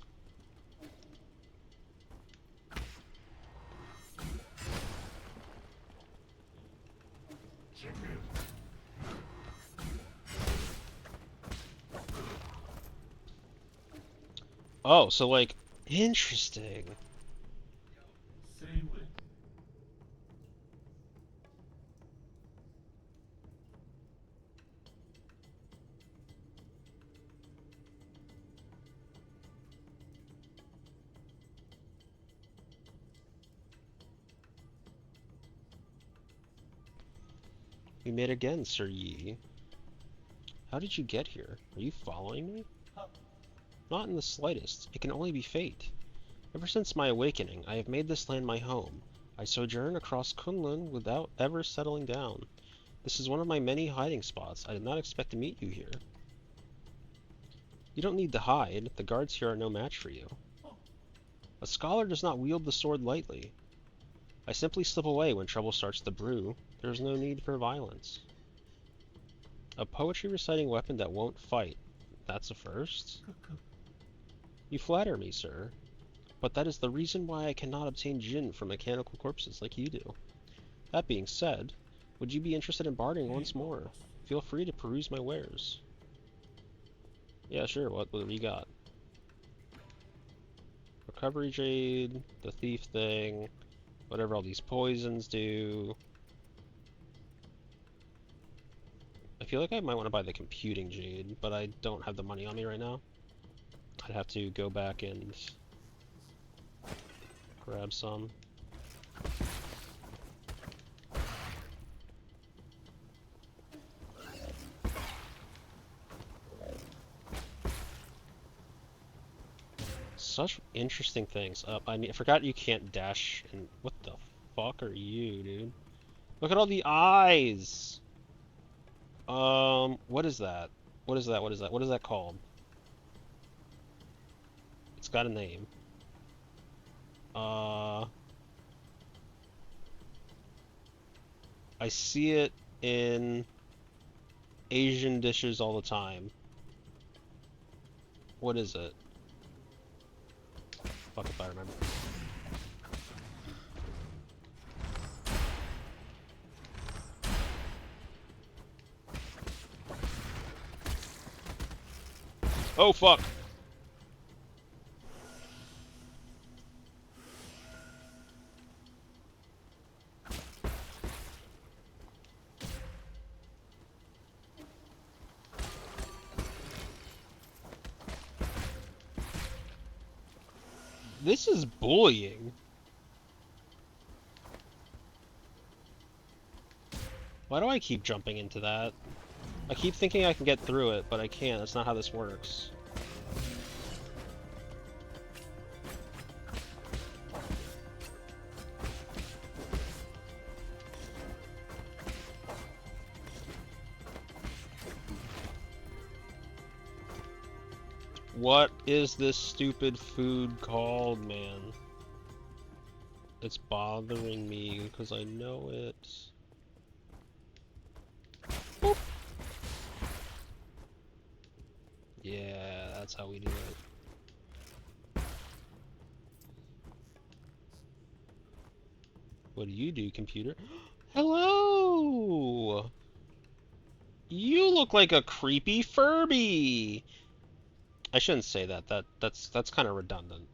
Speaker 1: Oh, so like, interesting. We met again, Sir Yi. How did you get here? Are you following me? Not in the slightest. It can only be fate. Ever since my awakening, I have made this land my home. I sojourn across Kunlun without ever settling down. This is one of my many hiding spots. I did not expect to meet you here. You don't need to hide. The guards here are no match for you. A scholar does not wield the sword lightly. I simply slip away when trouble starts to brew. There is no need for violence. A poetry reciting weapon that won't fight. That's a first? You flatter me, sir. But that is the reason why I cannot obtain Jinn from mechanical corpses like you do. That being said, would you be interested in bartering once more? Feel free to peruse my wares. Yeah, sure, what do you got? Recovery Jade, the thief thing, whatever all these poisons do. I feel like I might want to buy the computing Jade, but I don't have the money on me right now. I'd have to go back and grab some. Such interesting things. I forgot you can't dash. And what the fuck are you, dude? Look at all the eyes. What is that? What is that? What is that? What is that called? It's got a name. I see it in Asian dishes all the time. What is it? Fuck if I remember. Oh fuck! This is bullying. Why do I keep jumping into that? I keep thinking I can get through it, but I can't. That's not how this works. What is this stupid food called, man? It's bothering me because I know it. Boop. Yeah, that's how we do it. What do you do, computer? Hello! You look like a creepy Furby! I shouldn't say that. That's kind of redundant.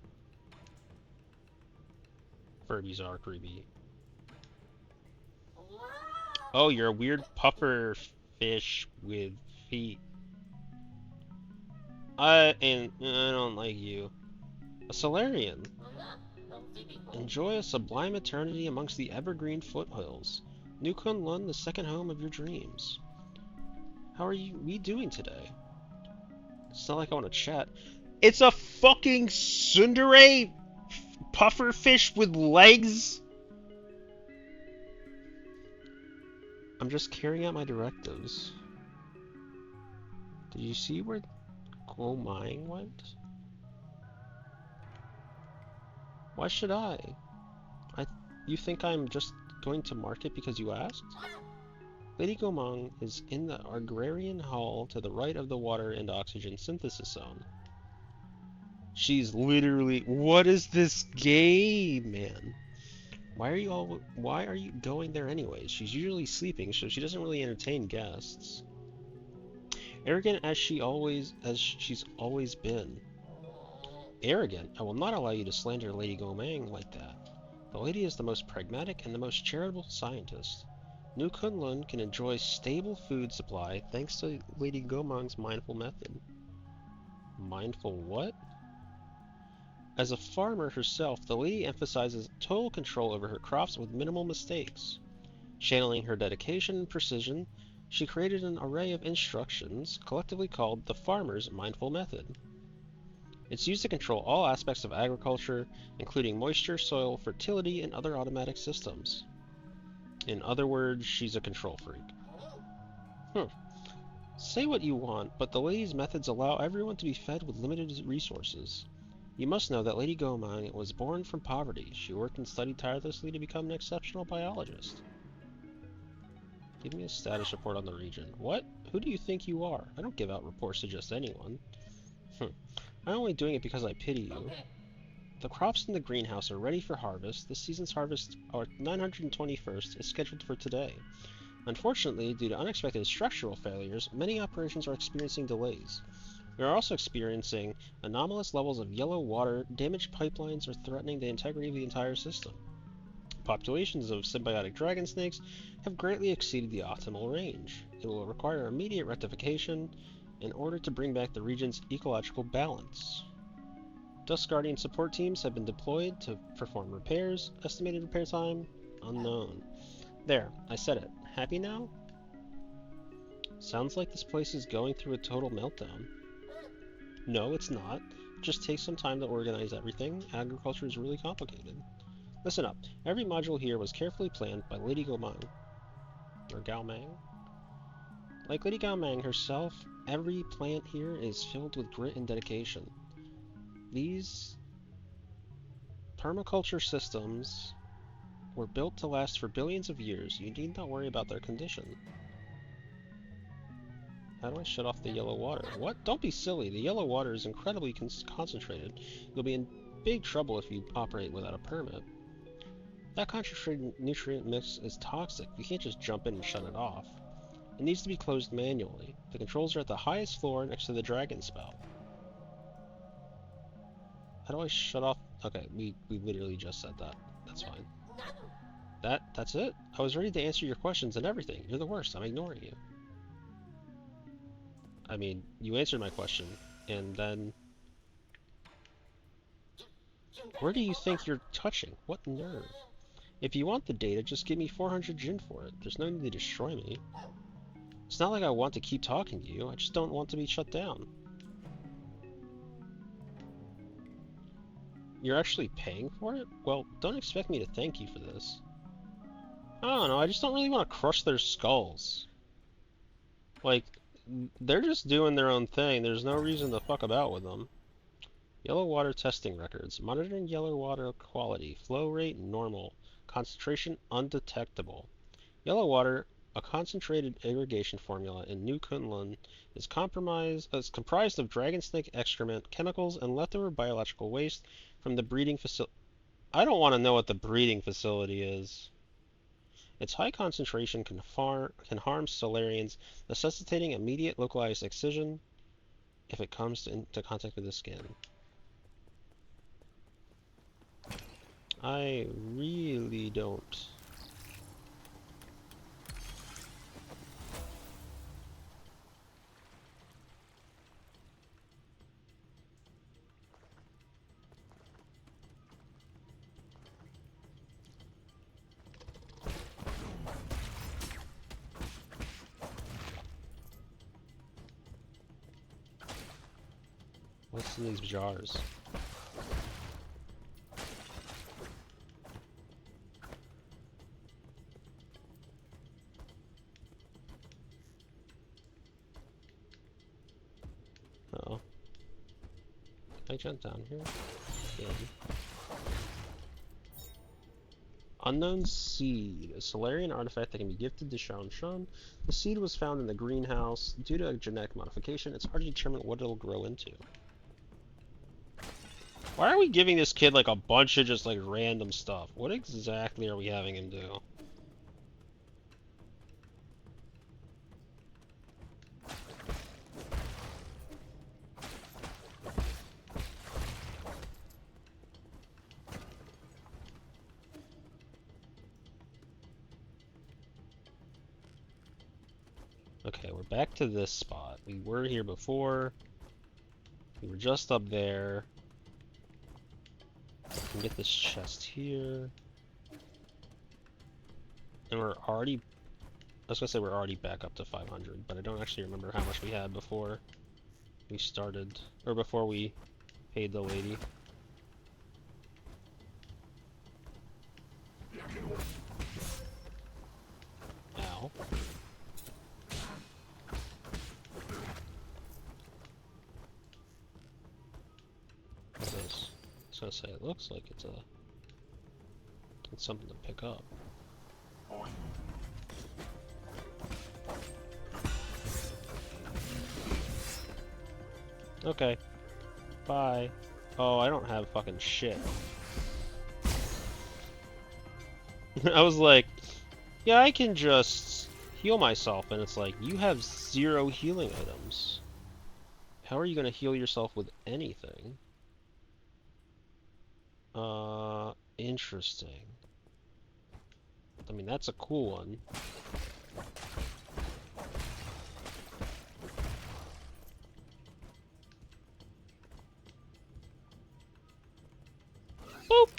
Speaker 1: Furbies are creepy. Oh, you're a weird puffer fish with feet. I don't like you. A Solarian. Enjoy a sublime eternity amongst the evergreen foothills. New Kunlun, the second home of your dreams. How are we doing today? It's not like I want to chat. It's a fucking tsundere pufferfish with legs? I'm just carrying out my directives. Did you see where Guoming went? Why should I? You think I'm just going to market because you asked? Lady Guoming is in the agrarian hall to the right of the water and oxygen synthesis zone. She's literally... What is this game, man? Why are you going there anyways? She's usually sleeping, so she doesn't really entertain guests. Arrogant as she's always been. Arrogant? I will not allow you to slander Lady Guoming like that. The lady is the most pragmatic and the most charitable scientist. New Kunlun can enjoy stable food supply thanks to Lady Guoming's mindful method. Mindful what? As a farmer herself, the lady emphasizes total control over her crops with minimal mistakes. Channeling her dedication and precision, she created an array of instructions, collectively called the Farmer's Mindful Method. It's used to control all aspects of agriculture, including moisture, soil, fertility, and other automatic systems. In other words, she's a control freak. Say what you want, but the lady's methods allow everyone to be fed with limited resources. You must know that Lady Guoming was born from poverty. She worked and studied tirelessly to become an exceptional biologist. Give me a status report on the region. What? Who do you think you are? I don't give out reports to just anyone. I'm only doing it because I pity you. The crops in the greenhouse are ready for harvest. This season's harvest, our 921st, is scheduled for today. Unfortunately, due to unexpected structural failures, many operations are experiencing delays. We are also experiencing anomalous levels of yellow water. Damaged pipelines are threatening the integrity of the entire system. Populations of symbiotic dragon snakes have greatly exceeded the optimal range. It will require immediate rectification in order to bring back the region's ecological balance. Dusk Guardian support teams have been deployed to perform repairs. Estimated repair time? Unknown. There, I said it. Happy now? Sounds like this place is going through a total meltdown. No, it's not. It just takes some time to organize everything. Agriculture is really complicated. Listen up. Every module here was carefully planned by Lady Guoming. Or Guoming? Like Lady Guoming herself, every plant here is filled with grit and dedication. These permaculture systems were built to last for billions of years. You need not worry about their condition. How do I shut off the yellow water? What? Don't be silly. The yellow water is incredibly concentrated. You'll be in big trouble if you operate without a permit. That concentrated nutrient mix is toxic. You can't just jump in and shut it off. It needs to be closed manually. The controls are at the highest floor next to the dragon spout. How do I shut off? Okay, we literally just said that. That's fine. That's it? I was ready to answer your questions and everything. You're the worst. I'm ignoring you. I mean, you answered my question, and then... Where do you think you're touching? What nerve? If you want the data, just give me 400 Jin for it. There's no need to destroy me. It's not like I want to keep talking to you. I just don't want to be shut down. You're actually paying for it? Well, don't expect me to thank you for this. I don't know, I just don't really want to crush their skulls. Like, they're just doing their own thing. There's no reason to fuck about with them. Yellow water testing records. Monitoring yellow water quality. Flow rate normal. Concentration undetectable. Yellow water A concentrated irrigation formula in New Kunlun is comprised of dragon snake excrement, chemicals, and leftover biological waste from the breeding facility. I don't want to know what the breeding facility is. Its high concentration can harm Solarians, necessitating immediate localized excision if it comes into contact with the skin. I really don't. What's in these jars? Uh-oh. Can I jump down here? Yeah. Unknown Seed, a Solarian artifact that can be gifted to Shang Shun. The seed was found in the greenhouse. Due to a genetic modification, it's hard to determine what it'll grow into. Why are we giving this kid like a bunch of just like random stuff? What exactly are we having him do? Okay, we're back to this spot. We were here before. We were just up there. We can get this chest here. And we're already... I was gonna say we're already back up to 500, but I don't actually remember how much we had before we started, or before we paid the lady. Ow. What's this? I was gonna say it looks like it's something to pick up. Okay. Bye. Oh, I don't have fucking shit. I was like, yeah, I can just heal myself, and it's like, you have 0 healing items. How are you gonna heal yourself with anything? Interesting. I mean, that's a cool one. Boop!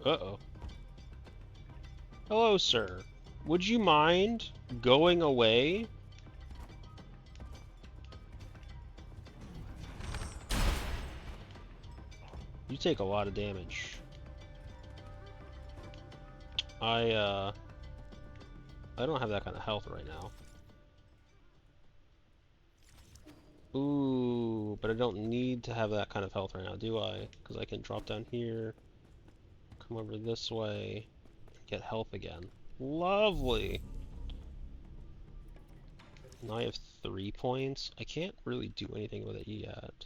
Speaker 1: Uh-oh. Hello, sir. Would you mind going away? You take a lot of damage. I don't have that kind of health right now. Ooh, but I don't need to have that kind of health right now, do I? Because I can drop down here, come over this way, get health again. Lovely! Now I have 3 points. I can't really do anything with it yet.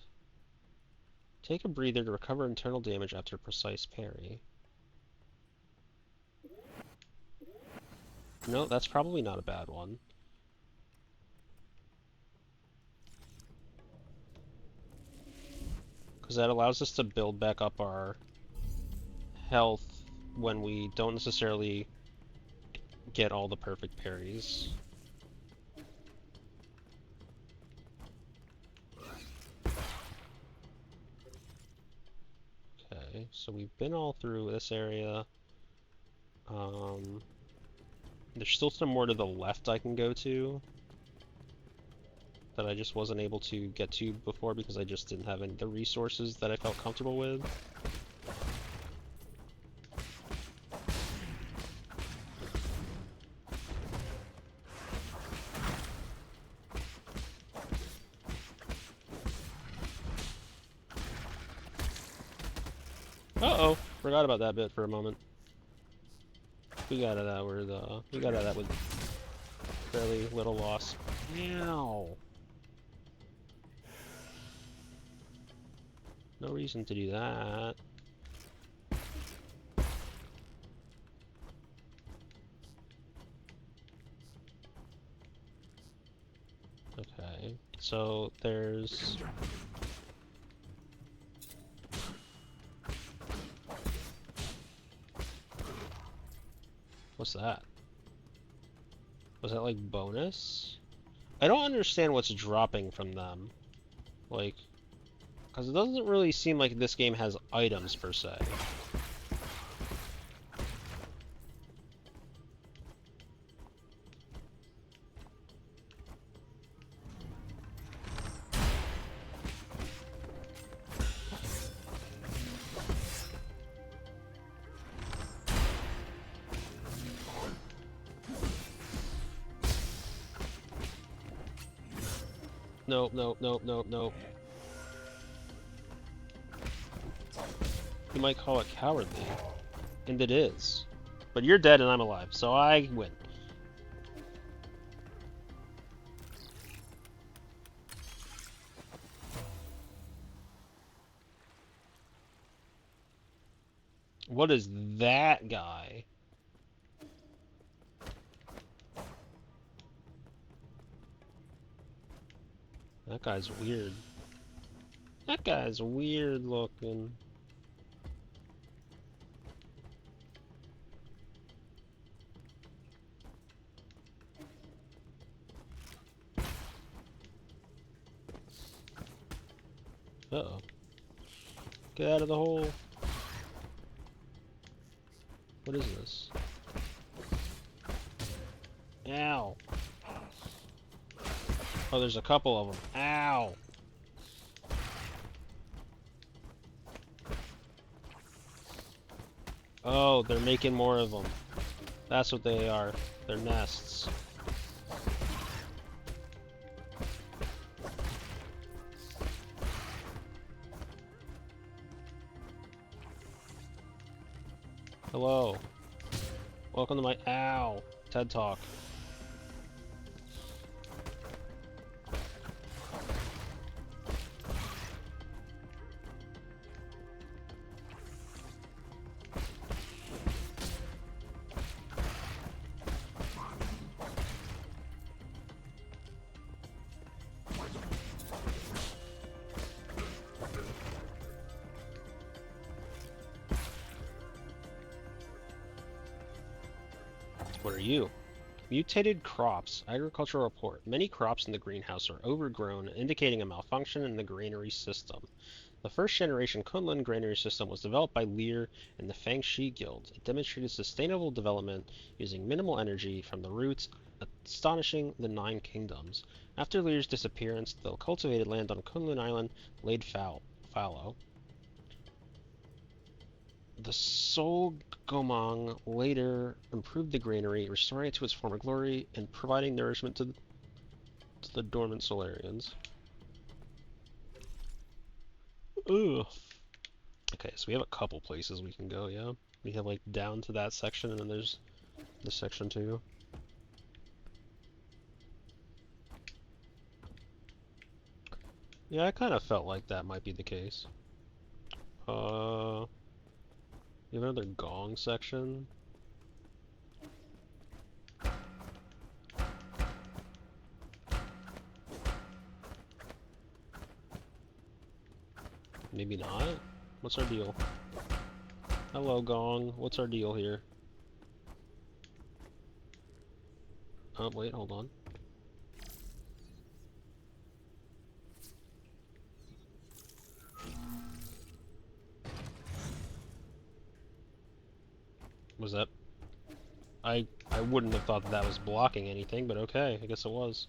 Speaker 1: Take a breather to recover internal damage after precise parry. No, that's probably not a bad one. Because that allows us to build back up our health when we don't necessarily get all the perfect parries. Okay, so we've been all through this area. There's still some more to the left I can go to that I just wasn't able to get to before because I just didn't have any of the resources that I felt comfortable with. Uh-oh. Forgot about that bit for a moment. We got that we got that with fairly little loss. Ow. No reason to do that. Okay. So there's what's that? Was that like bonus? I don't understand what's dropping from them. Like, because it doesn't really seem like this game has items per se. Nope, nope, nope, nope, nope. You might call it cowardly. And it is. But you're dead and I'm alive, so I win. What is that guy? That guy's weird. That guy's weird looking. Uh-oh. Get out of the hole. What is this? Ow. Oh, there's a couple of them. Ow. Oh, they're making more of them. That's what they are. They're nests. Hello. Welcome to my ow TED Talk. What are you? Mutated crops. Agricultural report. Many crops in the greenhouse are overgrown, indicating a malfunction in the granary system. The first generation Kunlun granary system was developed by Lear and the Fangxi Guild. It demonstrated sustainable development using minimal energy from the roots, astonishing the Nine Kingdoms. After Lear's disappearance, the cultivated land on Kunlun Island laid fallow. The Solgomang later improved the granary, restoring it to its former glory and providing nourishment to the dormant Solarians. Ugh. Okay, so we have a couple places we can go, yeah? We have like down to that section and then there's this section too. Yeah, I kind of felt like that might be the case. You have another gong section. Maybe not? What's our deal? Hello, gong. What's our deal here? Oh, wait, hold on. Was that... I wouldn't have thought that was blocking anything, but okay, I guess it was.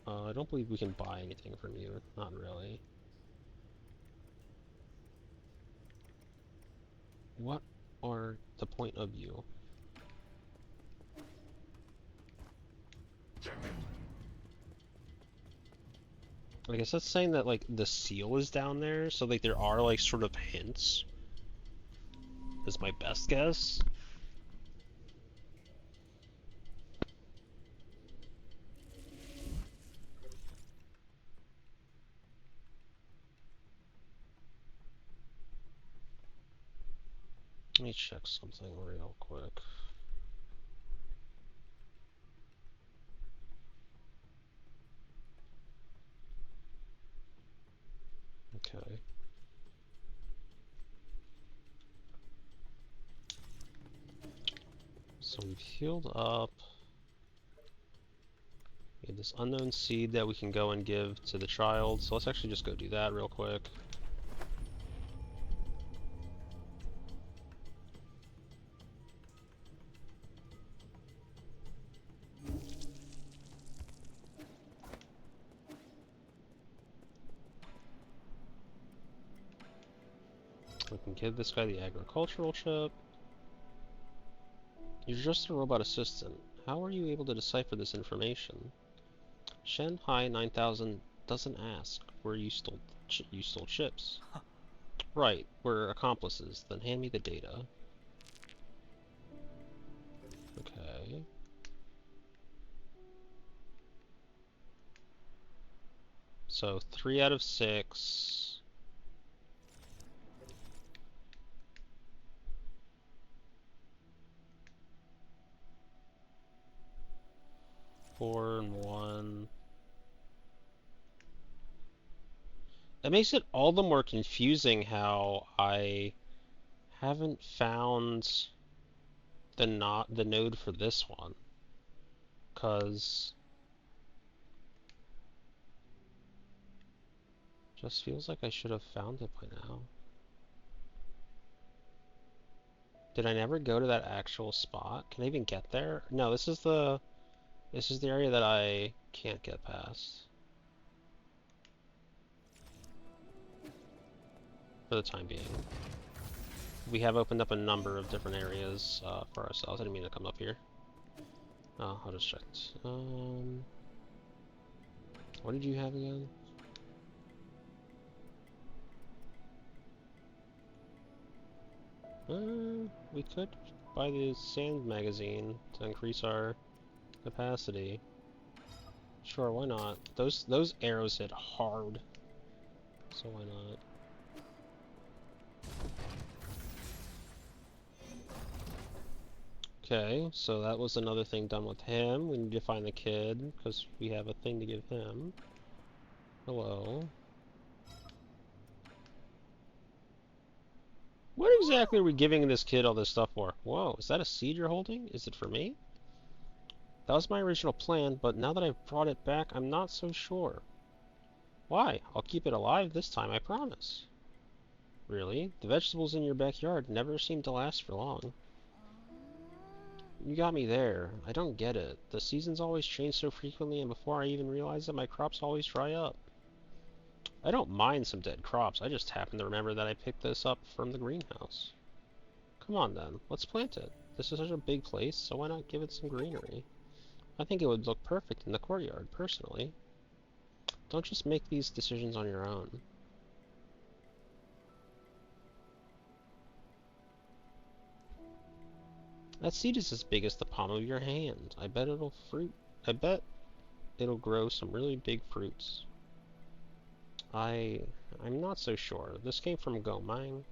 Speaker 1: I don't believe we can buy anything from you. Not really. What are the point of you? I guess that's saying that like the seal is down there, so like there are like sort of hints. Is my best guess. Let me check something real quick. Okay. So we've healed up. We have this unknown seed that we can go and give to the child. So let's actually just go do that real quick. We can give this guy the agricultural chip. You're just a robot assistant. How are you able to decipher this information? Shanghai 9000 doesn't ask where you stole chips. Right, we're accomplices. Then hand me the data. Okay. So 3 out of 6. Four and 1. That makes it all the more confusing how I haven't found the node for this one. 'Cause just feels like I should have found it by now. Did I never go to that actual spot? Can I even get there? No, this is the area that I can't get past. For the time being. We have opened up a number of different areas for ourselves. I didn't mean to come up here. Oh, I'll just check. What did you have again? We could buy the sand magazine to increase our capacity. Sure, why not? Those arrows hit hard, so why not? Okay, so that was another thing done with him. We need to find the kid, because we have a thing to give him. Hello. What exactly are we giving this kid all this stuff for? Whoa, is that a seed you're holding? Is it for me? That was my original plan, but now that I've brought it back, I'm not so sure. Why? I'll keep it alive this time, I promise. Really? The vegetables in your backyard never seem to last for long. You got me there. I don't get it. The seasons always change so frequently, and before I even realize it, my crops always dry up. I don't mind some dead crops, I just happen to remember that I picked this up from the greenhouse. Come on then, let's plant it. This is such a big place, so why not give it some greenery? I think it would look perfect in the courtyard, personally. Don't just make these decisions on your own. That seed is as big as the palm of your hand. I bet it'll grow some really big fruits. I'm not so sure. This came from Gomang,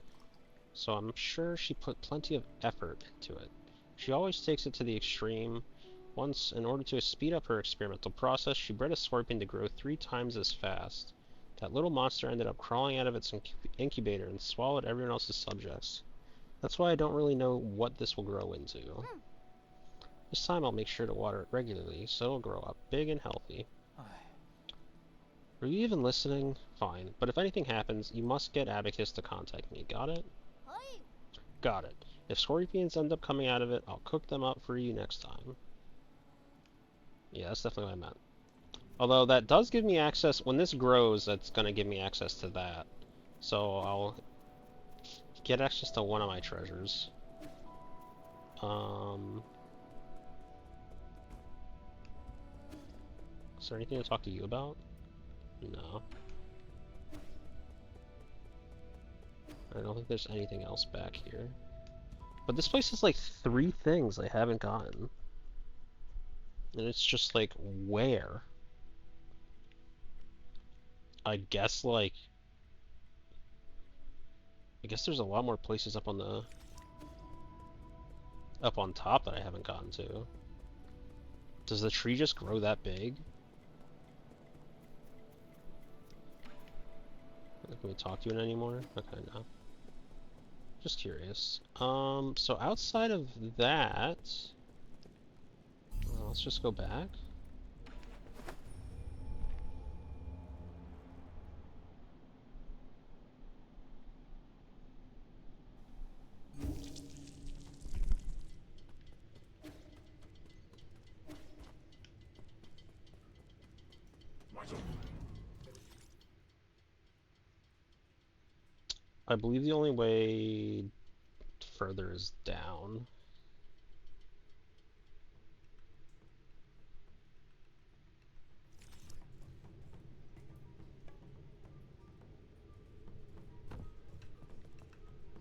Speaker 1: so I'm sure she put plenty of effort into it. She always takes it to the extreme. Once, in order to speed up her experimental process, she bred a scorpion to grow 3 times as fast. That little monster ended up crawling out of its incubator and swallowed everyone else's subjects. That's why I don't really know what this will grow into. This time I'll make sure to water it regularly, so it'll grow up big and healthy. Are you even listening? Fine, but if anything happens, you must get Abacus to contact me, got it? Got it. If scorpions end up coming out of it, I'll cook them up for you next time. Yeah, that's definitely what I meant. Although that does give me access, when this grows, that's going to give me access to that. So I'll get access to one of my treasures. Is there anything to talk to you about? No. I don't think there's anything else back here. But this place has like 3 things I haven't gotten. And it's just like, where? I guess like... I guess there's a lot more places up on the... up on top that I haven't gotten to. Does the tree just grow that big? Can we talk to it anymore? Okay, no. Just curious. So outside of that... let's just go back. I believe the only way further is down.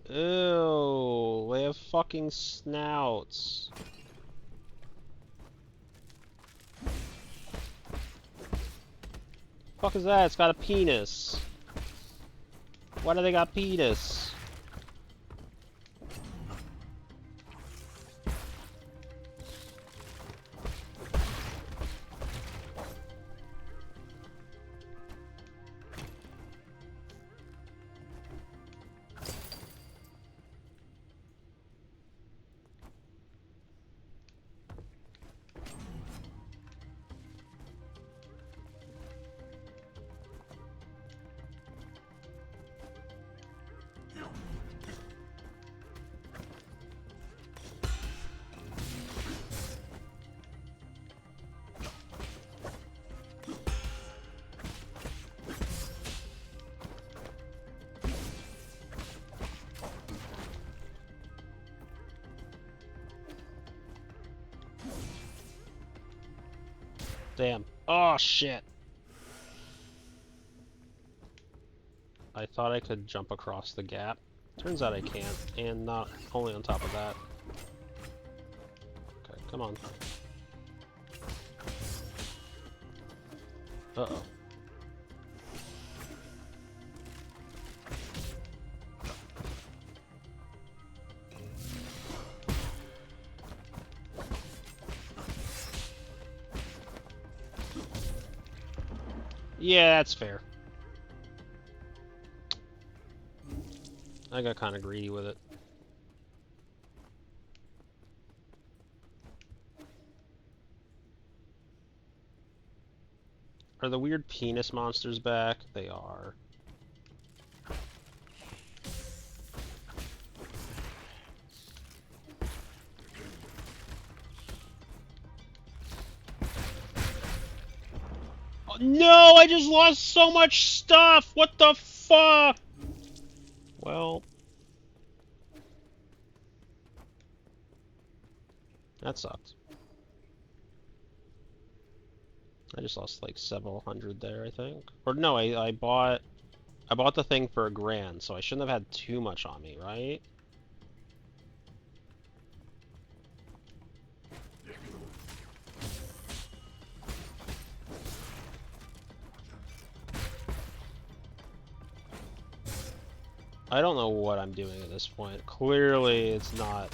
Speaker 1: Ew, they have fucking snouts. Fuck is that? It's got a penis. Why do they got penis? Damn. Oh, shit. I thought I could jump across the gap. Turns out I can't, and not only on top of that. Okay, come on. Uh-oh. Yeah, that's fair. I got kind of greedy with it. Are the weird penis monsters back? They are. Oh, no! I just lost so much stuff! What the fuck? Well... that sucked. I just lost like several hundred there, I think. Or no, I bought the thing for $1,000, so I shouldn't have had too much on me, right? I don't know what I'm doing at this point. Clearly, it's not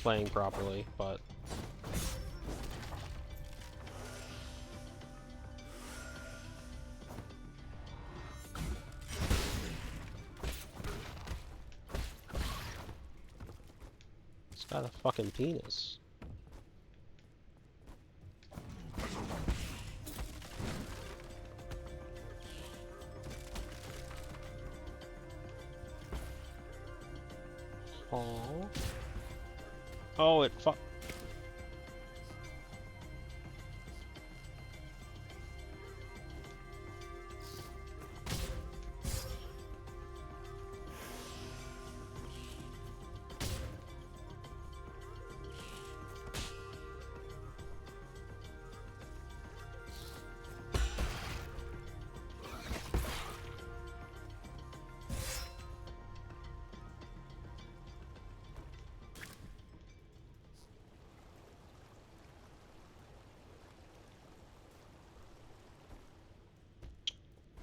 Speaker 1: playing properly, but... it's got a fucking penis. Oh. Oh, it fuck.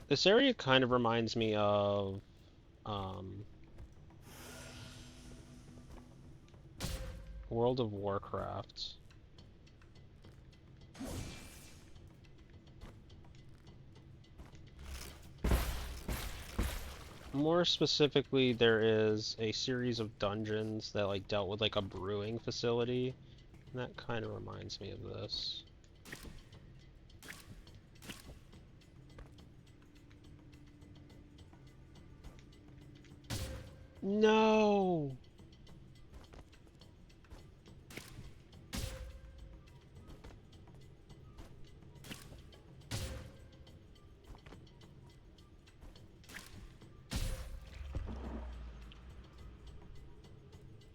Speaker 1: This area kind of reminds me of um, World of Warcraft. More specifically, there is a series of dungeons that like dealt with like a brewing facility, and that kind of reminds me of this. No!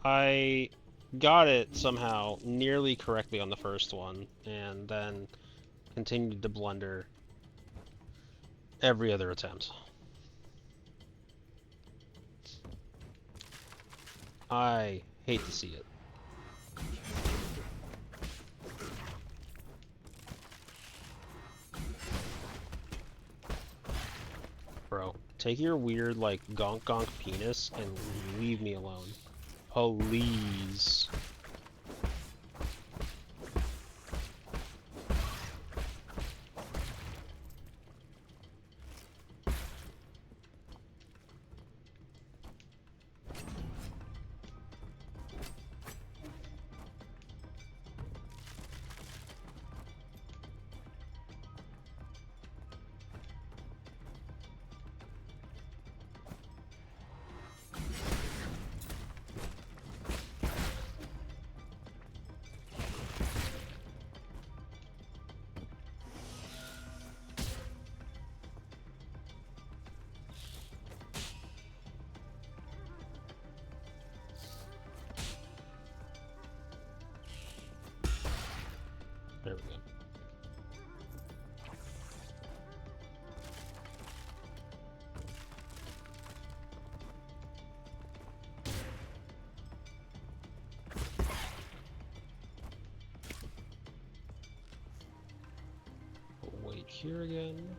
Speaker 1: I got it somehow nearly correctly on the first one, and then continued to blunder every other attempt. I hate to see it. Bro, take your weird, like, gonk gonk penis and leave me alone. Please. There we go. Wait here again.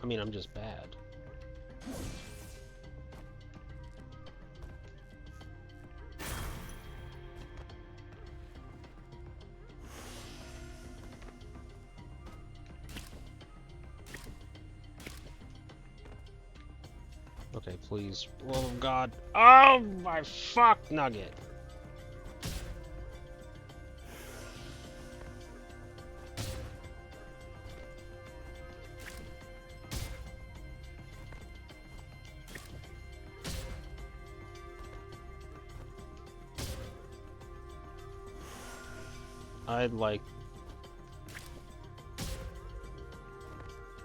Speaker 1: I mean, I'm just bad. Okay, please. Oh god. Oh my fuck nugget. I'd like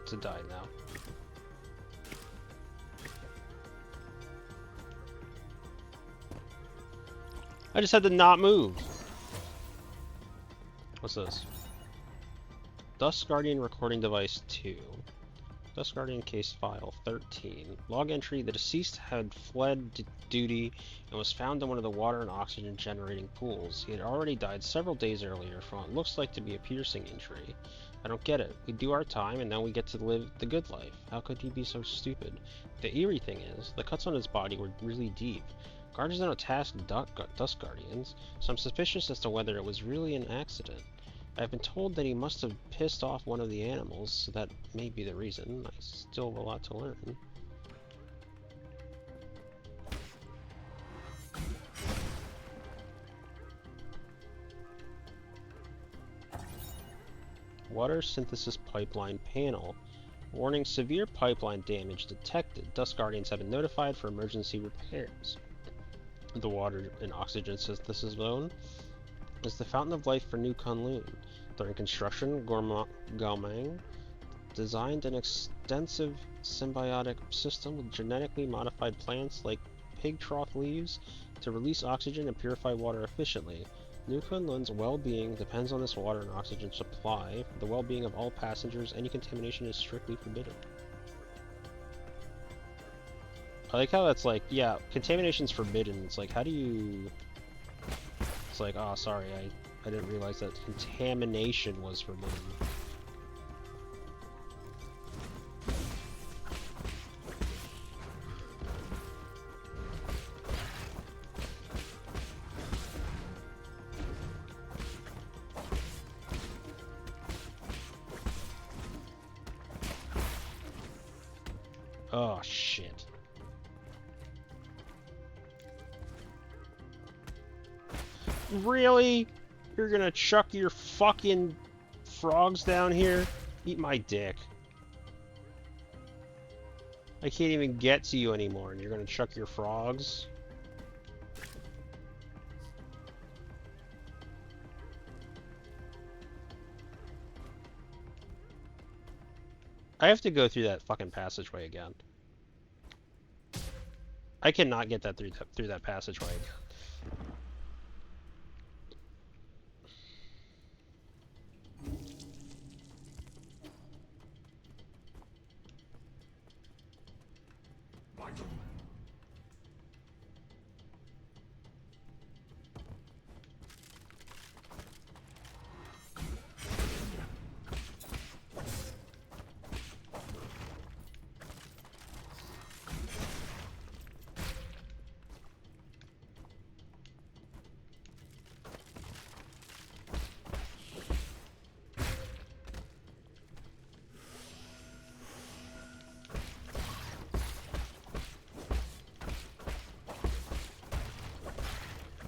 Speaker 1: to die now. I just had to not move. What's this? Dust Guardian Recording Device 2. Dust Guardian Case File 13. Log entry: the deceased had fled duty and was found in one of the water and oxygen generating pools. He had already died several days earlier from what looks like to be a piercing injury. I don't get it. We do our time and then we get to live the good life. How could he be so stupid? The eerie thing is, the cuts on his body were really deep. Guardians don't task Dust Guardians, so I'm suspicious as to whether it was really an accident. I've been told that he must have pissed off one of the animals, so that may be the reason. I still have a lot to learn. Water synthesis pipeline panel. Warning: severe pipeline damage detected. Dust Guardians have been notified for emergency repairs. The water and oxygen synthesis zone is the fountain of life for New Kunlun. During construction, Gaomang designed an extensive symbiotic system with genetically modified plants like pig trough leaves to release oxygen and purify water efficiently. Newfoundland's well-being depends on its water and oxygen supply. For the well-being of all passengers, any contamination is strictly forbidden. I like how that's like, yeah, contamination's forbidden. It's like, how do you... It's like, oh, sorry, I didn't realize that contamination was forbidden. Oh, shit. Really? You're gonna chuck your fucking frogs down here? Eat my dick. I can't even get to you anymore, and you're gonna chuck your frogs? I have to go through that fucking passageway again. I cannot get that through that passageway again.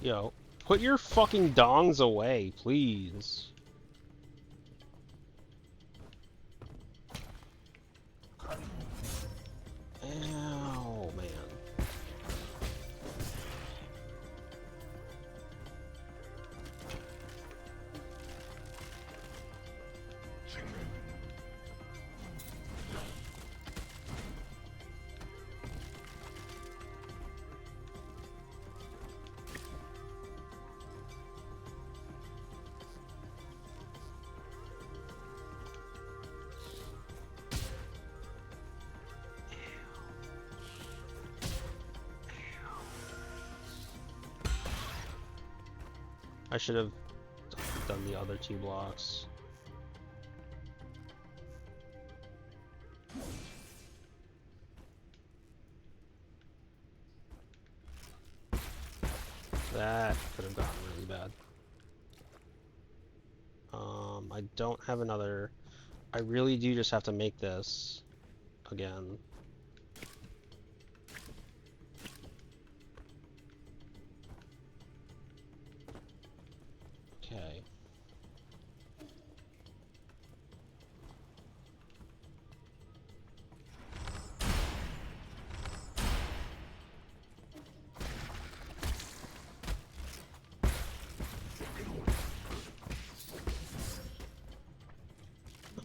Speaker 1: Yo, put your fucking dongs away, please. Ow, man. I should have done the other 2 blocks. That could have gotten really bad. I don't have another... I really do just have to make this again. Okay.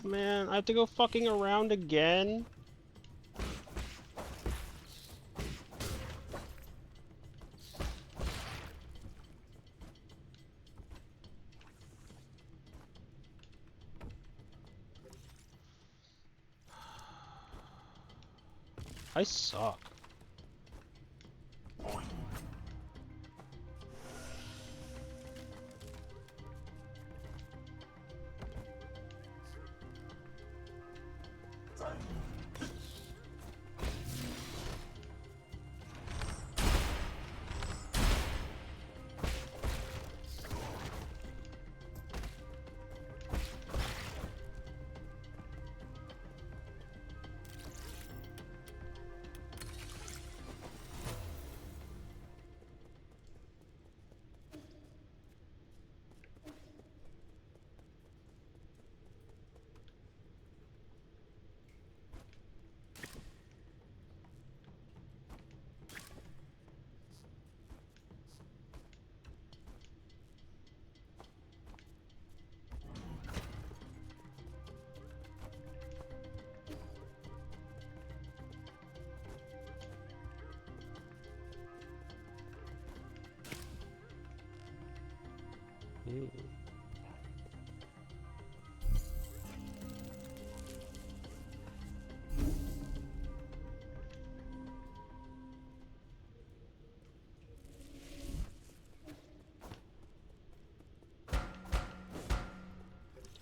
Speaker 1: Man, I have to go fucking around again? I suck. Hmm.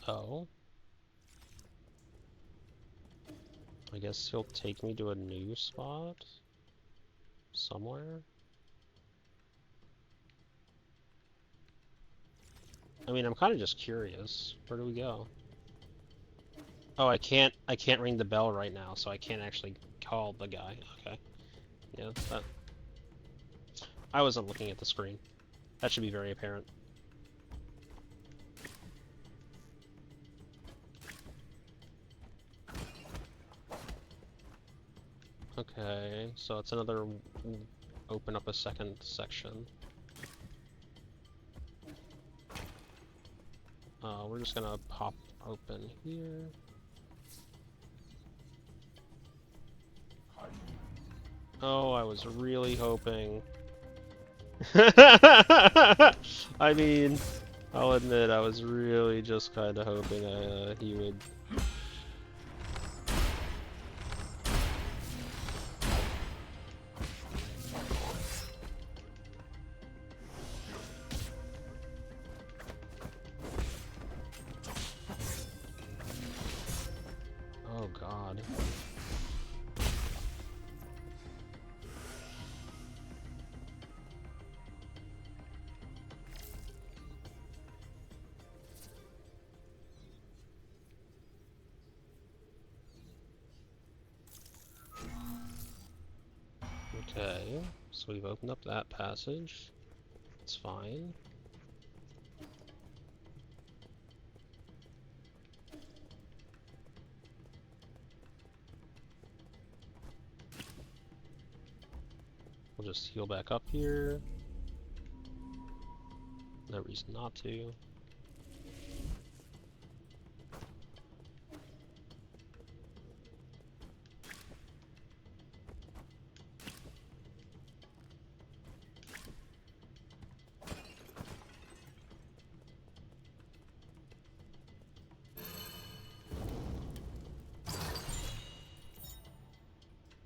Speaker 1: Oh. I guess he'll take me to a new spot? Somewhere? I mean, I'm kind of just curious. Where do we go? Oh, I can't ring the bell right now, so I can't actually call the guy. Okay. Yeah, that... I wasn't looking at the screen. That should be very apparent. Okay, so it's another open up a second section. We're just gonna pop open here. Oh, I was really hoping. I mean, I'll admit I was really just kind of hoping he would. Oh God. Okay, so we've opened up that passage. It's fine. We'll just heal back up here. No reason not to.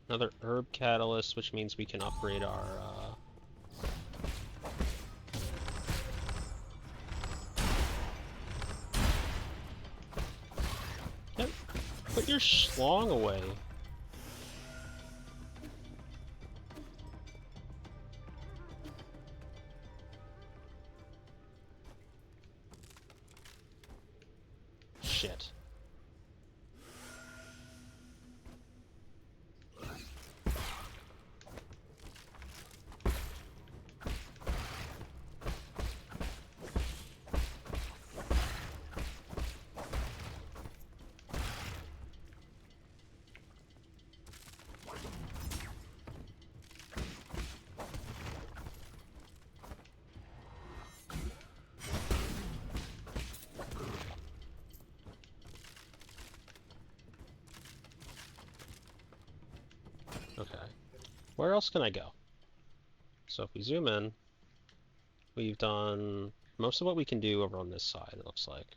Speaker 1: Another herb catalyst, which means we can upgrade our Yep. Put your schlong away. Shit. Okay. Where else can I go? So if we zoom in, we've done most of what we can do over on this side, it looks like.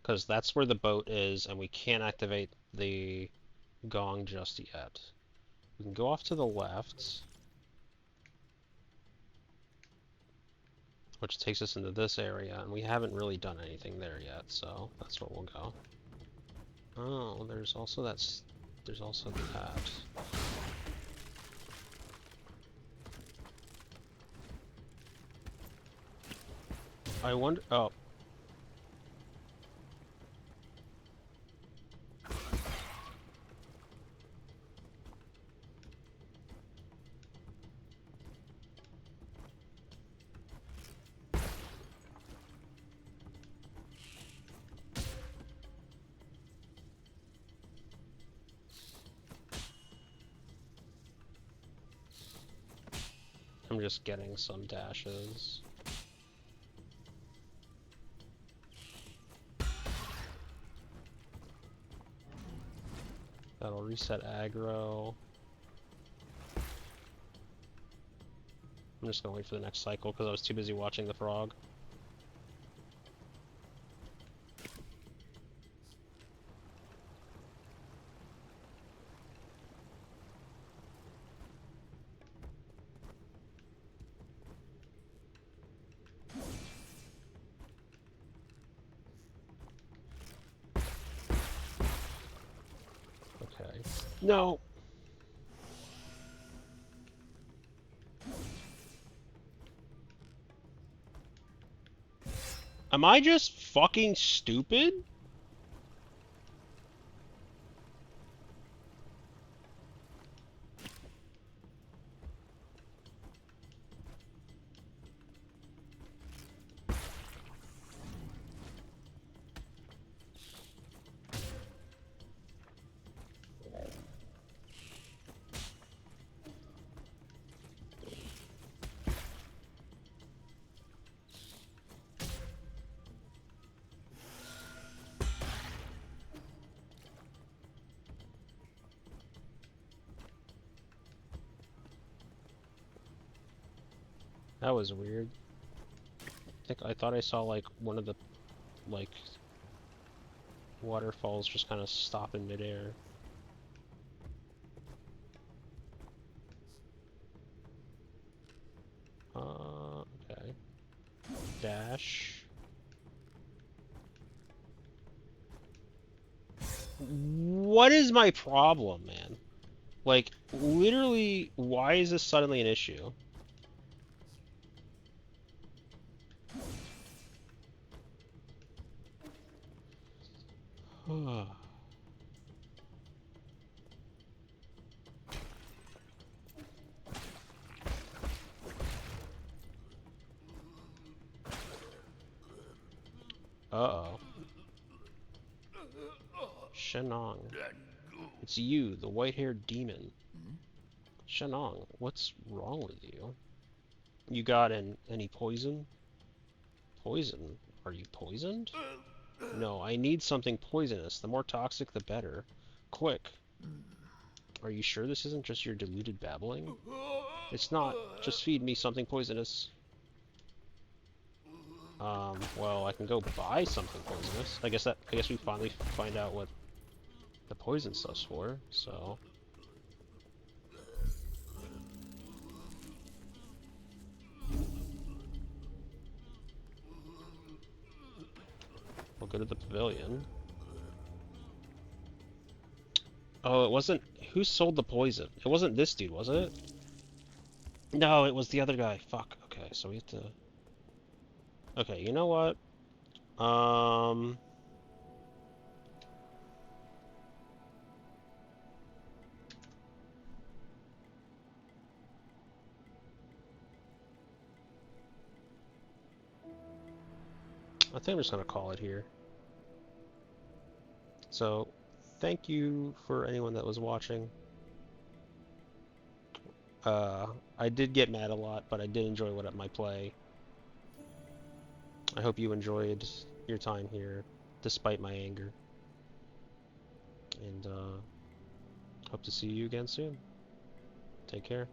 Speaker 1: Because that's where the boat is, and we can't activate the gong just yet. We can go off to the left, which takes us into this area, and we haven't really done anything there yet, so that's where we'll go. Oh, there's also that. I wonder. Oh. I'm just getting some dashes. That'll reset aggro. I'm just gonna wait for the next cycle because I was too busy watching the frog. No. Am I just fucking stupid? That was weird. I thought I saw like one of the like waterfalls just kind of stop in midair. Okay. Dash. What is my problem, man? Like, literally, why is this suddenly an issue? Uh-oh. Shenong. It's you, the white-haired demon. Shenong, what's wrong with you? You got any poison? Poison? Are you poisoned? No, I need something poisonous. The more toxic, the better. Quick. Are you sure this isn't just your deluded babbling? It's not. Just feed me something poisonous. Well, I can go buy something poisonous. I guess we finally find out what the poison stuff's for, so... We'll go to the pavilion. Oh, it wasn't... Who sold the poison? It wasn't this dude, was it? No, it was the other guy. Fuck. Okay, so we have to... Okay, you know what? I think I'm just gonna call it here. So, thank you for anyone that was watching. I did get mad a lot, but I did enjoy my play. I hope you enjoyed your time here, despite my anger. And, hope to see you again soon. Take care.